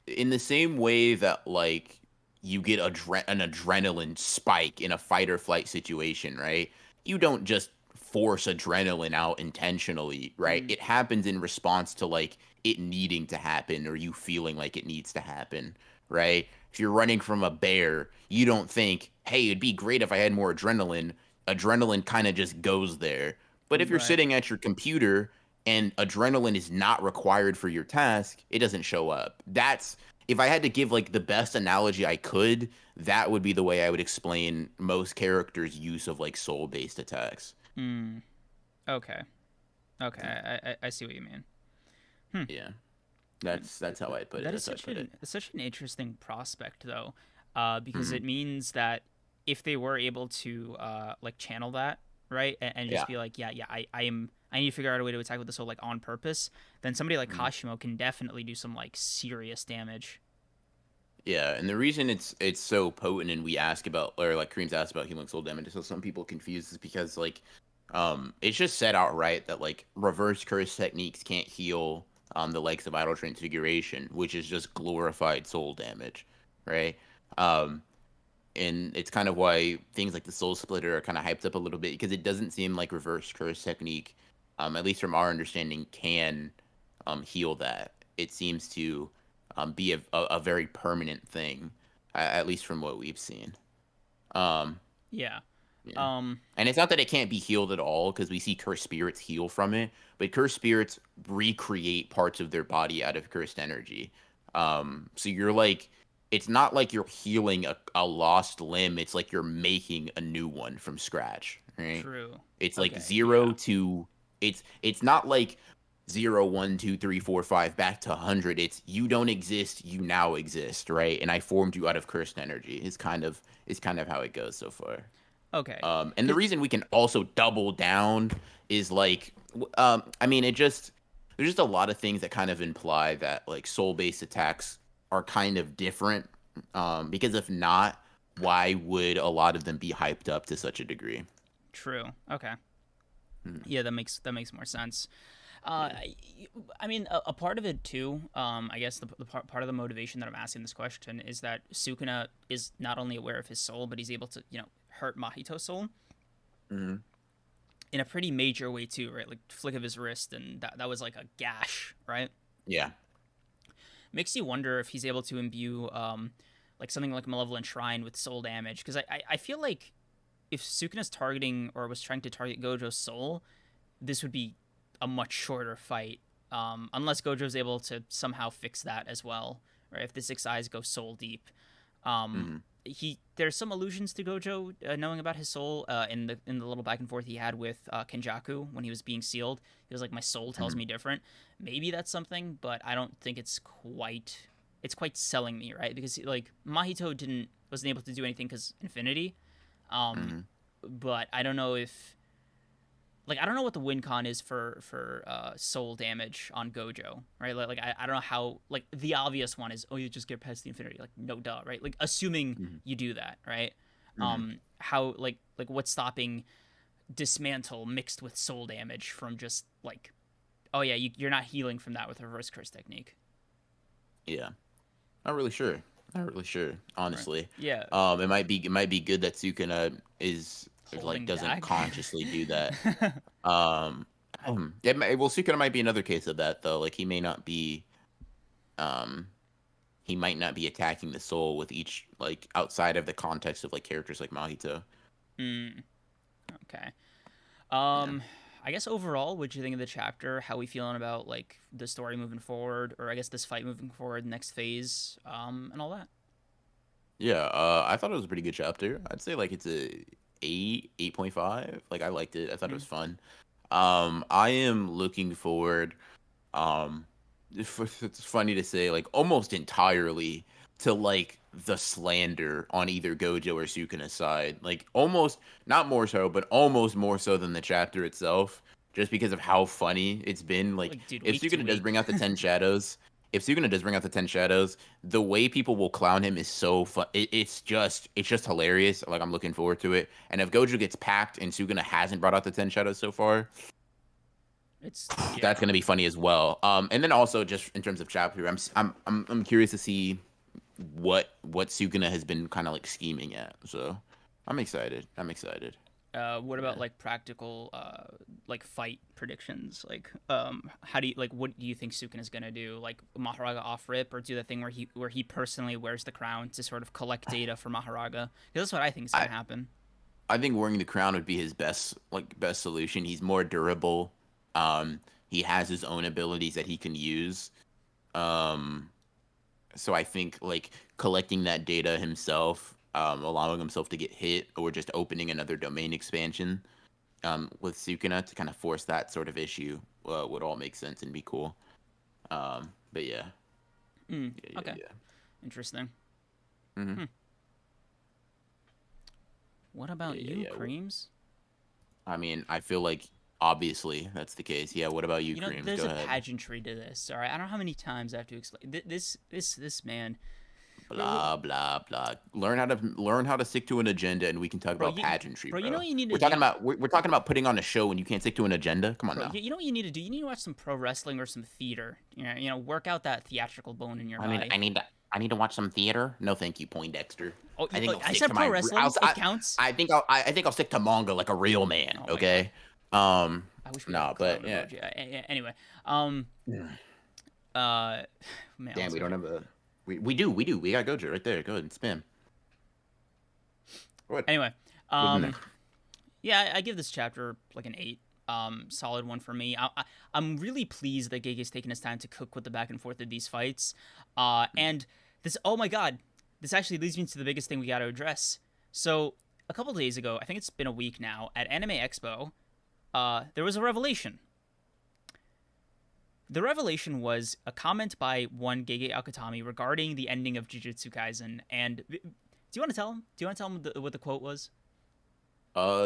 in the same way that like you get an adrenaline spike in a fight or flight situation, right? You don't just force adrenaline out intentionally, right? Mm, It happens in response to like it needing to happen or you feeling like it needs to happen, right? If you're running from a bear, you don't think, "Hey, it'd be great if I had more adrenaline." Adrenaline kind of just goes there. But if you're right. sitting at your computer and adrenaline is not required for your task, it doesn't show up. That's if I had to give like the best analogy I could, that would be the way I would explain most characters' use of like soul-based attacks. Mm, okay. Okay. Yeah, I see what you mean. Hmm. yeah. That's how I put it. That is That's how I put it. such an interesting prospect, though, because Hmm. it means that if they were able to like channel that right and just Yeah. be like, yeah, I need to figure out a way to attack with this whole like on purpose, then somebody like Mhm. Kashimo can definitely do some like serious damage. Yeah, and the reason it's so potent and we ask about or like Kareem's asked about healing soul damage, so some people confuse is because like it's just said outright that like reverse curse techniques can't heal the likes of idle transfiguration, which is just glorified soul damage, right? Um and it's kind of why things like the soul splitter are kind of hyped up a little bit because it doesn't seem like reverse curse technique, at least from our understanding, can heal that. It seems to be a very permanent thing, at least from what we've seen. Um, Yeah. yeah. Um. And it's not that it can't be healed at all, because we see cursed spirits heal from it, but cursed spirits recreate parts of their body out of cursed energy. So you're like, it's not like you're healing a lost limb, it's like you're making a new one from scratch, right? True. It's like Okay. zero Yeah. to it's not like 0, 1, 2, 3, 4, 5 back to 100. It's you don't exist, you now exist, right? And I formed you out of cursed energy. Is kind of how it goes so far. Okay. And the Cause reason we can also double down is like, I mean, there's just a lot of things that kind of imply that like soul-based attacks are kind of different. Because if not, why would a lot of them be hyped up to such a degree? true. Okay. Hmm. Yeah, that makes more sense. Uh, Yeah. I, I mean, a part of it too. I guess the part of the motivation that I'm asking this question is that Sukuna is not only aware of his soul, but he's able to hurt Mahito's soul Hmm. in a pretty major way too, right? Like flick of his wrist, and that was like a gash, right? Yeah. Makes you wonder if he's able to imbue like something like Malevolent Shrine with soul damage, because I feel like if Sukuna's targeting or was trying to target Gojo's soul, this would be a much shorter fight. Unless Gojo's able to somehow fix that as well, right? If the six eyes go soul deep, um, Hmm. there's some allusions to Gojo knowing about his soul in the little back and forth he had with Kenjaku when he was being sealed. He was like, "My soul tells Hmm. me different." Maybe that's something, but I don't think it's quite selling me, right? Because like Mahito wasn't able to do anything because Infinity. Um, Hmm. but I don't know if I don't know what the win con is for soul damage on Gojo, right? I don't know how, like the obvious one is, oh, you just get past the infinity, like no duh, right? Like assuming Hmm. you do that, right? Hmm. How what's stopping dismantle mixed with soul damage from just like, oh yeah, you're not healing from that with reverse curse technique, Yeah. Not really sure. Not really sure, right? honestly. Yeah, It might be good that Sukuna is like holding doesn't back. consciously do that. Um, well, Sukuna might be another case of that though. Like um, he might not be attacking the soul with each like outside of the context of like characters like Mahito. Mm, okay. Yeah. I guess overall, what'd you think of the chapter? How we feeling about like the story moving forward, or I guess this fight moving forward, next phase, and all that. Yeah, I thought it was a pretty good chapter. I'd say like it's a 8.5. Like I liked it. I thought it Mm. was fun. I am looking forward. Um, it's funny to say, like almost entirely to like the slander on either Gojo or Sukuna's side. Like almost not more so, but almost more so than the chapter itself, just because of how funny it's been. Like Like, dude, if week to Sukuna does week. bring out the 10 shadows, if Sukuna does bring out the 10 shadows, the way people will clown him is so fun. It's just hilarious. Like I'm looking forward to it. And if Gojo gets packed and Sukuna hasn't brought out the 10 shadows so far, It's yeah. that's gonna be funny as well. And then also just in terms of chapter, I'm curious to see what Sukuna has been kind of like scheming at. So I'm excited. I'm excited. What Yeah. about like practical like fight predictions? Like how do you like what do you think Sukun is gonna do? Like Mahoraga off rip or do the thing where he personally wears the crown to sort of collect data for Mahoraga? 'Cause that's what I think is gonna I happen. I think wearing the crown would be his best solution. He's more durable. He has his own abilities that he can use. Um, so I think like collecting that data himself, allowing himself to get hit, or just opening another domain expansion, with Sukuna to kind of force that sort of issue, would all make sense and be cool. But yeah, Mm, yeah, yeah, okay, yeah. interesting. Hmm. Hmm. What Yeah, about yeah, you, yeah. Creams? I mean, I feel like obviously that's the case. Yeah. What about you, You know, Creams? there's Go a ahead. pageantry to this. All right, I don't know how many times I have to explain this man. Blah blah blah. Learn how to stick to an agenda, and we can talk Bro, about pageantry, you know bro. what you need We're to talking do. about we're talking about putting on a show, and you can't stick to an agenda. Come on Bro, now. you know what you need to do? You need to watch some pro wrestling or some theater. Work out that theatrical bone in your I need body. I need to I need to watch some theater. No, thank you, Poindexter. Oh, I think I'll I stick said to pro my. wrestling. It counts. I think I'll stick to manga like a real man. Oh my god. Okay. Um. I wish we had a No, but clown yeah. emoji. Anyway, um, uh, man, Damn, what's we my don't favorite? have a. We do. We got Gojo right there. Go ahead and spam. What? Anyway, What's in there? um, yeah, I give this chapter like an 8. Solid one for me. I'm really pleased that Gege's taken his time to cook with the back and forth of these fights. And this, oh my god, this actually leads me to the biggest thing we got to address. So a couple days ago, I think it's been a week now, at Anime Expo, there was a revelation. The revelation was a comment by one Gege Akutami regarding the ending of Jujutsu Kaisen. And do you want to tell him? Do you want to tell him what the quote was?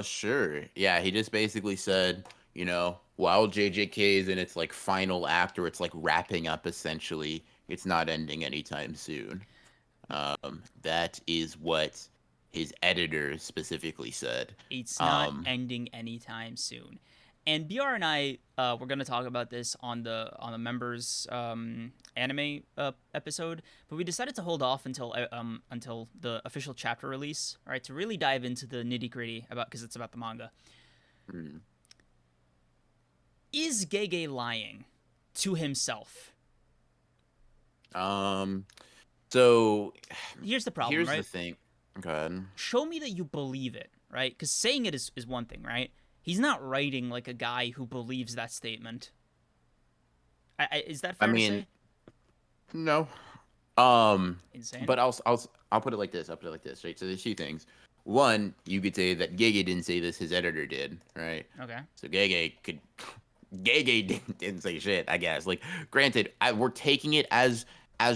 Sure. Yeah, he just basically said, while JJK is in its like final act, or it's like wrapping up essentially, it's not ending anytime soon. That is what his editor specifically said. It's not Um, ending anytime soon. And BR and I we're going to talk about this on the members anime episode, but we decided to hold off until the official chapter release, all right, to really dive into the nitty gritty about because it's about the manga. hmm. Is Gege lying to himself? um, so Here's the problem, here's the right? thing. Go ahead. Show me that you believe it, right? Because saying it is one thing, right? He's not writing like a guy who believes that statement. Is that I fair to mean, say? no. Um, Insane. but I'll put it like this. I'll put it like this, right? So there's two things. One, you could say that Gege didn't say this, his editor did, right? Okay. So Gege didn't say shit, I guess. Like, granted, we're taking it as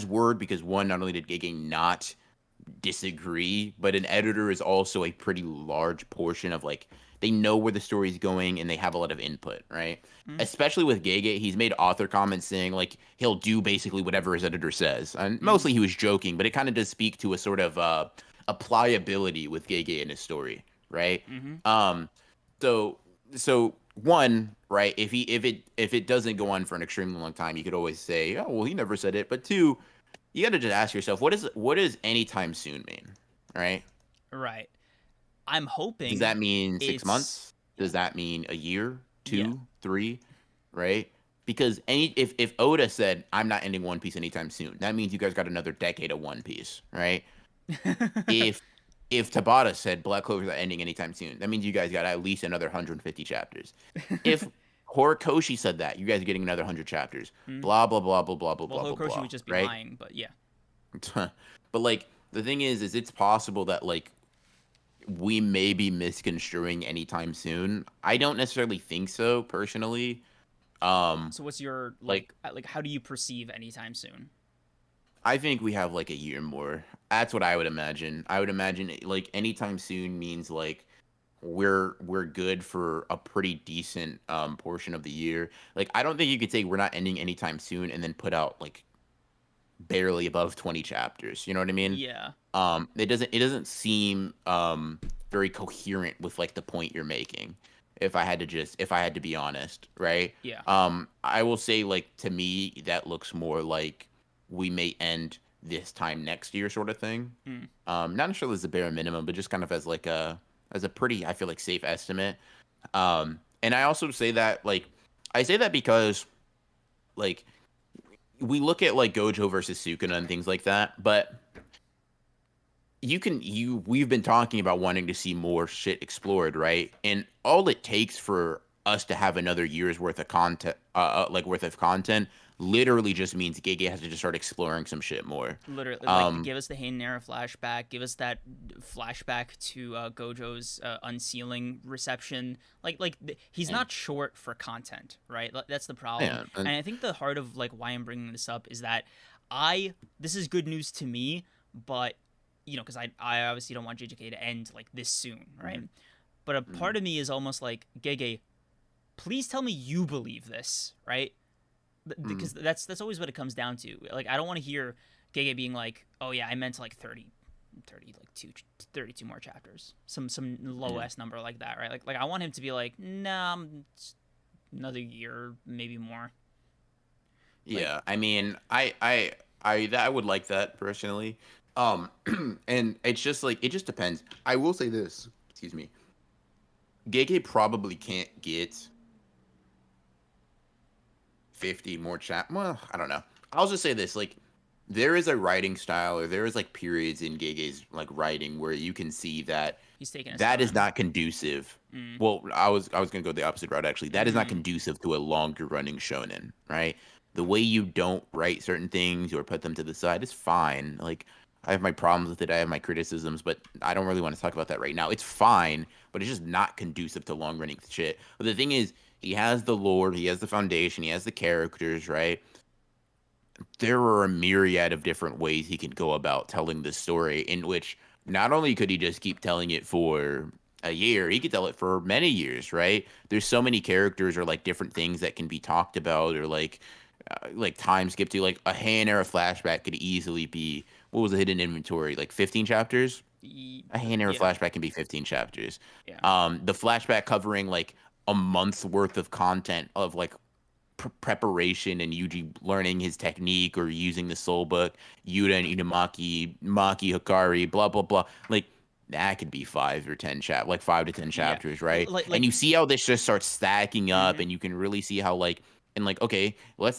word because one, not only did Gege not disagree, but an editor is also a pretty large portion of like they know where the story's going and they have a lot of input, right? Mm, Especially with Gege, he's made author comments saying like he'll do basically whatever his editor says. And mm, mostly he was joking, but it kind of does speak to a sort of a pliability with Gege in his story, right? mm-hmm. Um so so one, right, if it doesn't go on for an extremely long time, you could always say, "Oh, well, he never said it." But two, you got to just ask yourself, what does anytime soon mean, right? Right. I'm Does hoping that mean six it's months? Does that mean a year, yeah. 2, 3, right? Because if Oda said I'm not ending One Piece anytime soon, that means you guys got another decade of One Piece, right? If if Tabata said Black Clover's not ending anytime soon, that means you guys got at least another 150 chapters. If Horikoshi said that, you guys are getting another 100 chapters. Mm. Blah blah blah blah blah blah Well, blah blah Horikoshi blah. would just be Right? lying, but yeah. But like the thing is it's possible that like we may be misconstruing anytime soon. I don't necessarily think so personally. So what's your Like like how do you perceive anytime soon? I think we have like a year more. That's what I would imagine. I would imagine like anytime soon means like we're good for a pretty decent portion of the year. Like I don't think you could say we're not ending anytime soon and then put out like barely above 20 chapters. You know what I mean? Yeah. It doesn't seem very coherent with like the point you're making. If I had to be honest, right? Yeah. I will say like to me that looks more like we may end this time next year sort of thing. Mm. Not necessarily as a bare minimum, but just kind of as a pretty I feel like safe estimate. And I also say that like I say that because like we look at like Gojo versus Sukuna and things like that, but we've been talking about wanting to see more shit explored, right? And all it takes for us to have another year's worth of content, literally just means Gege has to just start exploring some shit more. Literally, like, Um, give us the Hainera flashback. Give us that flashback to Gojo's unsealing reception. He's yeah, not short for content, right? That's the problem. yeah, And and I think the heart of like why I'm bringing this up is that this is good news to me, but because I obviously don't want JJK to end like this soon, right? mhm, But a mhm, part of me is almost like Gege, please tell me you believe this, right? mhm, Because that's always what it comes down to. Like I don't want to hear Gege being like, "Oh yeah, I meant like 30 like 32 more chapters." Some low yeah, s number like that, right? Like I want him to be like, "Nah, another year, maybe more." Like, yeah. I mean, I would like that personally. And it's just like it just depends. I will say this. Excuse me. Gege probably can't get 50 more well, I don't know. I'll just say this, like there is a writing style or there is like periods in Gege's like writing where you can see that he's taking his that is time. not conducive. Mm. Well, I was going to go the opposite route actually. That is not Mm. conducive to a longer running shonen, right? The way you don't write certain things or put them to the side is fine. Like I have my problems with it. I have my criticisms, but I don't really want to talk about that right now. It's fine, but it's just not conducive to long running shit. But the thing is, he has the lore, he has the foundation, he has the characters, right? There are a myriad of different ways he can go about telling this story in which not only could he just keep telling it for a year, he could tell it for many years, right? There's so many characters or like different things that can be talked about or like time skip to like a hand era flashback could easily be what was the hidden inventory like 15 chapters. A hand era Yeah. flashback can be 15 chapters. Yeah. The flashback covering like a month's worth of content of like preparation and Yuji learning his technique or using the soul book, Yuta and Inamaki, Maki Hikari, blah blah blah. Like that could be 5 to 10 Yeah. chapters, right? Like And you see how this just starts stacking up, mhm. and you can really see how like and like okay, let's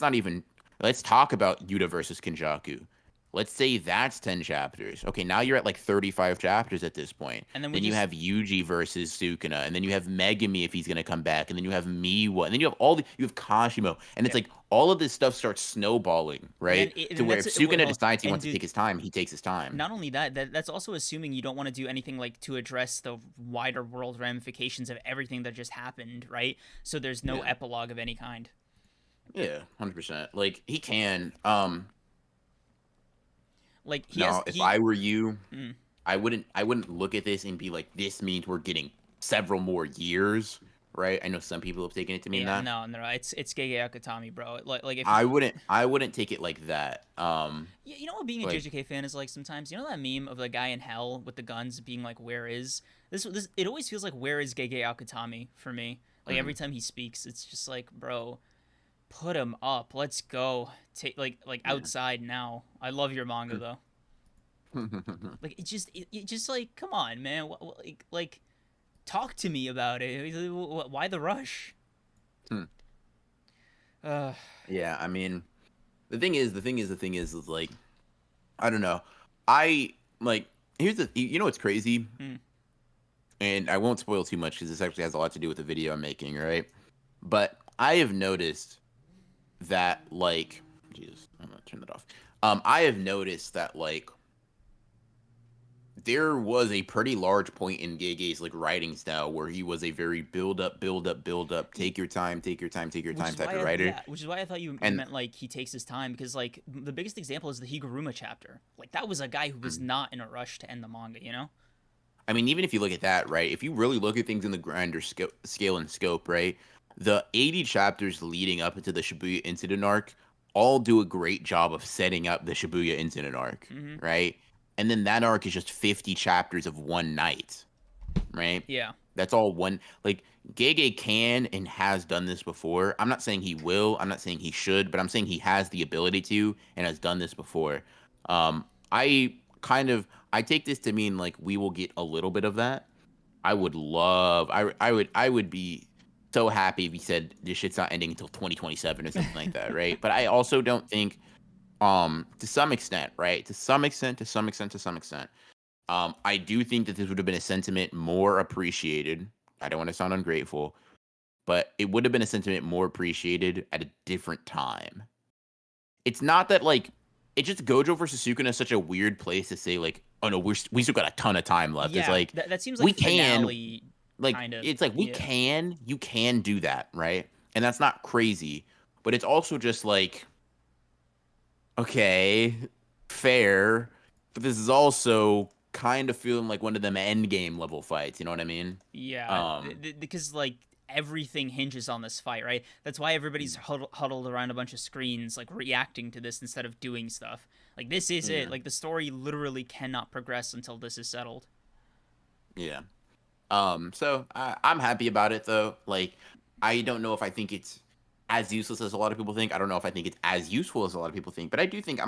talk about Yuta versus Kenjaku. Let's say that's 10 chapters. Okay, now you're at like 35 chapters at this point. And then we Then you just have Yuji versus Sukuna, and then you have Megumi if he's gonna come back, and then you have Miwa, and then you have Kashimo, and it's yeah. like all of this stuff starts snowballing, right? To And where that's if wait, Sukuna hold on. decides he And wants to dude, take his time, he takes his time. not only that's also assuming you don't want to do anything like to address the wider world ramifications of everything that just happened, right? So there's no Yeah, epilogue of any kind. yeah, 100%. Like he can. Like he has No, if he I were you, mm, I wouldn't look at this and be like, this means we're getting several more years, right? I know some people have taken it to mean yeah, that. no, it's Gege Akutami, bro. Like if I wouldn't take it like that. you know what being a Like JJK fan is like sometimes. You know that meme of the guy in hell with the guns being like, "Where is this?" It always feels like, "Where is Gege Akutami?" for me. Like every mhm, time he speaks, it's just like, bro, put him up. Let's go. Take like yeah. outside now. I love your manga though. Like it just like come on, man. Like talk to me about it. Why the rush? Hmm. Uh, Yeah, I mean, is like, I don't know. I like here's you know what's crazy, mm, and I won't spoil too much because this actually has a lot to do with the video I'm making, right? But I have noticed that like, Jesus, I'm gonna turn that off. I have noticed that like there was a pretty large point in Gege's like writing style where he was a very build up, build up, build up, take your time, take your time, take your time type of writer. Which is why I thought you And meant like he takes his time, because like the biggest example is the Higuruma chapter. Like that was a guy who was not in a rush to end the manga, you know? I mean, even if you look at that, right? If you really look at things in the grander scale and scope, right? The 80 chapters leading up into the Shibuya incident arc all do a great job of setting up the Shibuya incident arc, right? And then that arc is just 50 chapters of one night, right? Yeah. That's all one. Like, Gege can and has done this before. I'm not saying he will. I'm not saying he should, but I'm saying he has the ability to and has done this before. I I take this to mean like we will get a little bit of that. I would be so happy if he said this shit's not ending until 2027 or something like that, right? But I also don't think to some extent, right? To some extent, I do think that this would have been a sentiment more appreciated. I don't want to sound ungrateful, but it would have been a sentiment more appreciated at a different time. It's not that like it's just Gojo versus Sukuna is such a weird place to say like, oh no, we still got a ton of time left. Yeah, it's like that seems like we finale can like kind of, it's like you can do that, right? And that's not crazy, but it's also just like okay, fair, but this is also kind of feeling like one of them end game level fights, you know what I mean? Yeah, because like everything hinges on this fight, right? That's why everybody's huddled around a bunch of screens, like reacting to this instead of doing stuff. Like this is it. Like the story literally cannot progress until this is settled. Yeah. So I'm happy about it though. Like, I don't know if I think it's as useless as a lot of people think. I don't know if I think it's as useful as a lot of people think. But I do think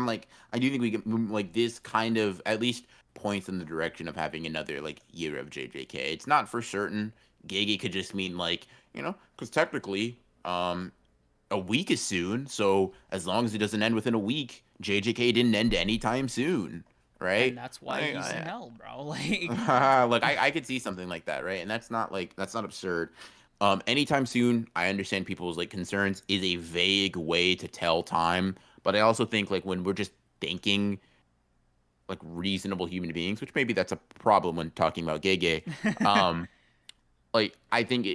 we can like this kind of at least points in the direction of having another like year of JJK. It's not for certain. Gege could just mean like, because technically, a week is soon. So as long as it doesn't end within a week, JJK didn't end anytime soon. Right? And that's why he's in hell, bro. Like, like I could see something like that, right? And that's not absurd. Anytime soon, I understand people's like concerns is a vague way to tell time, but I also think like when we're just thinking like reasonable human beings, which maybe that's a problem when talking about Gege. Like I think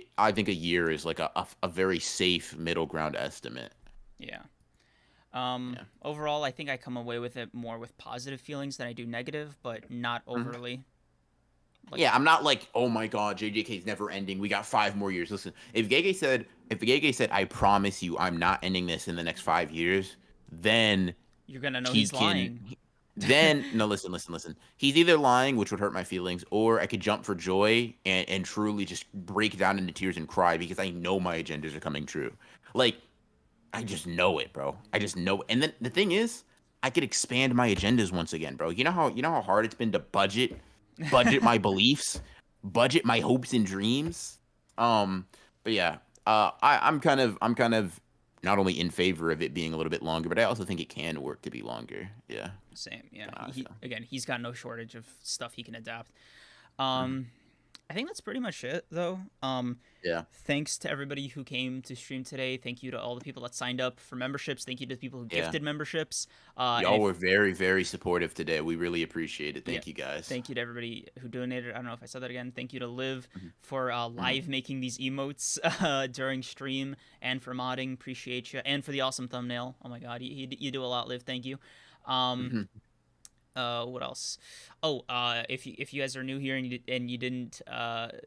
a year is like a very safe middle ground estimate. Yeah. Overall, I think I come away with it more with positive feelings than I do negative, but not overly. Like, yeah, I'm not like, oh my god, JJK's never ending. We got 5 more years. Listen, if Gege said, I promise you, I'm not ending this in the next 5 years, then you're gonna know he's lying. Then no, listen. He's either lying, which would hurt my feelings, or I could jump for joy and truly just break down into tears and cry because I know my agendas are coming true. Like, I just know it, bro. I just know it. And then the thing is, I could expand my agendas once again, bro. You know how hard it's been to budget my beliefs, budget my hopes and dreams. But yeah, I'm kind of not only in favor of it being a little bit longer, but I also think it can work to be longer. Yeah. Same. Yeah. He's got no shortage of stuff he can adapt. I think that's pretty much it, though. Yeah. Thanks to everybody who came to stream today. Thank you to all the people that signed up for memberships. Thank you to the people who gifted memberships. Y'all were very, very supportive today. We really appreciate it. Thank you, guys. Thank you to everybody who donated. I don't know if I said that again. Thank you to Liv for live making these emotes during stream and for modding. Appreciate you. And for the awesome thumbnail. Oh my god, you do a lot, Liv. Thank you. What else? If you guys are new here and you didn't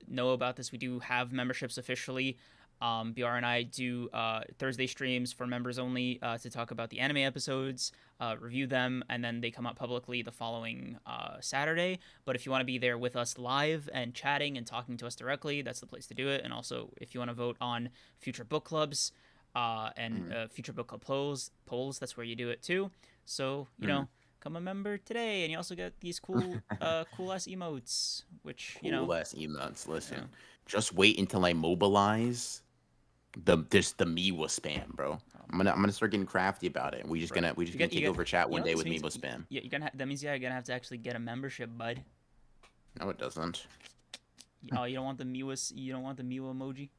know about this, we do have memberships officially. BR and I do Thursday streams for members only to talk about the anime episodes, review them, and then they come out publicly the following Saturday. But if you want to be there with us live and chatting and talking to us directly, that's the place to do it. And also, if you want to vote on future book clubs and future book club polls, that's where you do it too. So, you become a member today, and you also get these cool ass emotes, which cool ass emotes. Listen, just wait until I mobilize the Miwa spam, bro. I'm gonna start getting crafty about it. We just gonna take over chat one day with Miwa spam. Yeah, that means you're gonna have to actually get a membership, bud. No, it doesn't. Oh, you don't want the Miwa emoji?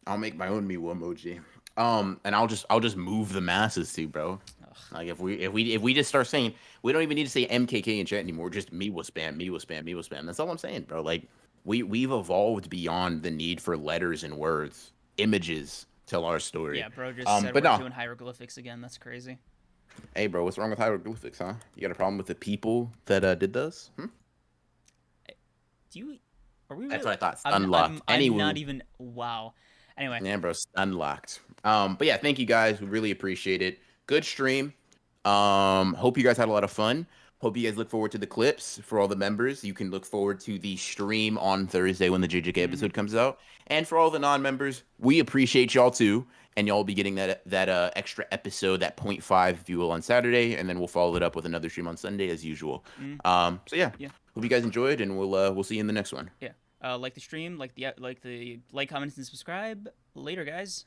I'll make my own Miwa emoji. And I'll just move the masses too, bro. Ugh. Like if we just start saying, we don't even need to say MKK in chat anymore. Just Miwa spam, Miwa spam, Miwa spam. That's all I'm saying, bro. Like we've evolved beyond the need for letters and words, images tell our story. Yeah, bro just said But we're no, doing hieroglyphics again. That's crazy. hey, bro, what's wrong with hieroglyphics, huh? You got a problem with the people that did those? Do you? Are we That's really? what I thought. I'm, Unlocked. I'm, I'm not Anywho, even. Wow. Anyway, yeah, bro, unlocked. But yeah, thank you guys. We really appreciate it. Good stream. Hope you guys had a lot of fun. Hope you guys look forward to the clips for all the members. You can look forward to the stream on Thursday when the JJK episode comes out. And for all the non-members, we appreciate y'all too. And y'all will be getting that extra episode, that point 0.5, if you will, on Saturday, and then we'll follow it up with another stream on Sunday as usual. So yeah, hope you guys enjoyed, and we'll see you in the next one. yeah. Like the stream, like the comments, and subscribe. Later, guys.